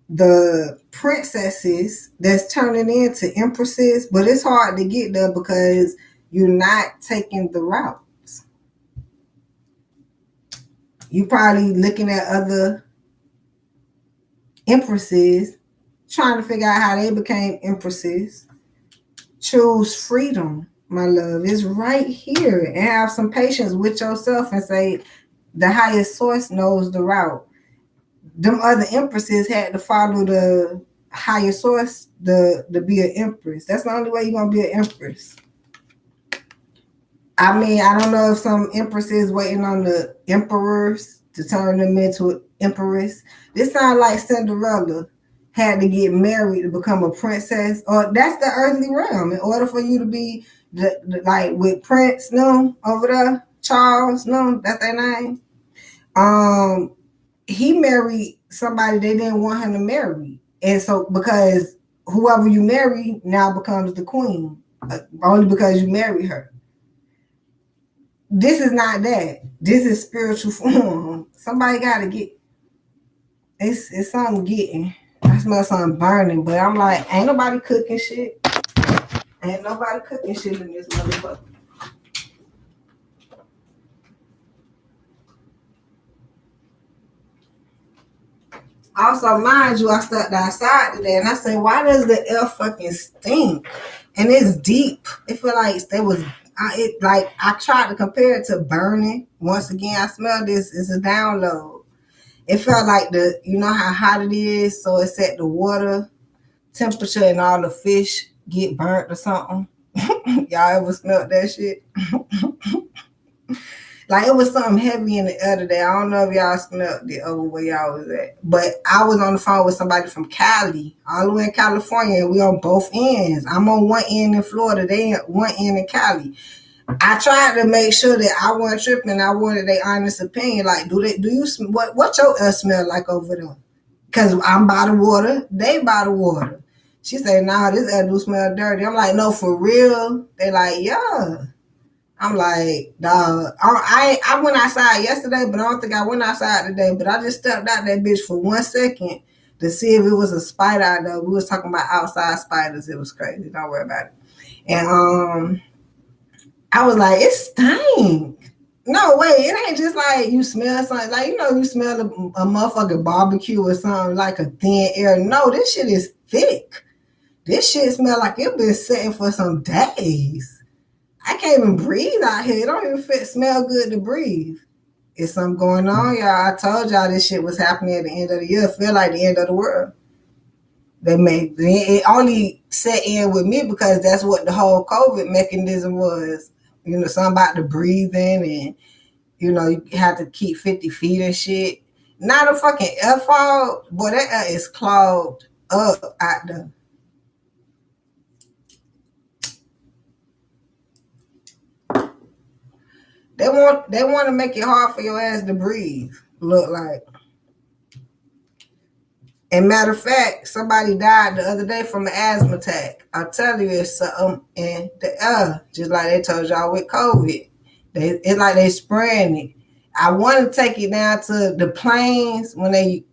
the princesses that's turning into empresses, but it's hard to get there because you're not taking the routes. You probably looking at other empresses, trying to figure out how they became empresses. Choose freedom, my love. It's right here. And have some patience with yourself and say, the highest source knows the route. Them other empresses had to follow the higher source to be an empress. That's the only way you're going to be an empress. I mean, I don't know if some empresses waiting on the emperors to turn them into an empress. This sounds like Cinderella had to get married to become a princess, or that's the earthly realm. In order for you to be like with Prince, no, over there, Charles, no, that's their name. Um, he married somebody they didn't want him to marry, and so because whoever you marry now becomes the queen, only because you married her. This is not that. This is spiritual form. Somebody gotta get it's something getting. I smell something burning, but I'm like, ain't nobody cooking shit. Ain't nobody cooking shit in this motherfucker. Also, mind you, I stepped outside today and I said, why does the air fucking stink? And it's deep. It feel like there was I tried to compare it to burning. Once again, I smell this. It's a download. It felt like you know how hot it is, so it set the water temperature and all the fish get burnt or something. Y'all ever smelled that shit? Like it was something heavy in the air today. I don't know if y'all smelled it over where y'all was at. But I was on the phone with somebody from Cali, all the way in California, and we on both ends. I'm on one end in Florida, they on one end in Cali. I tried to make sure that I wasn't tripping. I wanted their honest opinion. Like, do you what your air smell like over there? Because I'm by the water, they by the water. She said, nah, this air do smell dirty. I'm like, no, for real? They like, yeah. I'm like, dog. I went outside yesterday, but I don't think I went outside today. But I just stepped out that bitch for 1 second to see if it was a spider out there. We was talking about outside spiders. It was crazy. Don't worry about it. And I was like, it stink. No, wait, it ain't just like you smell something. Like, you know, you smell a motherfucking barbecue or something, like a thin air. No, this shit is thick. This shit smell like it been sitting for some days. I can't even breathe out here. It don't even smell good to breathe. It's something going on, y'all. I told y'all this shit was happening at the end of the year. It feel like the end of the world. It only set in with me because that's what the whole COVID mechanism was. You know, something about the breathing and, you know, you have to keep 50 feet and shit. Not a fucking air fall, boy, that air is clogged up out there. They want to make it hard for your ass to breathe. Look like. And matter of fact, somebody died the other day from an asthma attack. I'll tell you it's something in the air, just like they told y'all with COVID. It's like they spraying it. I want to take it down to the planes when they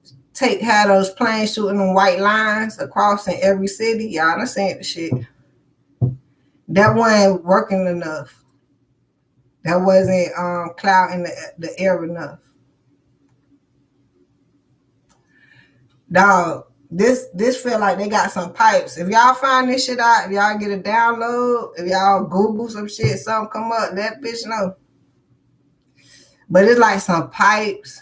have those planes shooting them white lines across in every city. Y'all done seen the shit. That wasn't working enough. That wasn't clouding the air enough. Dog, this feel like they got some pipes. If y'all find this shit out, if y'all get a download, if y'all Google some shit, something come up, let bitch know. But it's like some pipes,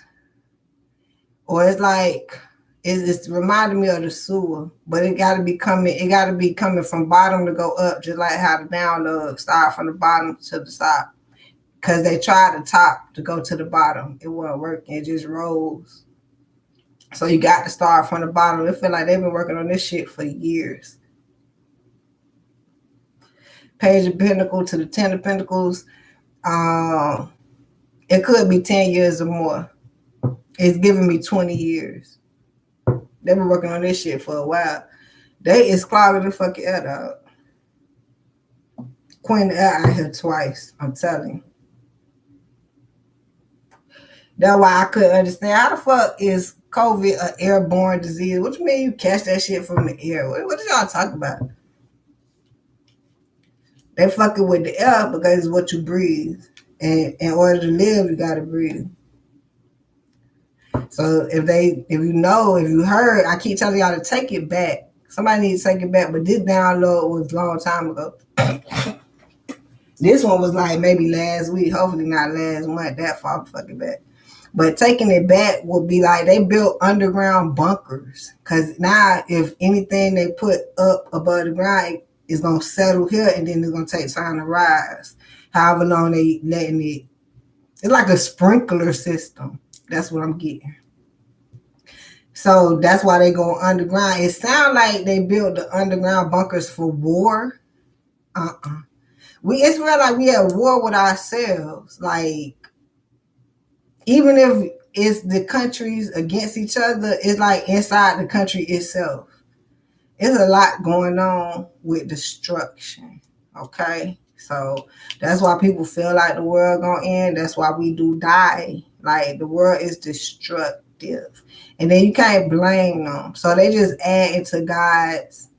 or it's like it's reminding me of the sewer. But it gotta be coming from bottom to go up, just like how the download start from the bottom to the top. Cause they tried the top to go to the bottom. It wasn't working, it just rose. So you got to start from the bottom. It feel like they've been working on this shit for years. Page of Pentacles to the Ten of Pentacles. It could be 10 years or more. It's giving me 20 years. They've been working on this shit for a while. They is clogging the fucking air out. Queen of Air out here twice. I'm telling you. That's why I couldn't understand how the fuck is COVID an airborne disease. What you mean you catch that shit from the air? What y'all talking about? They fucking with the air because it's what you breathe. And in order to live, you gotta breathe. So if you heard, I keep telling y'all to take it back. Somebody needs to take it back, but this download was a long time ago. This one was like maybe last week, hopefully not last month, that far fucking back. But taking it back would be like they built underground bunkers. Because now, if anything they put up above the ground is going to settle here and then it's going to take time to rise. however long they letting it. It's like a sprinkler system. That's what I'm getting. So that's why they go underground. It sounds like they built the underground bunkers for war. It's real like we at war with ourselves. Like, even if it's the countries against each other, it's like inside the country itself. It's a lot going on with destruction. Okay? So that's why people feel like the world gonna end. That's why we do die. Like, the world is destructive. And then you can't blame them. So they just add into God's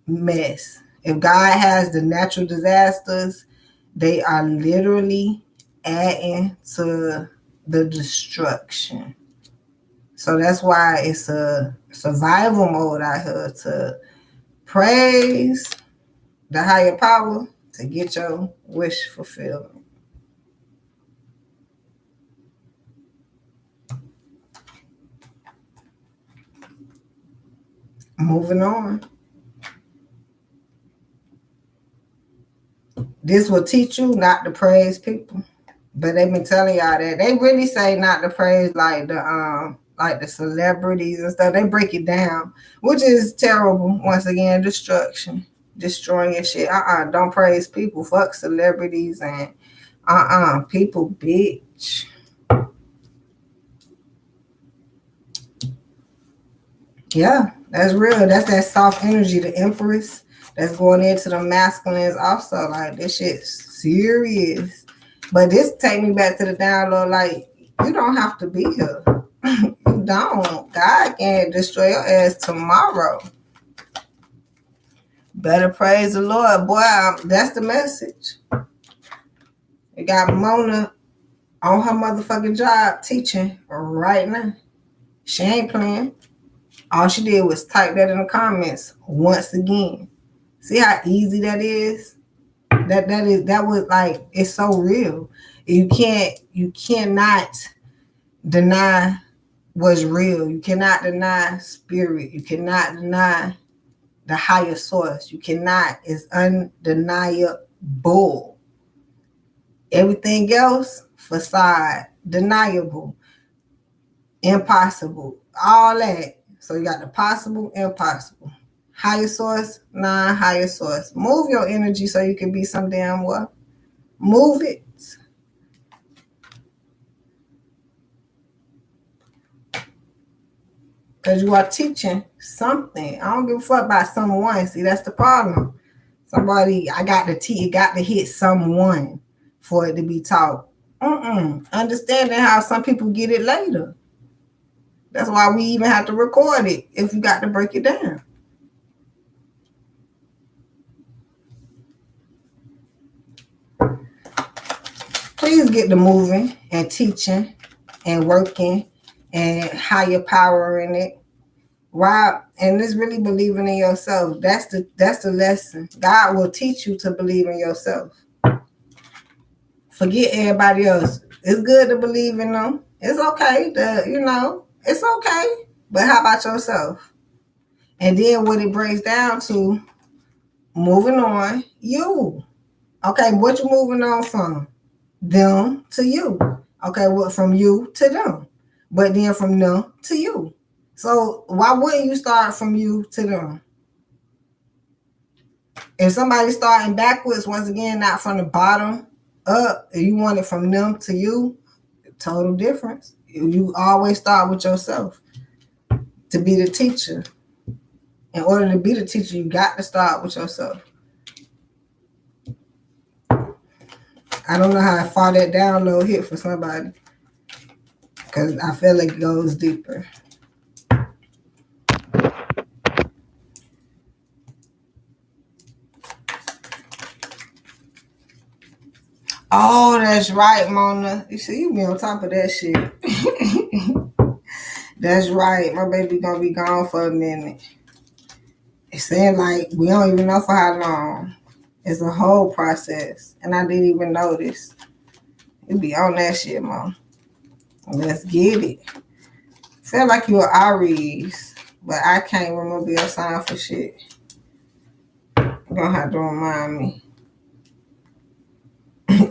mess. If God has the natural disasters, they are literally adding to the destruction. So that's why it's a survival mode out here, to praise the higher power to get your wish fulfilled. Moving on. This will teach you not to praise people. But they've been telling y'all that. They really say not to praise like the celebrities and stuff. They break it down, which is terrible. Once again, destruction, destroying your shit. Don't praise people. Fuck celebrities and people, bitch. Yeah, that's real. That's that soft energy, the Empress, that's going into the masculines also. Like, this shit's serious. But this take me back to the download. Like, you don't have to be here. You don't. God can destroy your ass tomorrow. Better praise the Lord. Boy, that's the message. You got Mona on her motherfucking job teaching right now. She ain't playing. All she did was type that in the comments once again. See how easy that is? That was like, it's so real. You cannot deny what's real. You cannot deny spirit. You cannot deny the higher source. You cannot. It's undeniable. Everything else, facade, deniable, impossible, all that. So you got the possible, impossible. Higher source, non-higher source. Move your energy so you can be some damn what? Move it. Because you are teaching something. I don't give a fuck about someone. See, that's the problem. Somebody, it got to hit someone for it to be taught. Understanding how some people get it later. That's why we even have to record it if you got to break it down. Please get to moving and teaching and working and higher powering it. Wow. And it's really believing in yourself. That's the lesson. God will teach you to believe in yourself. Forget everybody else. It's good to believe in them. It's okay it's okay. But how about yourself? And then what it breaks down to, moving on, you. Okay, what you moving on from? Them to you. Okay, what from you to them? But then from them to you. So why wouldn't you start from you to them? If somebody's starting backwards, once again, not from the bottom up, if you want it from them to you, total difference. You always start with yourself to be the teacher. In order to be the teacher, you got to start with yourself. I don't know how far that download hit for somebody, because I feel like it goes deeper. Oh, that's right, Mona. You see, you be on top of that shit. That's right. My baby gonna be gone for a minute. It seems like we don't even know for how long. It's a whole process. And I didn't even notice. You be on that shit, Mom. Let's get it. Feel like you're Aries, but I can't remember your sign for shit. You're gonna have to remind me.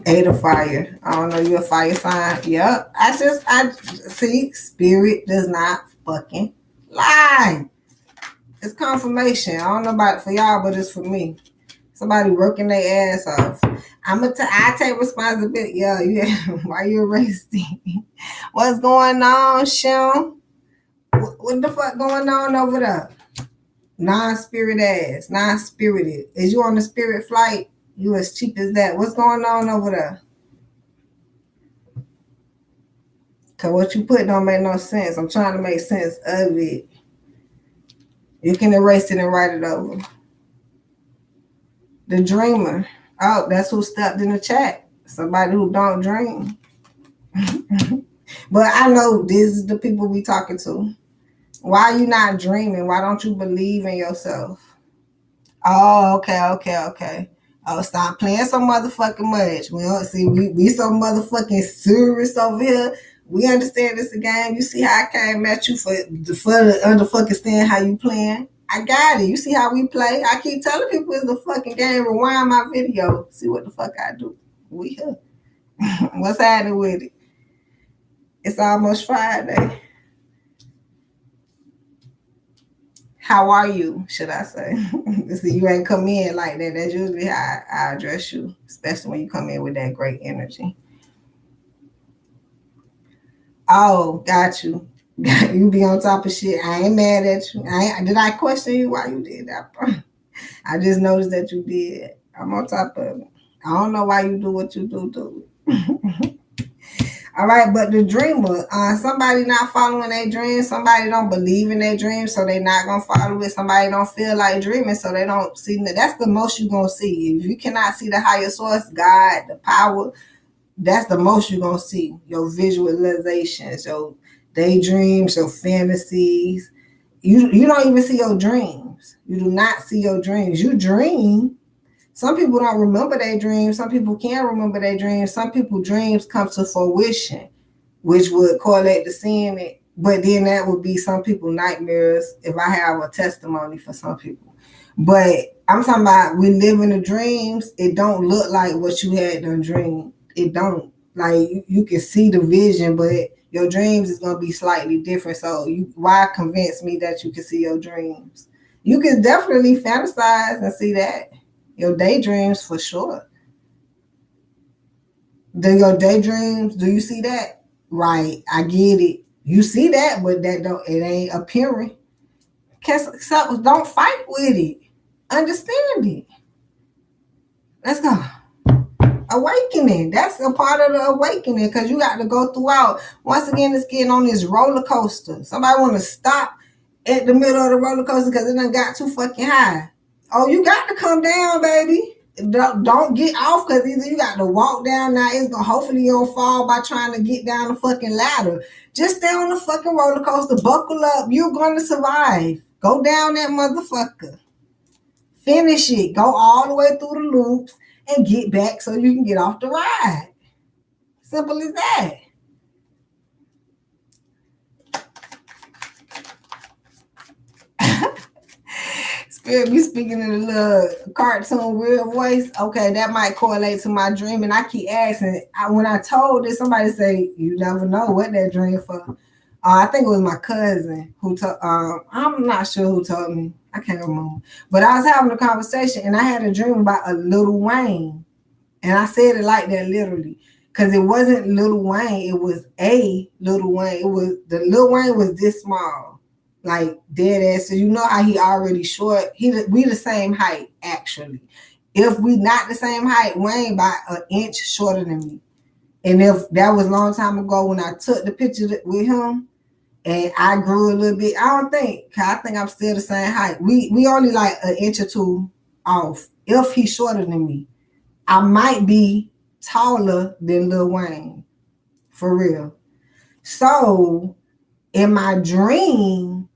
Eight of fire. I don't know, you a fire sign. Yep. I see, spirit does not fucking lie. It's confirmation. I don't know about it for y'all, but it's for me. Somebody working their ass off. I take responsibility. Yeah. Why you arresting? What's going on, Sean? What the fuck going on over there? Non-spirit ass, non-spirited. Is you on the spirit flight? You as cheap as that. What's going on over there? Cause what you put don't make no sense. I'm trying to make sense of it. You can erase it and write it over. The dreamer. Oh, that's who stepped in the chat. Somebody who don't dream. But I know this is the people we talking to. Why are you not dreaming? Why don't you believe in yourself? Oh, okay. Oh, stop playing so motherfucking much. Well, see, we so motherfucking serious over here. We understand it's a game. You see how I came at you for the underfucking stand how you playing? I got it. You see how we play? I keep telling people it's the fucking game. Rewind my video. See what the fuck I do. We here. What's happening with it? It's almost Friday. How are you, should I say? See, you ain't come in like that. That's usually how I address you, especially when you come in with that great energy. Oh, got you. You be on top of shit. I ain't mad at you. Did I question you why you did that? I just noticed that you did. I'm on top of it. I don't know why you do what you do. All right, but the dreamer, somebody not following their dreams, somebody don't believe in their dreams, so they not gonna follow it. Somebody don't feel like dreaming, so they don't see. That's the most you gonna see. If you cannot see the higher source, God, the power, that's the most you gonna see. Your visualizations, your daydreams, your fantasies. You don't even see your dreams. You do not see your dreams. You dream. Some people don't remember their dreams. Some people can't remember their dreams. Some people dreams come to fruition, which would correlate to seeing it. But then that would be some people nightmares if I have a testimony for some people. But I'm talking about we live in the dreams. It don't look like what you had done dreamed. It don't. Like you can see the vision, but your dreams is gonna be slightly different. So why convince me that you can see your dreams? You can definitely fantasize and see that. Your daydreams for sure. Your daydreams, do you see that? Right, I get it. You see that, but it ain't appearing. Don't fight with it. Understand it. Let's go. Awakening. That's a part of the awakening because you got to go throughout. Once again, it's getting on this roller coaster. Somebody want to stop at the middle of the roller coaster because it done got too fucking high. Oh, you got to come down, baby. Don't get off because either you got to walk down now. It's gonna hopefully you don't fall by trying to get down the fucking ladder. Just stay on the fucking roller coaster. Buckle up. You're gonna survive. Go down that motherfucker. Finish it. Go all the way through the loops and get back so you can get off the ride. Simple as that. Spirit be speaking in a little cartoon weird voice. Okay, that might correlate to my dream. And I keep asking. When I told this, somebody say, you never know what that dream for. I think it was my cousin who told, I'm not sure who told me. I can't remember. But I was having a conversation and I had a dream about a Lil Wayne. And I said it like that literally. Because it wasn't Lil Wayne. It was a Lil Wayne. The Lil Wayne was this small. Like dead ass. So you know how he already short. We the same height, actually. If we not the same height, Wayne by an inch shorter than me. And if that was a long time ago when I took the picture with him and I grew a little bit, I think I'm still the same height. We only like an inch or two off. If he's shorter than me, I might be taller than Lil Wayne. For real. So in my dream,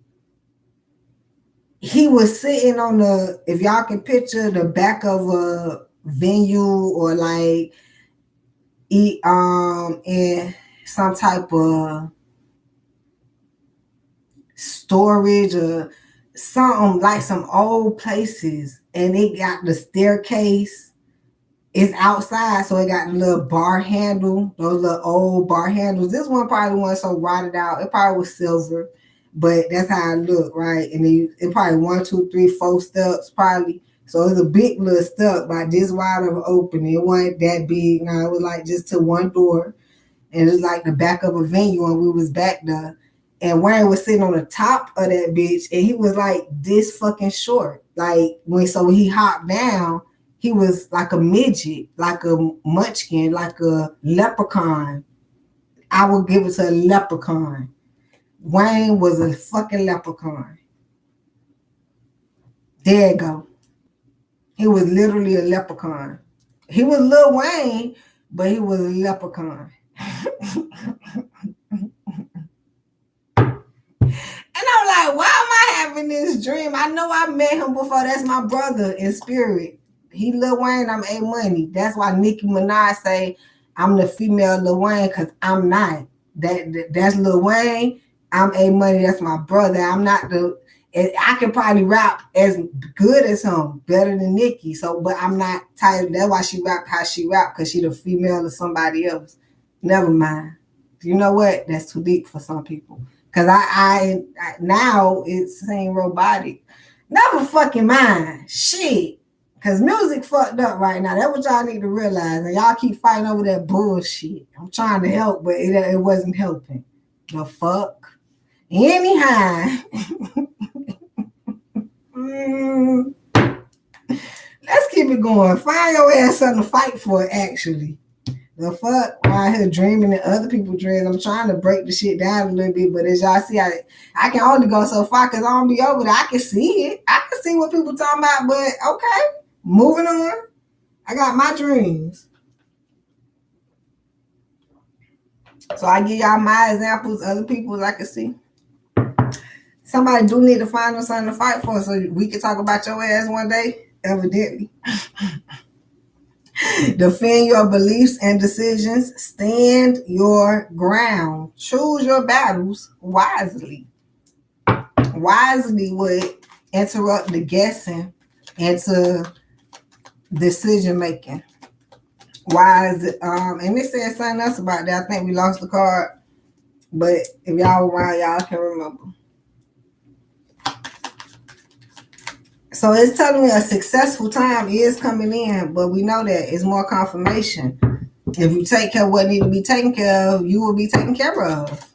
he was sitting on if y'all can picture the back of a venue or like in some type of storage or something like some old places, and it got the staircase It's outside, so it got a little bar handle, those little old bar handles. This one probably wasn't so rotted out. It probably was silver, but that's how it looked, right? And then it probably 1, 2, 3, 4 steps, probably. So it's a big little step, by this wide of an open. It wasn't that big. No, it was like just to one door, and it was like the back of a venue, and we was back there. And Wayne was sitting on the top of that bitch, and he was like this fucking short. Like when he hopped down, he was like a midget, like a munchkin, like a leprechaun. I would give it to a leprechaun. Wayne was a fucking leprechaun. There you go. He was literally a leprechaun. He was Lil Wayne, but he was a leprechaun. And I'm like, why am I having this dream? I know I met him before. That's my brother in spirit. He Lil Wayne, I'm A Money. That's why Nicki Minaj say I'm the female Lil Wayne, because I'm not. That's Lil Wayne. I'm A Money. That's my brother. I'm not the. I can probably rap as good as him, better than Nicki. So, but I'm not tired. That's why she rap how she rap, because she the female of somebody else. Never mind. You know what? That's too deep for some people. Cause I now it seems robotic. Never fucking mind. Shit. Cause music fucked up right now. That's what y'all need to realize. And y'all keep fighting over that bullshit. I'm trying to help, but it wasn't helping. The fuck? Anyhow. Let's keep it going. Find your ass something to fight for, actually. The fuck? While here dreaming and other people dreams. I'm trying to break the shit down a little bit, but as y'all see, I can only go so far because I don't be over there. I can see it. I can see what people talking about, but okay. Moving on. I got my dreams. So I give y'all my examples, other people's I can see. Somebody do need to find them something to fight for, so we can talk about your ass one day, evidently. Defend your beliefs and decisions. Stand your ground. Choose your battles wisely. Wisely would interrupt the guessing into decision making. Wise, and it said something else about that. I think we lost the card, but if y'all were around, y'all can remember. So it's telling me a successful time is coming in, but we know that it's more confirmation. If you take care of what needs to be taken care of, you will be taken care of.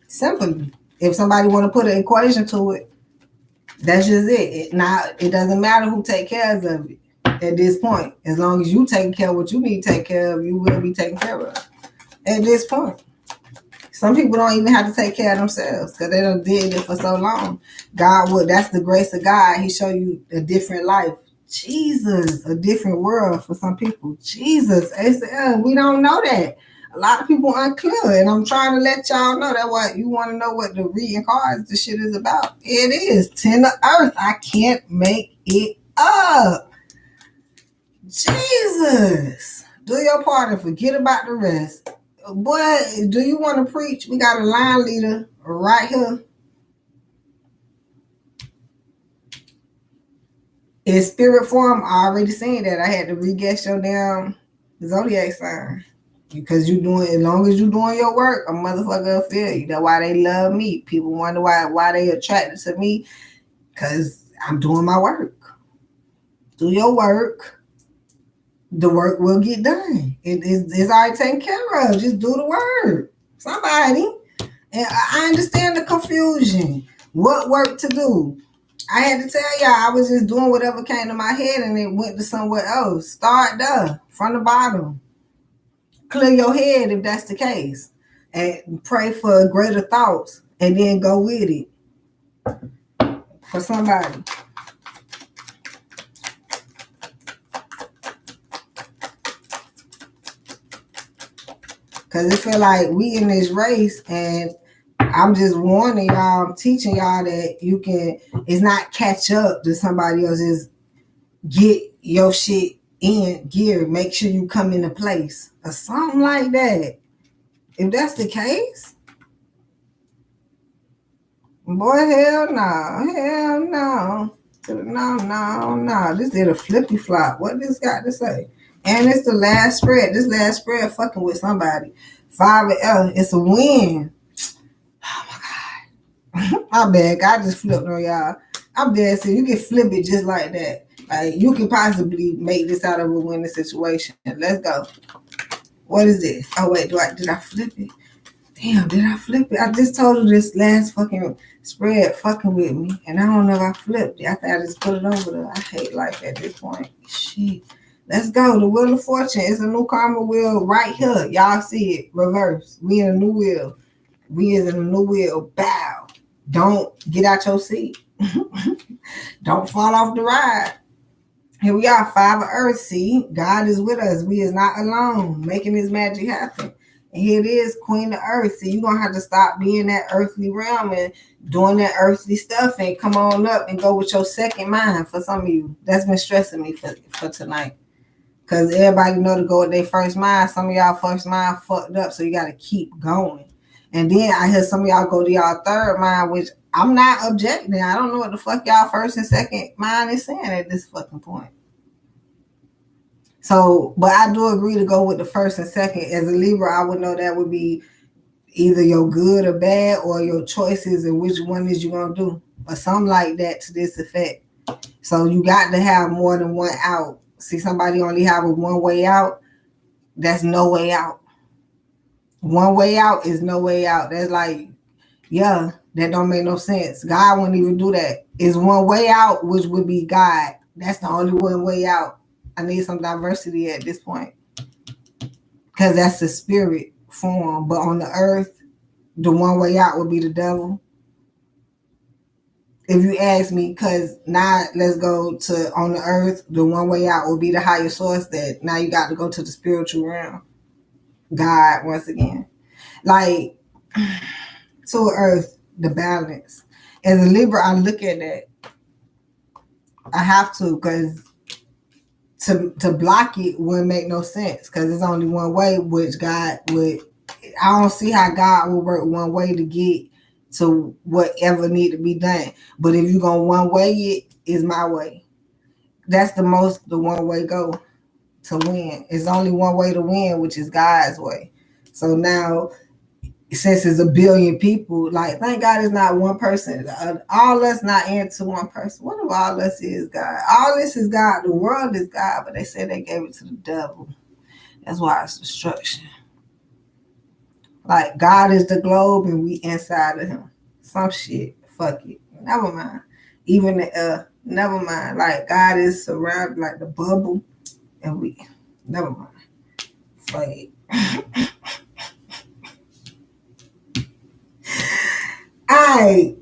Simply. If somebody want to put an equation to it, that's just it. It doesn't matter who take care of it at this point. As long as you take care of what you need to take care of, you will be taken care of at this point. Some people don't even have to take care of themselves because they done did it for so long. That's the grace of God. He show you a different life. Jesus, a different world for some people. Jesus, we don't know that. A lot of people unclear, and I'm trying to let y'all know that what you want to know what the reading cards, the shit is about. It is 10 of earth. I can't make it up. Jesus, do your part and forget about the rest. Boy, do you want to preach? We got a line leader right here. In spirit form, I already seen that. I had to re-guess your damn zodiac sign. Because you doing, as long as you doing your work, a motherfucker will feel you. That's why they love me. People wonder why they attracted to me. Because I'm doing my work. Do your work. The work will get done. It's already taken care of. Just do the work. Somebody. And I understand the confusion. What work to do? I had to tell y'all I was just doing whatever came to my head and it went to somewhere else. Start there, from the bottom. Clear your head if that's the case. And pray for greater thoughts and then go with it. For somebody. Because it feel like we in this race and I'm just warning y'all, I'm teaching y'all that you can, it's not catch up to somebody else's, get your shit in gear, make sure you come into place or something like that. If that's the case, boy, hell no. No. This did a flippy flop. What this got to say? And it's the last spread. This last spread fucking with somebody. 5 and L. It's a win. Oh my God. My bad. I just flipped on y'all. I'm dead serious. You can flip it just like that. Like you can possibly make this out of a winning situation. Let's go. What is this? Oh wait, did I flip it? Damn, did I flip it? I just told her this last fucking spread fucking with me. And I don't know if I flipped it. I think I just put it over there. I hate life at this point. Shit. Let's go. The Wheel of Fortune is a new karma wheel right here. Y'all see it. Reverse. We in a new wheel. We is in a new wheel. Bow. Don't get out your seat. Don't fall off the ride. Here we are, 5 of Earth. See, God is with us. We is not alone, making this magic happen. And here it is, Queen of Earth. So you're going to have to stop being that earthly realm and doing that earthly stuff and come on up and go with your second mind for some of you. That's been stressing me for tonight. Because everybody know to go with their first mind. Some of y'all first mind fucked up, so you got to keep going. And then I hear some of y'all go to y'all third mind, which I'm not objecting. I don't know what the fuck y'all first and second mind is saying at this fucking point. So, but I do agree to go with the first and second. As a Libra, I would know that would be either your good or bad or your choices and which one is you going to do. Or something like that to this effect. So you got to have more than one out. See, somebody only have a one way out. That's no way out. One way out is no way out. That's like, yeah, that don't make no sense. God wouldn't even do that. It's one way out, which would be God. That's the only one way out. I need some diversity at this point. Because that's the spirit form. But on the earth, the one way out would be the devil. If you ask me, because now let's go to on the earth, the one way out will be the higher source that now you got to go to the spiritual realm. God, once again. Like, to earth, the balance. As a Libra, I look at that. I have to, because to block it wouldn't make no sense, because it's only one way, which God would, I don't see how God will work one way to get to whatever need to be done. But if you're going one way, it is my way. That's the one way go to win. It's only one way to win, which is God's way. So now, since it's a billion people, like, thank God it's not one person. All us not into one person. What if all us is God? All this is God. The world is God, but they said they gave it to the devil. That's why it's destruction. Like, God is the globe and we inside of him. Some shit. Fuck it. Never mind. Even never mind. Like, God is surrounded like the bubble and we, never mind. Fuck it. Alright.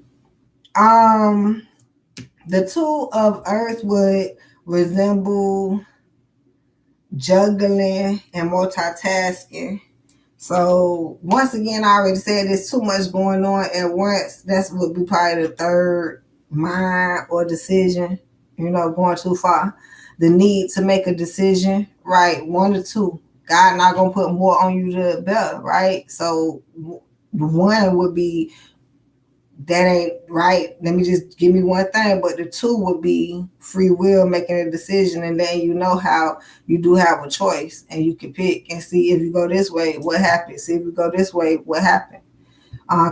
The 2 of Earth would resemble juggling and multitasking. So once again, I already said there's too much going on at once. That's would be probably the third mind or decision, going too far. The need to make a decision, right? 1 or 2. God not gonna put more on you the better, right? So the 1 would be, that ain't right. Let me just give me one thing. But the 2 would be free will, making a decision, and then you know how you do have a choice, and you can pick and see if you go this way, what happens. See if you go this way, what happened.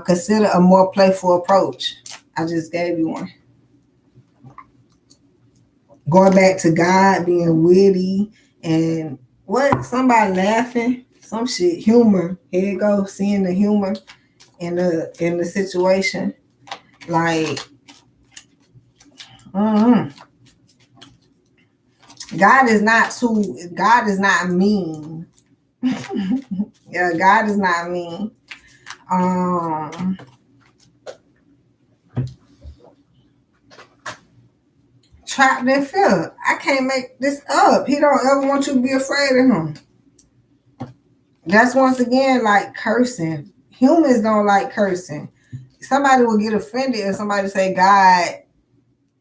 Consider a more playful approach. I just gave you one. Going back to God being witty and what? Somebody laughing, some shit, humor. Here you go, seeing the humor in the situation. Like, God is not mean. Yeah, God is not mean. Trapped in fear. I can't make this up. He don't ever want you to be afraid of him. That's once again like cursing. Humans don't like cursing. Somebody will get offended if somebody say God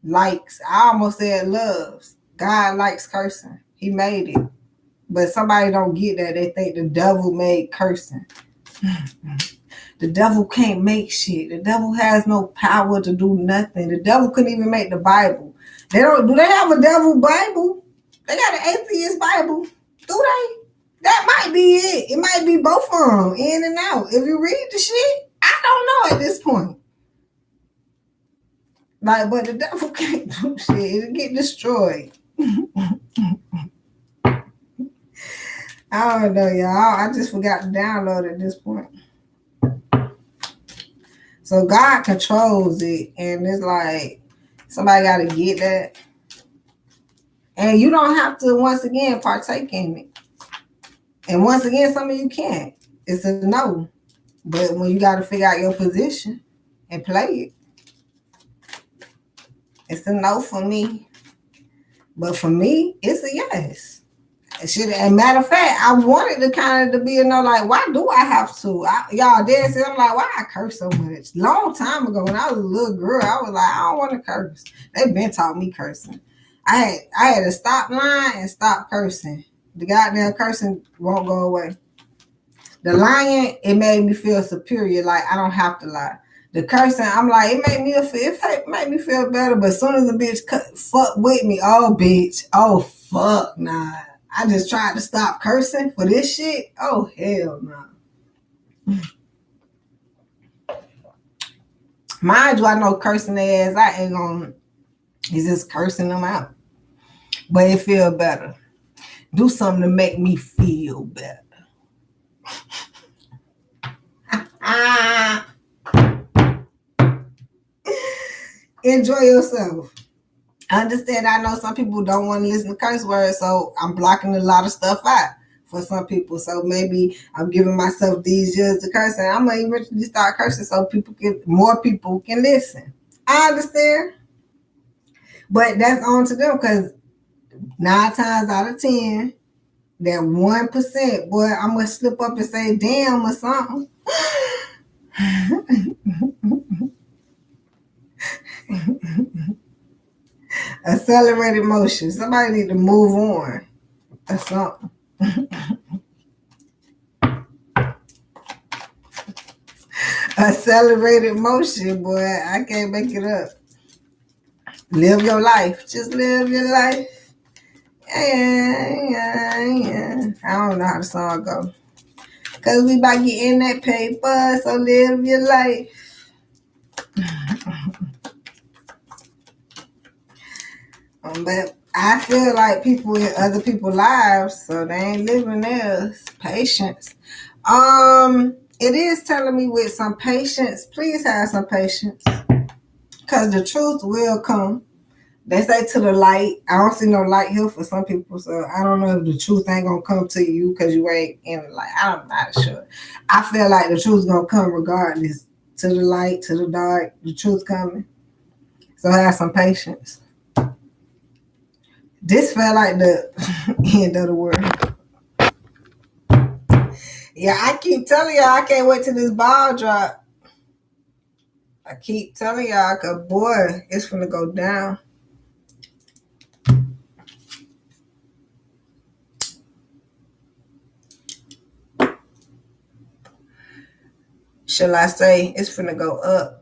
likes, I almost said loves. God likes cursing. He made it. But somebody don't get that. They think the devil made cursing. The devil can't make shit. The devil has no power to do nothing. The devil couldn't even make the Bible. Do they have a devil Bible? They got an atheist Bible. What Do they? That might be it. It might be both of them, in and out. If you read the shit, I don't know at this point. Like, but the devil can't do shit. It'll get destroyed. I don't know, y'all. I just forgot to download at this point. So God controls it, and it's like somebody got to get that. And you don't have to, once again, partake in it. And once again, some of you can't. It's a no. But when you got to figure out your position and play it, it's a no for me. But for me, it's a yes. And matter of fact, I wanted to kind of to be a no, like, why do I have to? Y'all did say, I'm like, why I curse so much? Long time ago, when I was a little girl, I was like, I don't want to curse. They've been taught me cursing. I had to stop lying and stop cursing. The goddamn cursing won't go away. The lying, it made me feel superior, like I don't have to lie. The cursing, I'm like, it made me feel better. But as soon as a bitch fuck with me, oh bitch, oh fuck, nah. I just tried to stop cursing for this shit. Oh hell no. Mind you, I know cursing their ass, I ain't gonna. It's just cursing them out. But it feel better. Do something to make me feel better. Enjoy yourself. I understand. I know some people don't want to listen to curse words, so I'm blocking a lot of stuff out for some people. So maybe I'm giving myself these years to curse, and I'm gonna eventually start cursing so more people can listen. I understand, but that's on to them, because 9 times out of 10, that 1%, boy, I'm gonna slip up and say damn or something. Accelerated motion. Somebody need to move on or something. Accelerated motion, boy. I can't make it up. Live your life. Just live your life. Yeah. I don't know how the song go. Cause we about getting that paper, so live your life. But I feel like people in other people's lives, so they ain't living theirs. Patience. It is telling me with some patience. Please have some patience, cause the truth will come. They say to the light. I don't see no light here for some people, so I don't know if the truth ain't gonna come to you because you ain't in the light. I'm not sure. I feel like the truth's gonna come regardless. To the light, to the dark, the truth coming. So have some patience. This felt like the end of the world. Yeah, I keep telling y'all I can't wait till this ball drop. I keep telling y'all, cause boy, it's finna go down. Shall I say it's finna go up?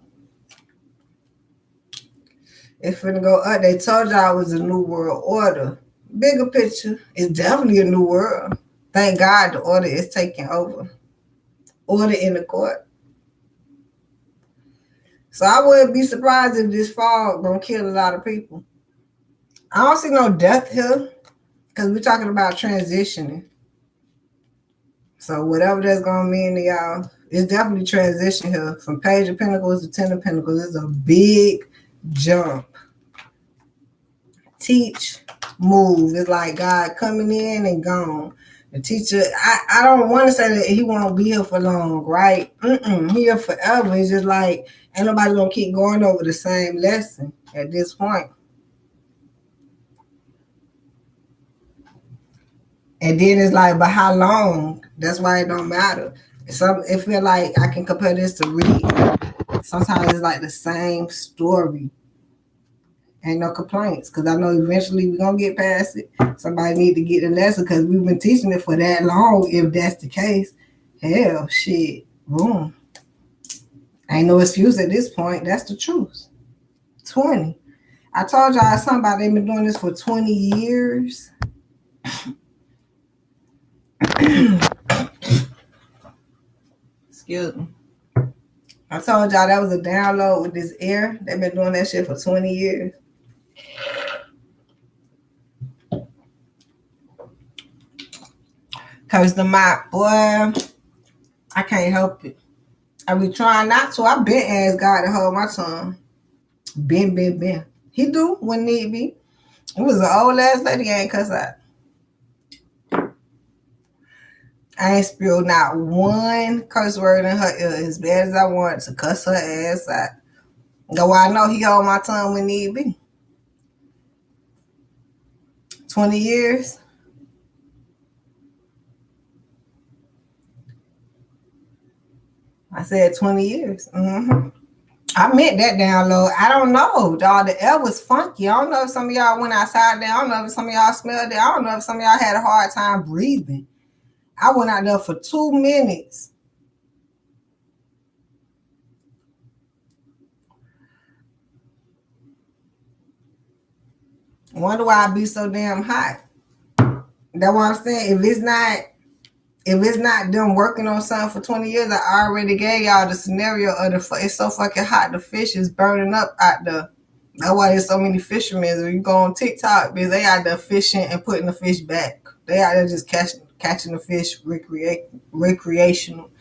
It's finna go up. They told y'all it was a new world order. Bigger picture, it's definitely a new world. Thank God the order is taking over. Order in the court. So I wouldn't be surprised if this fall gonna kill a lot of people. I don't see no death here, because we're talking about transitioning. So whatever that's gonna mean to y'all, it's definitely transition here. From Page of Pentacles to Ten of Pentacles, it's a big jump. Teach, move. It's like God coming in and gone. The teacher, I don't want to say that he won't be here for long, right? He here forever. It's just like ain't nobody gonna keep going over the same lesson at this point. And then it's like, but how long? That's why it don't matter. It feel like I can compare this to reading. Sometimes it's like the same story. Ain't no complaints, because I know eventually we're going to get past it. Somebody need to get the lesson, because we've been teaching it for that long. If that's the case, hell, shit, boom. Ain't no excuse at this point. That's the truth. 20. I told y'all something about they've been doing this for 20 years. Excuse me. I told y'all that was a download with this air. They've been doing that shit for 20 years. Cause the mop, boy, I can't help it. I be trying not to. I been asked God to hold my tongue. Been. He do when need be. It was an old ass lady I ain't cuss out. I ain't spilled not one curse word in her ear as bad as I wanted to cuss her ass out. Though I know he hold my tongue when need be. 20 years. I said 20 years. Mm-hmm. I meant that download. I don't know, dog. The air was funky. I don't know if some of y'all went outside there. I don't know if some of y'all smelled it. I don't know if some of y'all had a hard time breathing. I went out there for 2 minutes. I wonder why I be so damn hot. That's what I'm saying. If it's not them working on something for 20 years, I already gave y'all the scenario of it's so fucking hot. The fish is burning up out there. That's why there's so many fishermen. When you go on TikTok, because they out there fishing and putting the fish back. They out there just catching the fish recreational.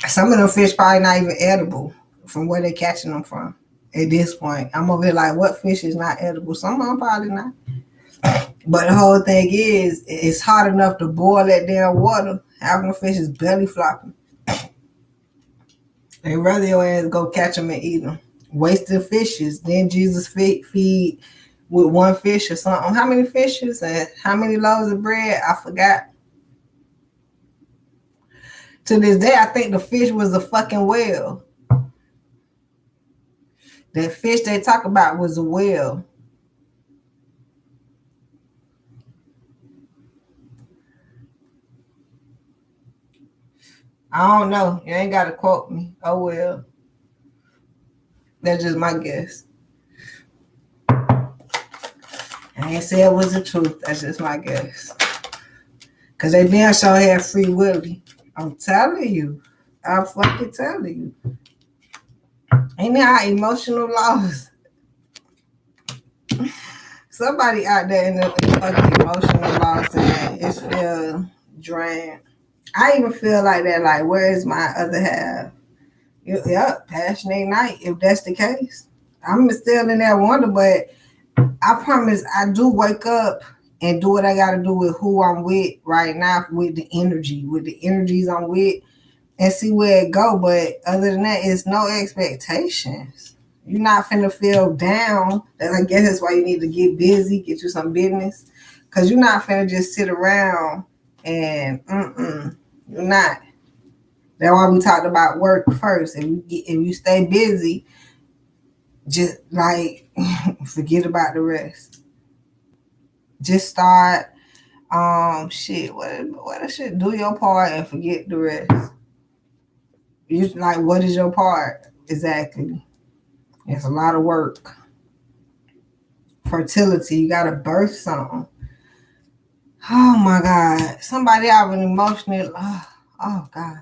Some of them fish probably not even edible from where they catching them from. At this point, I'm over here like, what fish is not edible? Some of them probably not. But the whole thing is, it's hot enough to boil that damn water. Having the fish is belly flopping. They rather your ass go catch them and eat them. Wasted fishes. Then Jesus feed with one fish or something. How many fishes and how many loaves of bread? I forgot. To this day, I think the fish was a fucking whale. That fish they talk about was a whale. I don't know. You ain't got to quote me. Oh, well. That's just my guess. I ain't say it was the truth. That's just my guess. Because they damn sure had Free Willy. I'm telling you. I'm fucking telling you. Ain't that emotional loss? Somebody out there in the fucking emotional loss and it's feel drained. I even feel like that, like, where is my other half? Yep, passionate night, if that's the case. I'm still in that wonder, but I promise I do wake up and do what I got to do with who I'm with right now, with the energies I'm with, and see where it go. But other than that, it's no expectations. You're not finna feel down. I guess that's why you need to get busy, get you some business, because you're not finna just sit around and you're not. That's why we talked about work first. If you stay busy, just like forget about the rest. Just start what shit, do your part and forget the rest. You like, what is your part exactly? It's a lot of work. Fertility, you gotta birth something. Oh my God, somebody having emotional. Oh God.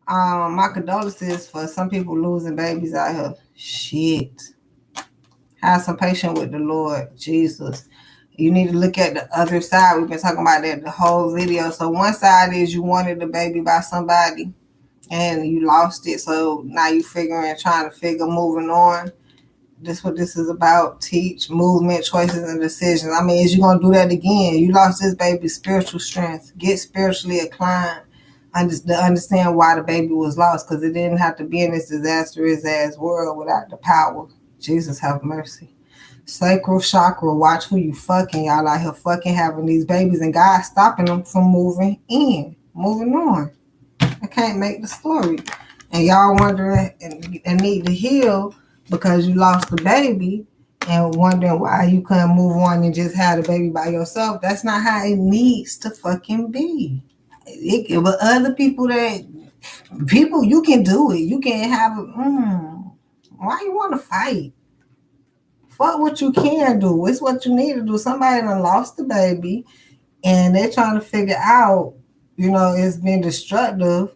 My condolences for some people losing babies out here. Shit. Have some patience with the Lord Jesus. You need to look at the other side. We've been talking about that the whole video. So one side is you wanted the baby by somebody and you lost it. So now you trying to figure moving on. This what this is about. Teach, movement, choices, and decisions. I mean, is you gonna do that again? You lost this baby's spiritual strength. Get spiritually inclined. Understand why the baby was lost, because it didn't have to be in this disastrous ass world without the power. Jesus have mercy. Sacral chakra, watch who you fucking. Y'all out here fucking having these babies and God stopping them from moving on. I can't make the story. And y'all wondering and need to heal because you lost the baby and wondering why you couldn't move on and just have the baby by yourself. That's not how it needs to fucking be. But other people you can do it. You can have it. Why you want to fight? Fuck what you can do. It's what you need to do. Somebody done lost the baby. And they're trying to figure out, it's been destructive,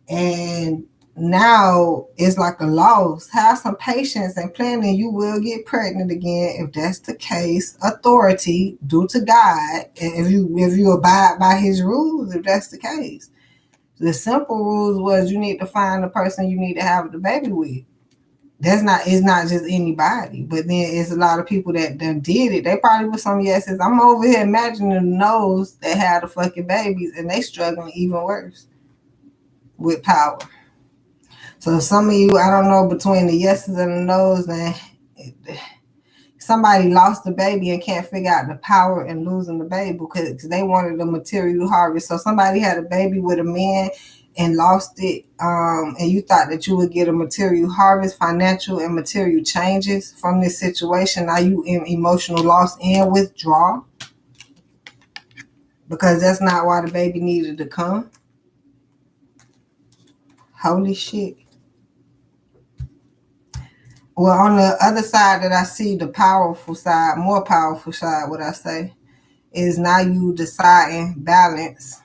and now it's like a loss. Have some patience and planning. You will get pregnant again if that's the case. Authority due to God, and if you abide by His rules, if that's the case. The simple rules was you need to find the person you need to have the baby with. It's not just anybody, but then it's a lot of people that done did it. They probably with some yeses. I'm over here imagining those that had the fucking babies and they struggling even worse with power. So some of you, I don't know, between the yeses and the no's, then somebody lost the baby and can't figure out the power in losing the baby because they wanted a material harvest. So somebody had a baby with a man and lost it, and you thought that you would get a material harvest, financial and material changes from this situation. Now you in emotional loss and withdrawal because that's not why the baby needed to come. Holy shit. Well, on the other side that I see, the powerful side, more powerful side, what I say, is now you deciding balance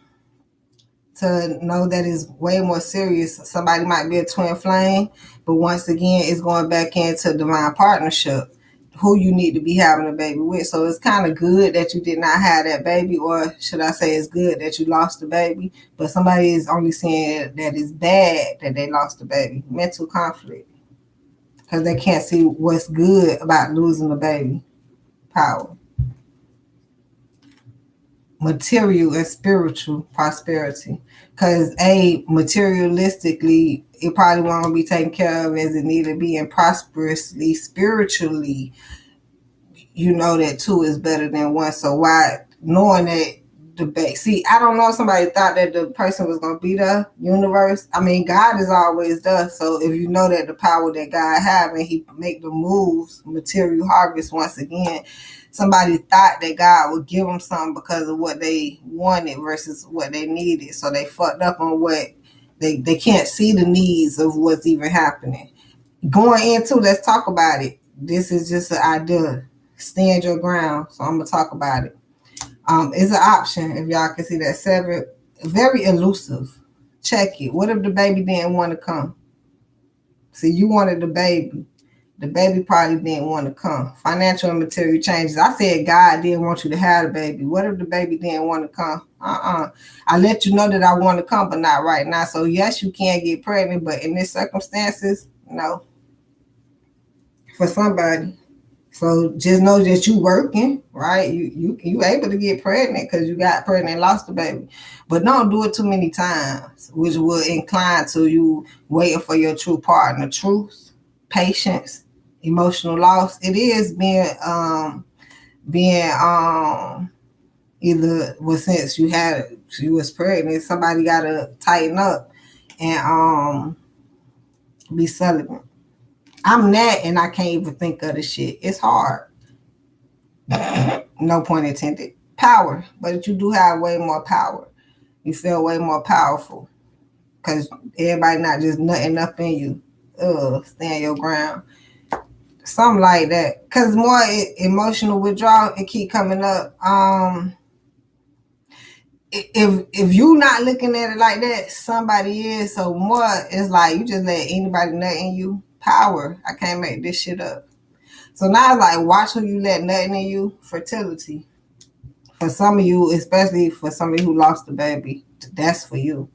to know that it's way more serious. Somebody might be a twin flame, but once again, it's going back into divine partnership, who you need to be having a baby with. So it's kind of good that you did not have that baby, or should I say it's good that you lost the baby, but somebody is only saying that it's bad that they lost the baby. Mental conflict. Because they can't see what's good about losing the baby. Power. Material and spiritual prosperity. Because materialistically, it probably won't be taken care of as it needed to be, and prosperously, spiritually, you know that two is better than one. So why, knowing that debate? See, I don't know if somebody thought that the person was going to be the universe. I mean, God is always there. So if you know that the power that God have and He make the moves, material harvest once again, somebody thought that God would give them something because of what they wanted versus what they needed. So they fucked up on what they can't see the needs of what's even happening. Going into, let's talk about it. This is just an idea. Stand your ground. So I'm going to talk about it. It's an option, if y'all can see that. 7, very elusive. Check it. What if the baby didn't want to come? See, you wanted the baby. The baby probably didn't want to come. Financial and material changes. I said God didn't want you to have the baby. What if the baby didn't want to come? I let you know that I want to come, but not right now. So yes, you can get pregnant, but in these circumstances, no. For somebody. So just know that you working, right? You able to get pregnant because you got pregnant and lost the baby. But don't do it too many times, which will incline to you waiting for your true partner. Truth, patience, emotional loss. It is being either, well, since you was pregnant, somebody gotta tighten up and be celibate. I'm that and I can't even think of the shit. It's hard. No pun intended. Power, but you do have way more power. You feel way more powerful because everybody not just nutting up in you. Stand your ground. Something like that. Because more emotional withdrawal, it keep coming up. If you not looking at it like that, somebody is. So more, it's like you just let anybody nut in you. Power. I can't make this shit up. So now it's like, watch who you let nutting in you. Fertility. For some of you, especially for somebody who lost the baby, that's for you.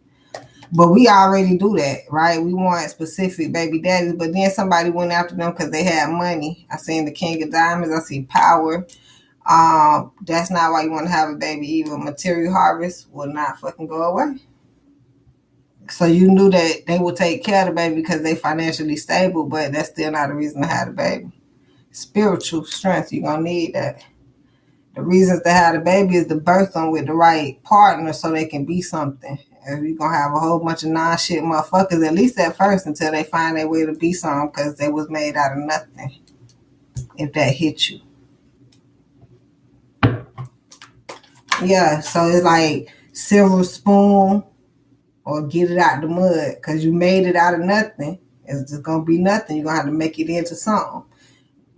But we already do that, right? We want specific baby daddies, but then somebody went after them because they had money. I seen the King of Diamonds. I see power. That's not why you want to have a baby either. Material harvest will not fucking go away. So you knew that they would take care of the baby because they financially stable, but that's still not a reason to have the baby. Spiritual strength, you're going to need that. The reasons to have the baby is to birth them with the right partner so they can be something. If you're going to have a whole bunch of non-shit motherfuckers, at least at first, until they find their way to be something because they was made out of nothing. If that hit you. Yeah, so it's like silver spoon or get it out the mud because you made it out of nothing. It's just going to be nothing. You're going to have to make it into something.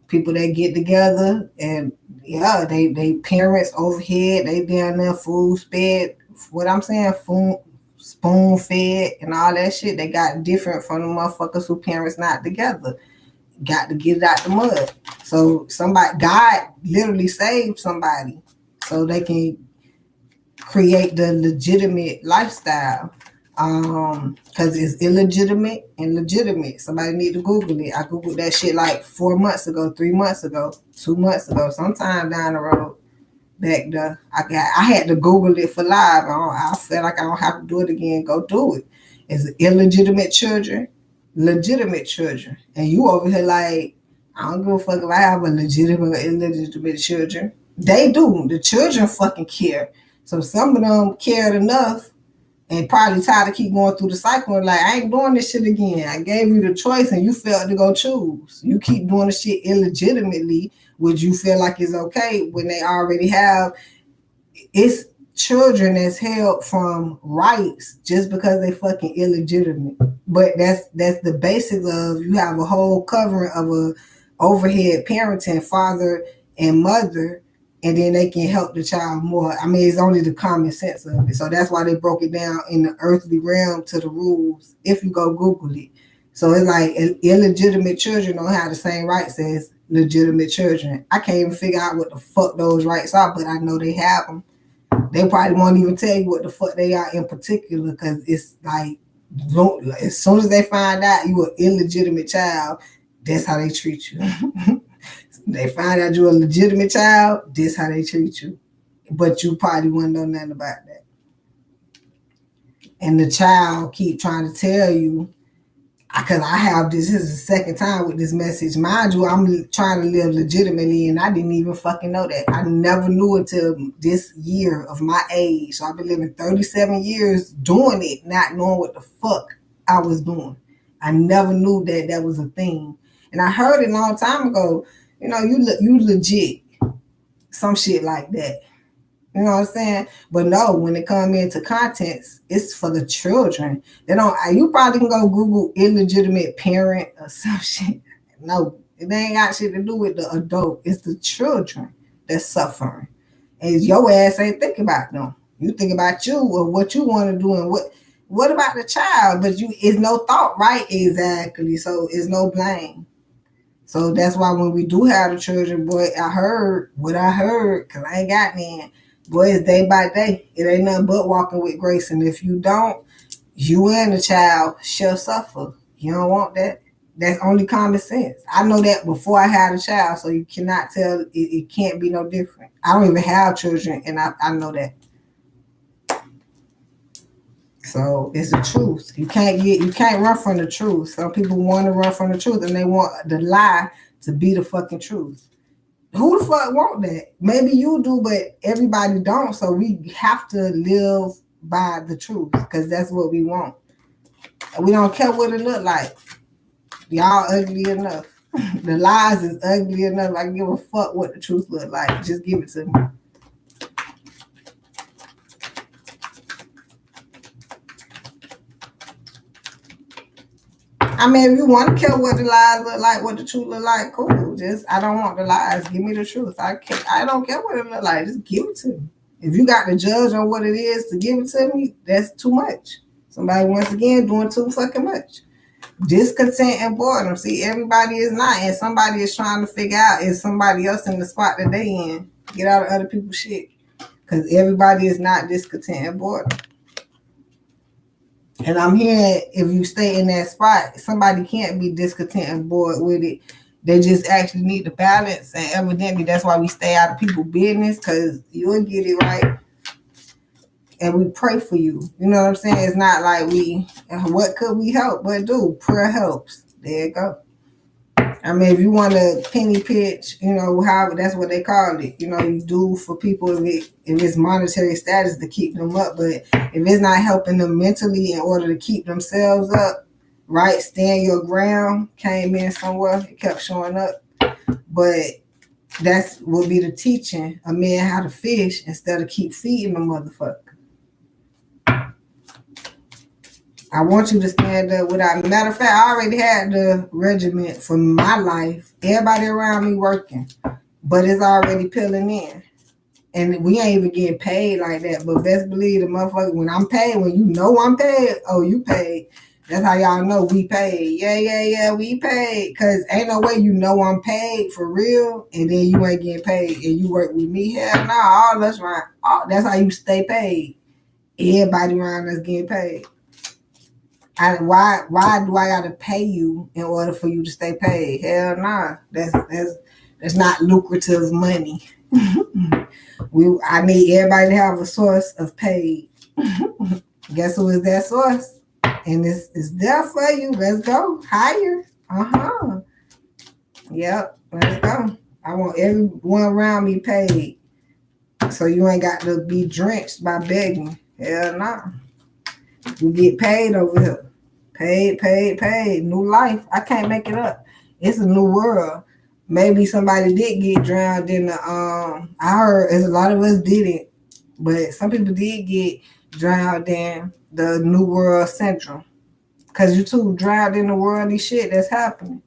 people that get together and yeah, they parents overhead, they down there food fed. What I'm saying, food spoon fed and all that shit. They got different from the motherfuckers who parents not together. Got to get it out the mud. So somebody, God literally saved somebody so they can create the legitimate lifestyle. Because it's illegitimate and legitimate. Somebody need to Google it. I Googled that shit like 4 months ago, 3 months ago, 2 months ago, sometime down the road. Back there, I had to Google it for live. I feel like I don't have to do it again. Go do it. It's illegitimate children, legitimate children, and you over here like I don't give a fuck if I have a legitimate or illegitimate children. They do. The children fucking care. So some of them cared enough and probably tired to keep going through the cycle. Like, I ain't doing this shit again. I gave you the choice and you felt to go choose. You keep doing the shit illegitimately, which you feel like is okay when they already have. It's children that's held from rights just because they fucking illegitimate. But that's the basics of you have a whole covering of a overhead parenting, father and mother, and then they can help the child more. I mean, it's only the common sense of it. So that's why they broke it down in the earthly realm to the rules, if you go Google it. So it's like illegitimate children don't have the same rights as legitimate children. I can't even figure out what the fuck those rights are, but I know they have them. They probably won't even tell you what the fuck they are in particular, because it's like, as soon as they find out you an illegitimate child, that's how they treat you. They find out you're a legitimate child, this how they treat you. But you probably wouldn't know nothing about that. And the child keep trying to tell you, because I have this is the second time with this message. Mind you, I'm trying to live legitimately, and I didn't even fucking know that. I never knew until this year of my age. So I've been living 37 years doing it, not knowing what the fuck I was doing. I never knew that that was a thing. And I heard it a long time ago. You know, you legit. Some shit like that. You know what I'm saying? But no, when it comes into contents, it's for the children. They don't. You probably can go Google illegitimate parent or some shit. No, it ain't got shit to do with the adult. It's the children that's suffering. And your ass ain't thinking about them. You think about you or what you want to do and what about the child? But it's no thought, right? Exactly. So it's no blame. So that's why when we do have the children, boy, I heard what I heard, because I ain't got none. Boy, it's day by day. It ain't nothing but walking with grace. And if you don't, you and the child shall suffer. You don't want that. That's only common sense. I know that before I had a child, so you cannot tell. It can't be no different. I don't even have children, and I know that. So it's the truth. You can't run from the truth. Some people want to run from the truth, and they want the lie to be the fucking truth. Who the fuck want that? Maybe you do, but everybody don't. So we have to live by the truth, because that's what we want. We don't care what it look like. Y'all ugly enough. The lies is ugly enough. I give a fuck what the truth look like. Just give it to me. I mean, if you want to care what the lies look like, what the truth look like, cool. Just, I don't want the lies. Give me the truth. I don't care what it look like. Just give it to me. If you got to judge on what it is to give it to me, that's too much. Somebody, once again, doing too fucking much. Discontent and boredom. See, everybody is not, and somebody is trying to figure out, is somebody else in the spot that they in. Get out of other people's shit. Because everybody is not discontent and boredom. And I'm hearing, if you stay in that spot, somebody can't be discontent and bored with it. They just actually need the balance. And evidently, that's why we stay out of people's business, because you'll get it right. And we pray for you. You know what I'm saying? It's not like what could we help but do? Prayer helps. There you go. I mean, if you want to penny pitch, you know, however, that's what they call it. You know, you do for people if it's monetary status to keep them up. But if it's not helping them mentally in order to keep themselves up, right? Stand your ground, came in somewhere, it kept showing up. But that's will be the teaching a man how to fish instead of keep feeding the motherfucker. I want you to stand up without. Matter of fact, I already had the regiment for my life. Everybody around me working, but it's already peeling in. And we ain't even getting paid like that. But best believe the motherfucker, when I'm paid, when you know I'm paid, oh, you paid. That's how y'all know we paid. Yeah, we paid. Because ain't no way you know I'm paid for real, and then you ain't getting paid, and you work with me. Hell no, all us right. That's how you stay paid. Everybody around us getting paid. Why do I gotta pay you in order for you to stay paid? Hell nah. That's not lucrative money. I need everybody to have a source of paid. Guess who is that source? And it's there for you. Let's go. Higher. Yep. Let's go. I want everyone around me paid. So you ain't got to be drenched by begging. Hell no. We get paid over here. Paid. New life. I can't make it up. It's a new world. Maybe somebody did get drowned in the I heard as a lot of us didn't, but some people did get drowned in the New World Syndrome. Cause you too drowned in the worldly shit that's happening.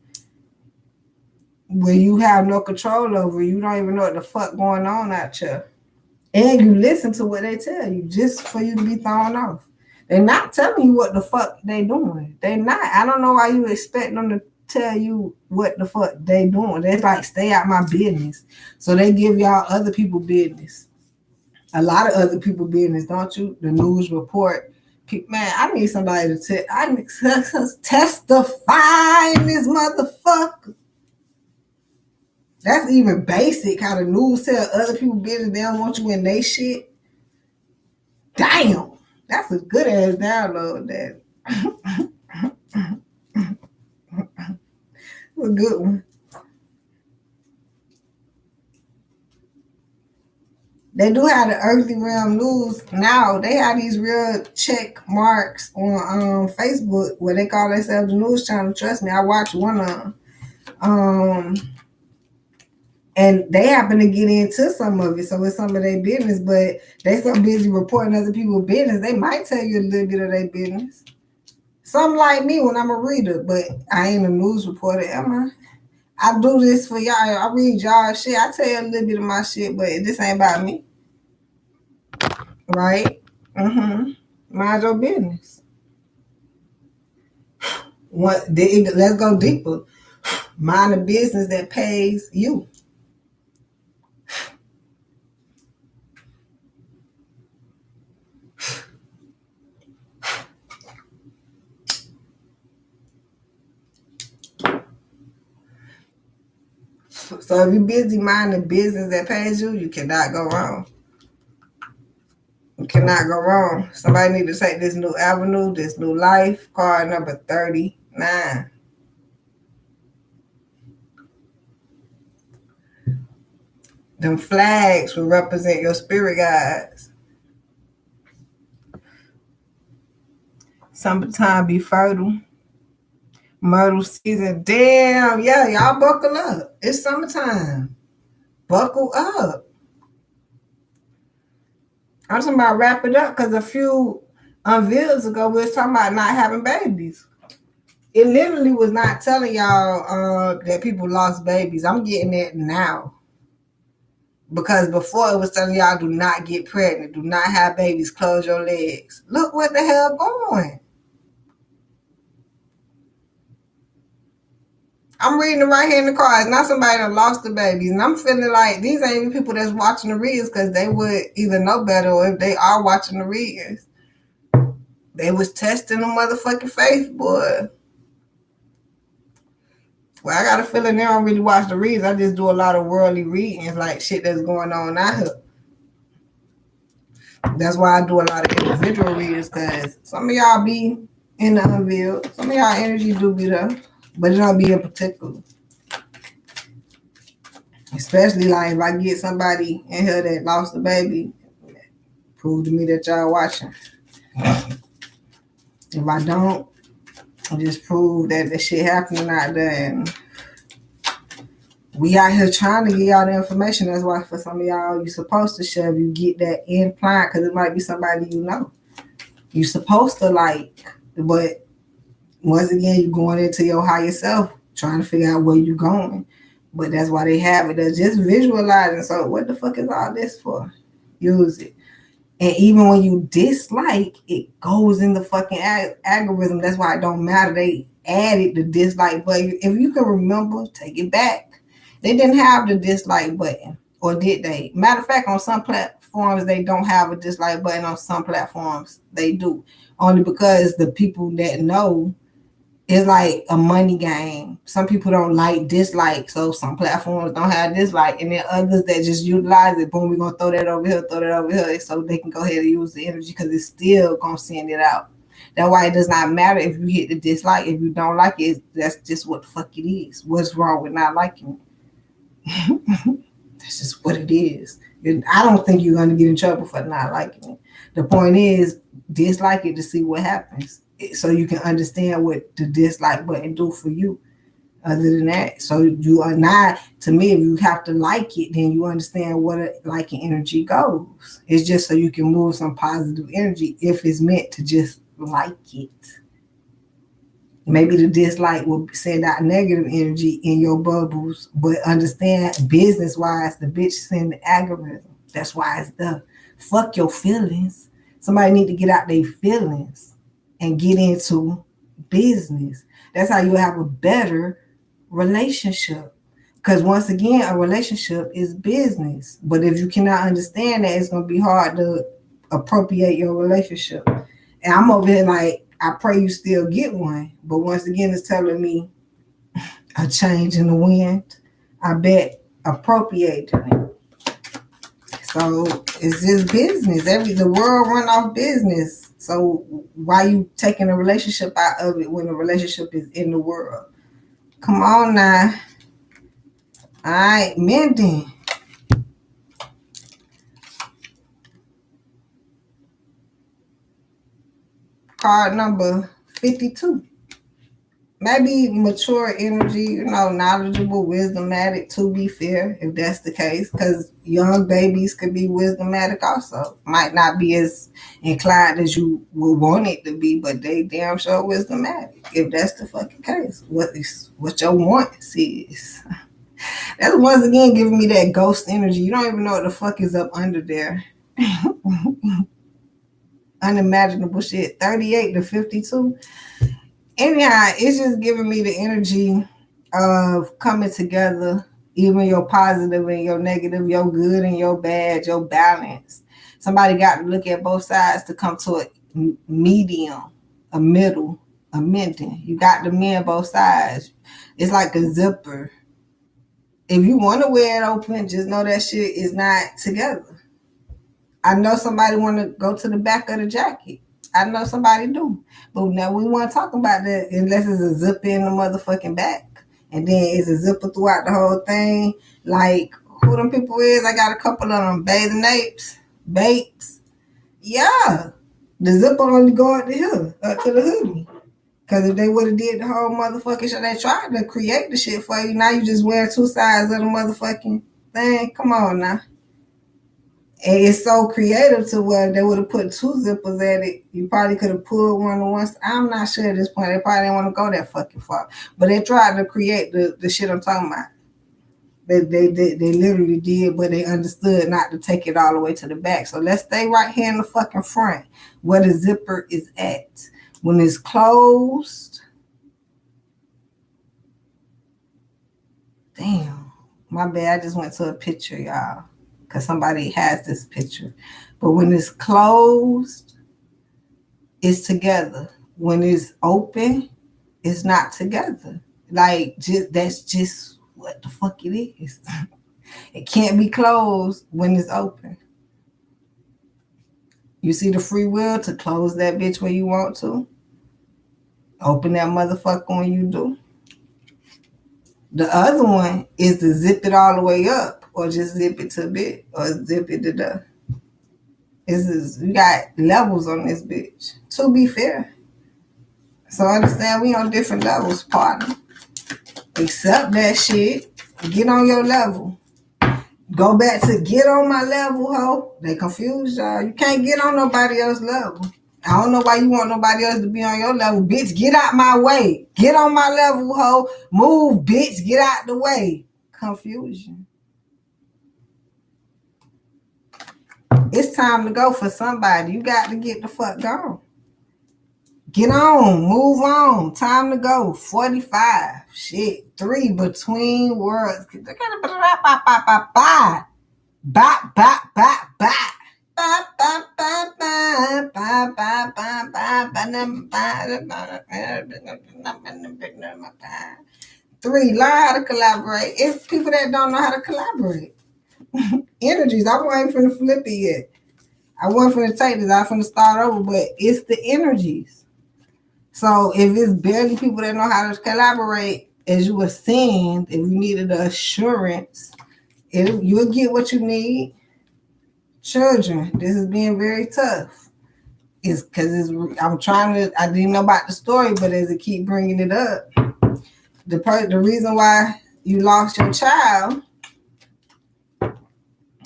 When you have no control over it, you don't even know what the fuck going on out here. And you listen to what they tell you just for you to be thrown off. They're not telling you what the fuck they doing. They're not. I don't know why you expect them to tell you what the fuck they doing. They're like, stay out my business. So they give y'all other people business. A lot of other people business, don't you? The news report. Man, I need somebody to testify in this motherfucker. That's even basic how the news tell other people business. They don't want you in they shit. Damn. That's a good ass download, that. A good one. They do have the earthly realm news now. They have these real check marks on Facebook where they call themselves the news channel. Trust me, I watch one of them. And they happen to get into some of it, so it's some of their business, but they so busy reporting other people's business, they might tell you a little bit of their business. Some like me when I'm a reader, but I ain't a news reporter, am I? I do this for y'all. I read y'all shit. I tell you a little bit of my shit, but this ain't about me. Right? Mind your business. Let's go deeper. Mind the business that pays you. So if you're busy minding business that pays you, you cannot go wrong. You cannot go wrong. Somebody need to take this new avenue, this new life. Card number 39. Them flags will represent your spirit guides. Summertime be fertile. Myrtle season. Damn, yeah, y'all buckle up. It's summertime. Buckle up. I'm talking about wrap it up because a few unveils ago we was talking about not having babies. It literally was not telling y'all that people lost babies. I'm getting it now. Because before it was telling y'all do not get pregnant, do not have babies, close your legs. Look what the hell going. I'm reading it right here in the car. It's not somebody that lost the babies. And I'm feeling like these ain't even people that's watching the readings because they would either know better or if they are watching the readings. They was testing the motherfucking faith, boy. Well, I got a feeling they don't really watch the readings. I just do a lot of worldly readings, like shit that's going on out here. That's why I do a lot of individual readings because some of y'all be in the unveiled. Some of y'all energy do be there, but it don't be in particular. Especially like if I get somebody in here that lost a baby, prove to me that y'all watching. If I don't, just prove that the shit happening out there. And we out here trying to get y'all the information. That's why for some of y'all, you're supposed to share if you get that implant because it might be somebody you know. You're supposed to like But once again, you're going into your higher self, trying to figure out where you're going. But that's why they have it. They're just visualizing. So what the fuck is all this for? Use it. And even when you dislike, it goes in the fucking algorithm. That's why it don't matter. They added the dislike button. If you can remember, take it back. They didn't have the dislike button. Or did they? Matter of fact, on some platforms, they don't have a dislike button. On some platforms, they do. Only because the people that know, it's like a money game. Some people don't like dislike, so some platforms don't have dislike, and then others that just utilize it. Boom, we're gonna throw that over here, so they can go ahead and use the energy because it's still gonna send it out. That's why it does not matter if you hit the dislike. If you don't like it, that's just what the fuck it is. What's wrong with not liking it? That's just what it is. I don't think you're gonna get in trouble for not liking it. The point is, dislike it to see what happens, so you can understand what the dislike button do for you. Other than that, so you are not, to me, if you have to like it, then you understand what a liking energy goes. It's just so you can move some positive energy if it's meant to just like it. Maybe the dislike will send out negative energy in your bubbles, but understand business-wise, the bitch send the algorithm. That's why it's the fuck your feelings. Somebody need to get out their feelings and get into business. That's how you have a better relationship. Because once again, a relationship is business. But if you cannot understand that, it's going to be hard to appropriate your relationship. And I'm over here like, I pray you still get one. But once again, it's telling me a change in the wind. I bet appropriate it. So it's just business. The world run off business. So why you taking a relationship out of it when the relationship is in the world? Come on now. All right, mending. Card number 52. Maybe mature energy, knowledgeable, wisdomatic, to be fair, if that's the case, because young babies could be wisdomatic also. Might not be as inclined as you would want it to be, but they damn sure wisdomatic, if that's the fucking case. What your wants is. That's once again giving me that ghost energy. You don't even know what the fuck is up under there. Unimaginable shit. 38 to 52. Anyhow, it's just giving me the energy of coming together, even your positive and your negative, your good and your bad, your balance. Somebody got to look at both sides to come to a medium, a middle, a mending. You got to mend both sides. It's like a zipper. If you want to wear it open, just know that shit is not together. I know somebody want to go to the back of the jacket. I know somebody do. But now we want to talk about that unless it's a zipper in the motherfucking back. And then it's a zipper throughout the whole thing. Like, who them people is? I got a couple of them bathing apes. Babes. Yeah. The zipper only go up to here, up to the hoodie. Because if they would have did the whole motherfucking shit, they tried to create the shit for you. Now you just wear two sides of the motherfucking thing. Come on now. And it's so creative to where they would have put two zippers at it. You probably could have pulled one on one. I'm not sure at this point. They probably didn't want to go that fucking far. But they tried to create the shit I'm talking about. They literally did, but they understood not to take it all the way to the back. So let's stay right here in the fucking front where the zipper is at. When it's closed, damn, my bad. I just went to a picture, y'all, because somebody has this picture. But when it's closed, it's together. When it's open, it's not together. Like, that's just what the fuck it is. It can't be closed when it's open. You see the free will to close that bitch where you want to. Open that motherfucker when you do. The other one is to zip it all the way up or just zip it to a bit or zip it to the. We got levels on this bitch, to be fair. So understand we on different levels, partner. Accept that shit. Get on your level. Go back to get on my level, ho. They confused y'all. You can't get on nobody else's level. I don't know why you want nobody else to be on your level. Bitch, get out my way. Get on my level, ho. Move, bitch. Get out the way. Confusion. It's time to go for somebody. You got to get the fuck gone. Get on. Move on. Time to go. 45. Shit. 3 between worlds. Bye. Bop, bop, bop, bop. Three, learn how to collaborate. It's people that don't know how to collaborate. Energies. I wasn't finna flip it yet. I wasn't finna take this. I was finna start over, but it's the energies. So if it's barely people that know how to collaborate, as you were saying, if you needed the assurance, you'll get what you need. Children, this is being very tough. It's because I didn't know about the story, but as it keep bringing it up, the reason why you lost your child, if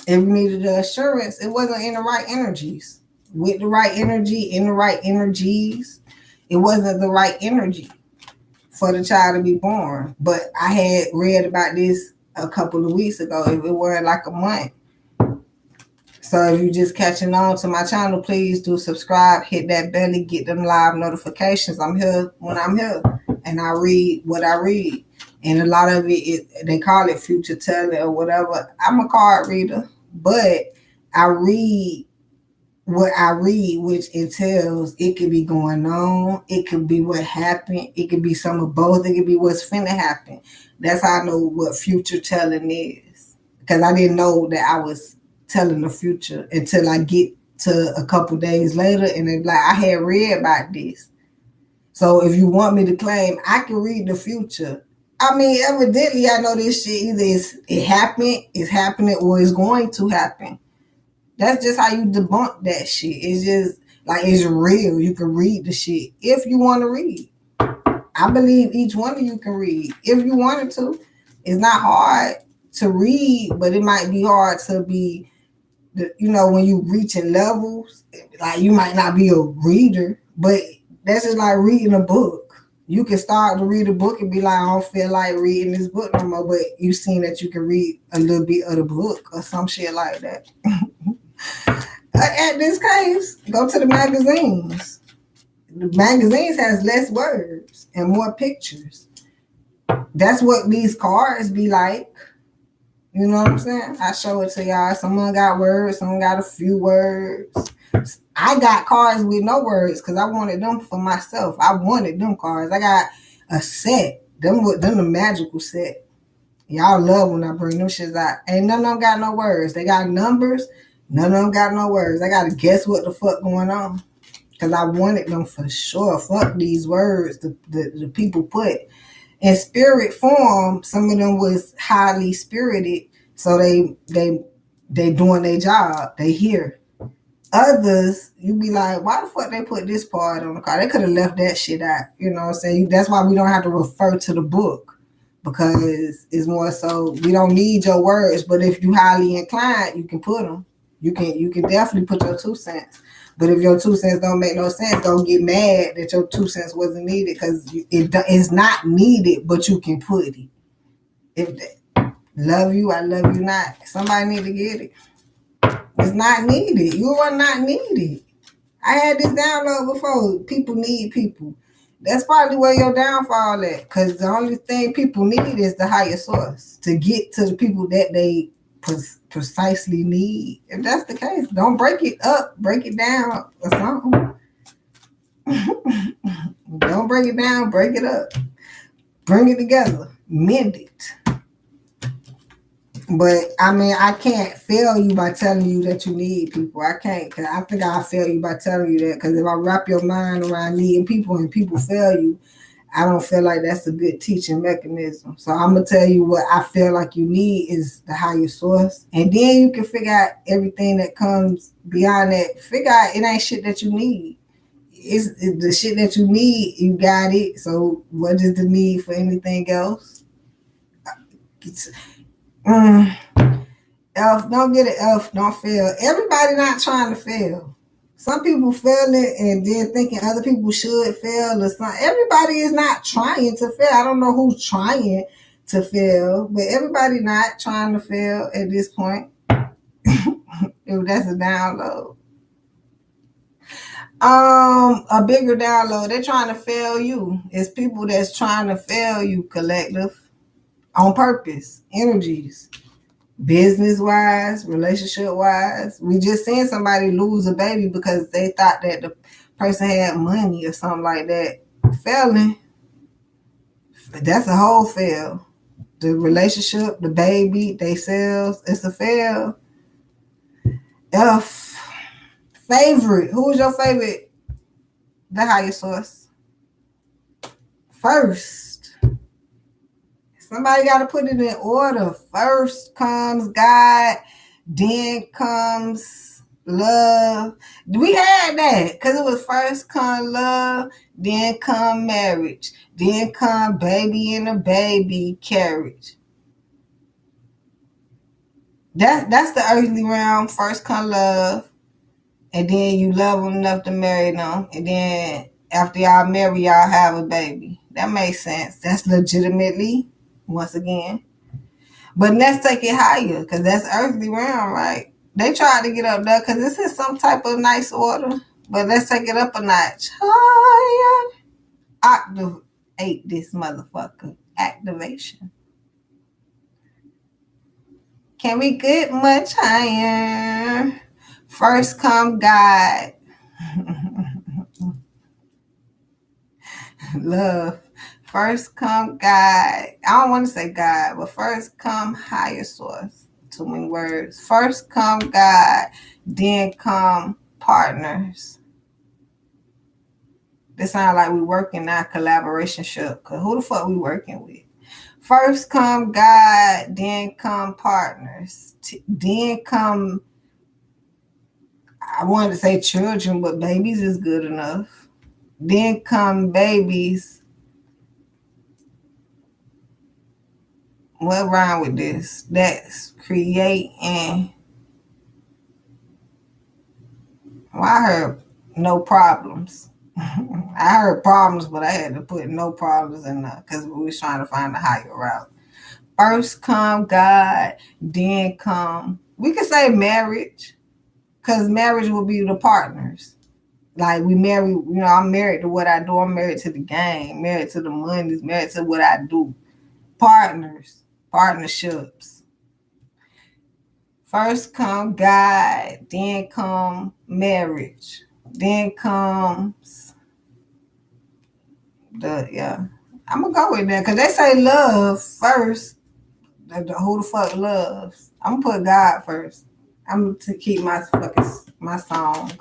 you needed the assurance, it wasn't in the right energies. With the right energy, in the right energies, it wasn't the right energy for the child to be born. But I had read about this a couple of weeks ago. If it weren't like a month. So if you're just catching on to my channel, please do subscribe, hit that belly, get them live notifications. I'm here when I'm here, and I read what I read. And a lot of it, they call it future telling or whatever. I'm a card reader, but I read what I read, which entails it could be going on. It could be what happened. It could be some of both. It could be what's finna happen. That's how I know what future telling is. Because I didn't know that I was telling the future until I get to a couple days later, and it's like I had read about this. So if you want me to claim I can read the future, I mean, evidently I know this shit either it happened, it's happening, or it's going to happen. That's just how you debunk that shit. It's just like it's real. You can read the shit if you want to read. I believe each one of you can read if you wanted to. It's not hard to read, but it might be hard to be, when you reaching levels, like you might not be a reader, but that's just like reading a book. You can start to read a book and be like, I don't feel like reading this book no more, but you seen that you can read a little bit of the book or some shit like that. At this case, go to the magazines. The magazines has less words and more pictures. That's what these cards be like. You know what I'm saying? I show it to y'all. Someone got words, someone got a few words. I got cards with no words because I wanted them for myself. I wanted them cards. I got a set. Them the magical set. Y'all love when I bring them shits out. Ain't none of them got no words. They got numbers. None of them got no words. I got to guess what the fuck going on. Because I wanted them for sure. Fuck these words the people put. In spirit form, some of them was highly spirited. So they doing their job. They here. Others, you be like, why the fuck they put this part on the card? They could have left that shit out. You know what I'm saying? That's why we don't have to refer to the book. Because it's more so, we don't need your words. But if you highly inclined, you can put them. You can definitely put your 2 cents. But if your 2 cents don't make no sense, don't get mad that your 2 cents wasn't needed, because it's not needed, but you can put it. If they love you, I love you not. Somebody need to get it. It's not needed. You are not needed. I had this download before. People need people. That's probably where your downfall at, because the only thing people need is the higher source to get to the people that they precisely need. If that's the case, don't break it up, break it down or something. Don't break it down, break it up, bring it together, mend it. But I mean, I can't fail you by telling you that you need people. I can't, because I think I'll fail you by telling you that, because if I wrap your mind around needing people and people fail you, I don't feel like that's a good teaching mechanism. So I'm going to tell you what I feel like you need is the higher source. And then you can figure out everything that comes beyond that. Figure out it ain't shit that you need. It's the shit that you need, you got it. So what is the need for anything else? F, don't get an F, don't fail. Everybody not trying to fail. Some people feel it and then thinking other people should fail or something. Everybody is not trying to fail. I don't know who's trying to fail, but everybody not trying to fail at this point. If that's a download. A bigger download. They're trying to fail you. It's people that's trying to fail you, collective, on purpose, energies. Business wise, relationship wise. We just seen somebody lose a baby because they thought that the person had money or something like that. Failing. That's a whole fail. The relationship, the baby, they sells, it's a fail. F. Favorite. Who's your favorite? The higher source. First. Somebody got to put it in order. First comes God, then comes love. We had that because it was first come love, then come marriage, then come baby and a baby carriage. That's the earthly realm. First come love, and then you love them enough to marry them, and then after y'all marry, y'all have a baby. That makes sense. That's legitimately, once again. But let's take it higher, because that's earthly realm, right? They tried to get up there, because this is some type of nice order. But let's take it up a notch. Higher. Activate this motherfucker. Activation. Can we get much higher? First come God. Love. First come God. I don't want to say God, but first come higher source. Too many words. First come God, then come partners. This sounds like we working our collaboration ship. Cause who the fuck we working with? First come God, then come partners. Then come, I wanted to say children, but babies is good enough. Then come babies. What rhyme with this? That's creating. Well, I heard no problems. I heard problems, but I had to put no problems in there because we was trying to find a higher route. First come God, then come. We could say marriage, because marriage will be the partners. Like we marry, I'm married to what I do. I'm married to the game, married to the money, married to what I do. Partners, partnerships. First come God, then come marriage, then comes I'm gonna go with that because they say love first. Who the fuck loves? I'm gonna put God first. I'm to keep my song.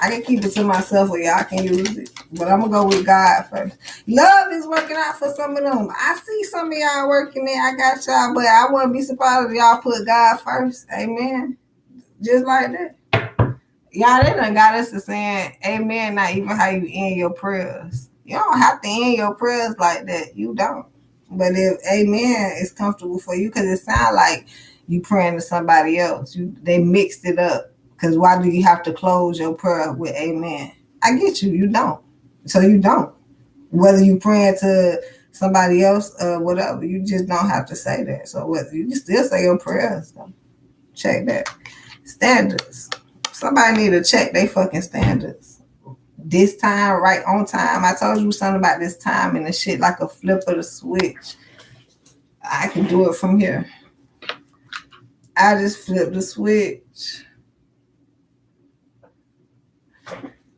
I can keep it to myself or y'all can use it. But I'm gonna go with God first. Love is working out for some of them. I see some of y'all working there. I got y'all, but I wouldn't be surprised if y'all put God first. Amen. Just like that. Y'all, they done got us to saying amen, not even how you end your prayers. You don't have to end your prayers like that. You don't. But if amen is comfortable for you, because it sounds like you praying to somebody else. They mixed it up. Because why do you have to close your prayer with amen? I get you. You don't. So you don't. Whether you praying to somebody else or whatever, you just don't have to say that. So what? You can still say your prayers. Though. Check that. Standards. Somebody need to check their fucking standards. This time, right on time. I told you something about this time and the shit like a flip of the switch. I can do it from here. I just flip the switch.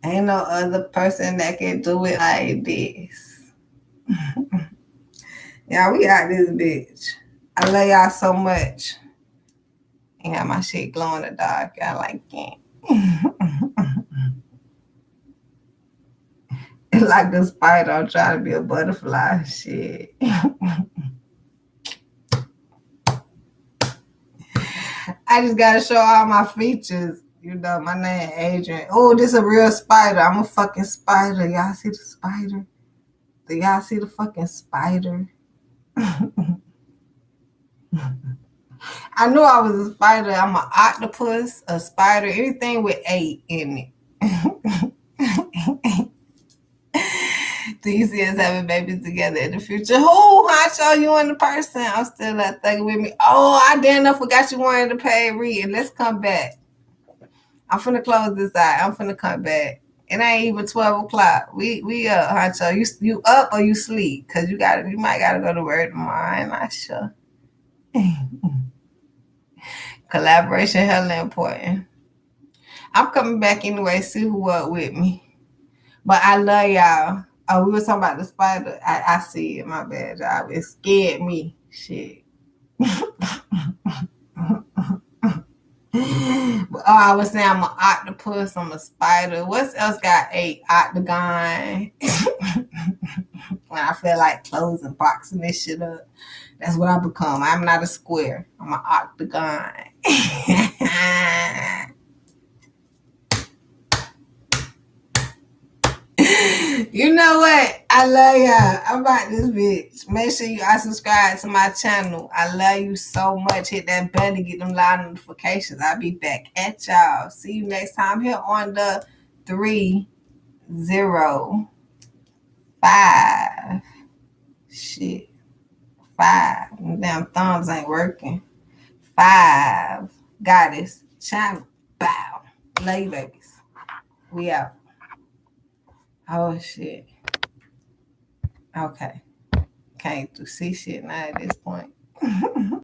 Ain't no other person that can do it like this. Yeah, we got this bitch. I love y'all so much. And got my shit glow in the dark. I like it. Like the spider, I'm trying to be a butterfly. Shit. I just gotta show all my features. My name Adrian. Oh, this a real spider. I'm a fucking spider. Y'all see the spider? Do y'all see the fucking spider? I knew I was a spider. I'm an octopus, a spider, anything with 8 in it. Do you see us having babies together in the future? Who, Honcho, you and the person? I'm still thugging with me. Oh, I damn enough forgot you wanted to pay reading. Let's come back. I'm finna close this out. I'm finna come back. It ain't even 12 o'clock. We up, Honcho. You up or you sleep? Cause you might gotta go to work tomorrow. I'm not sure. Collaboration hella important. I'm coming back anyway. See who up with me. But I love y'all. Oh, we were talking about the spider. I see it. My bad, y'all. It scared me. Shit. I was saying I'm an octopus. I'm a spider. What else got 8? Octagon. When I feel like closing, boxing this shit up. That's what I become. I'm not a square. I'm an octagon. You know what? I love y'all. I'm about this bitch. Make sure you are subscribed to my channel. I love you so much. Hit that bell to get them live notifications. I'll be back at y'all. See you next time here on the 305. Shit. 5. Damn thumbs ain't working. 5. Goddess channel. Bow. Love you, babies. We out. Oh, shit. Okay. Can't do see shit now at this point.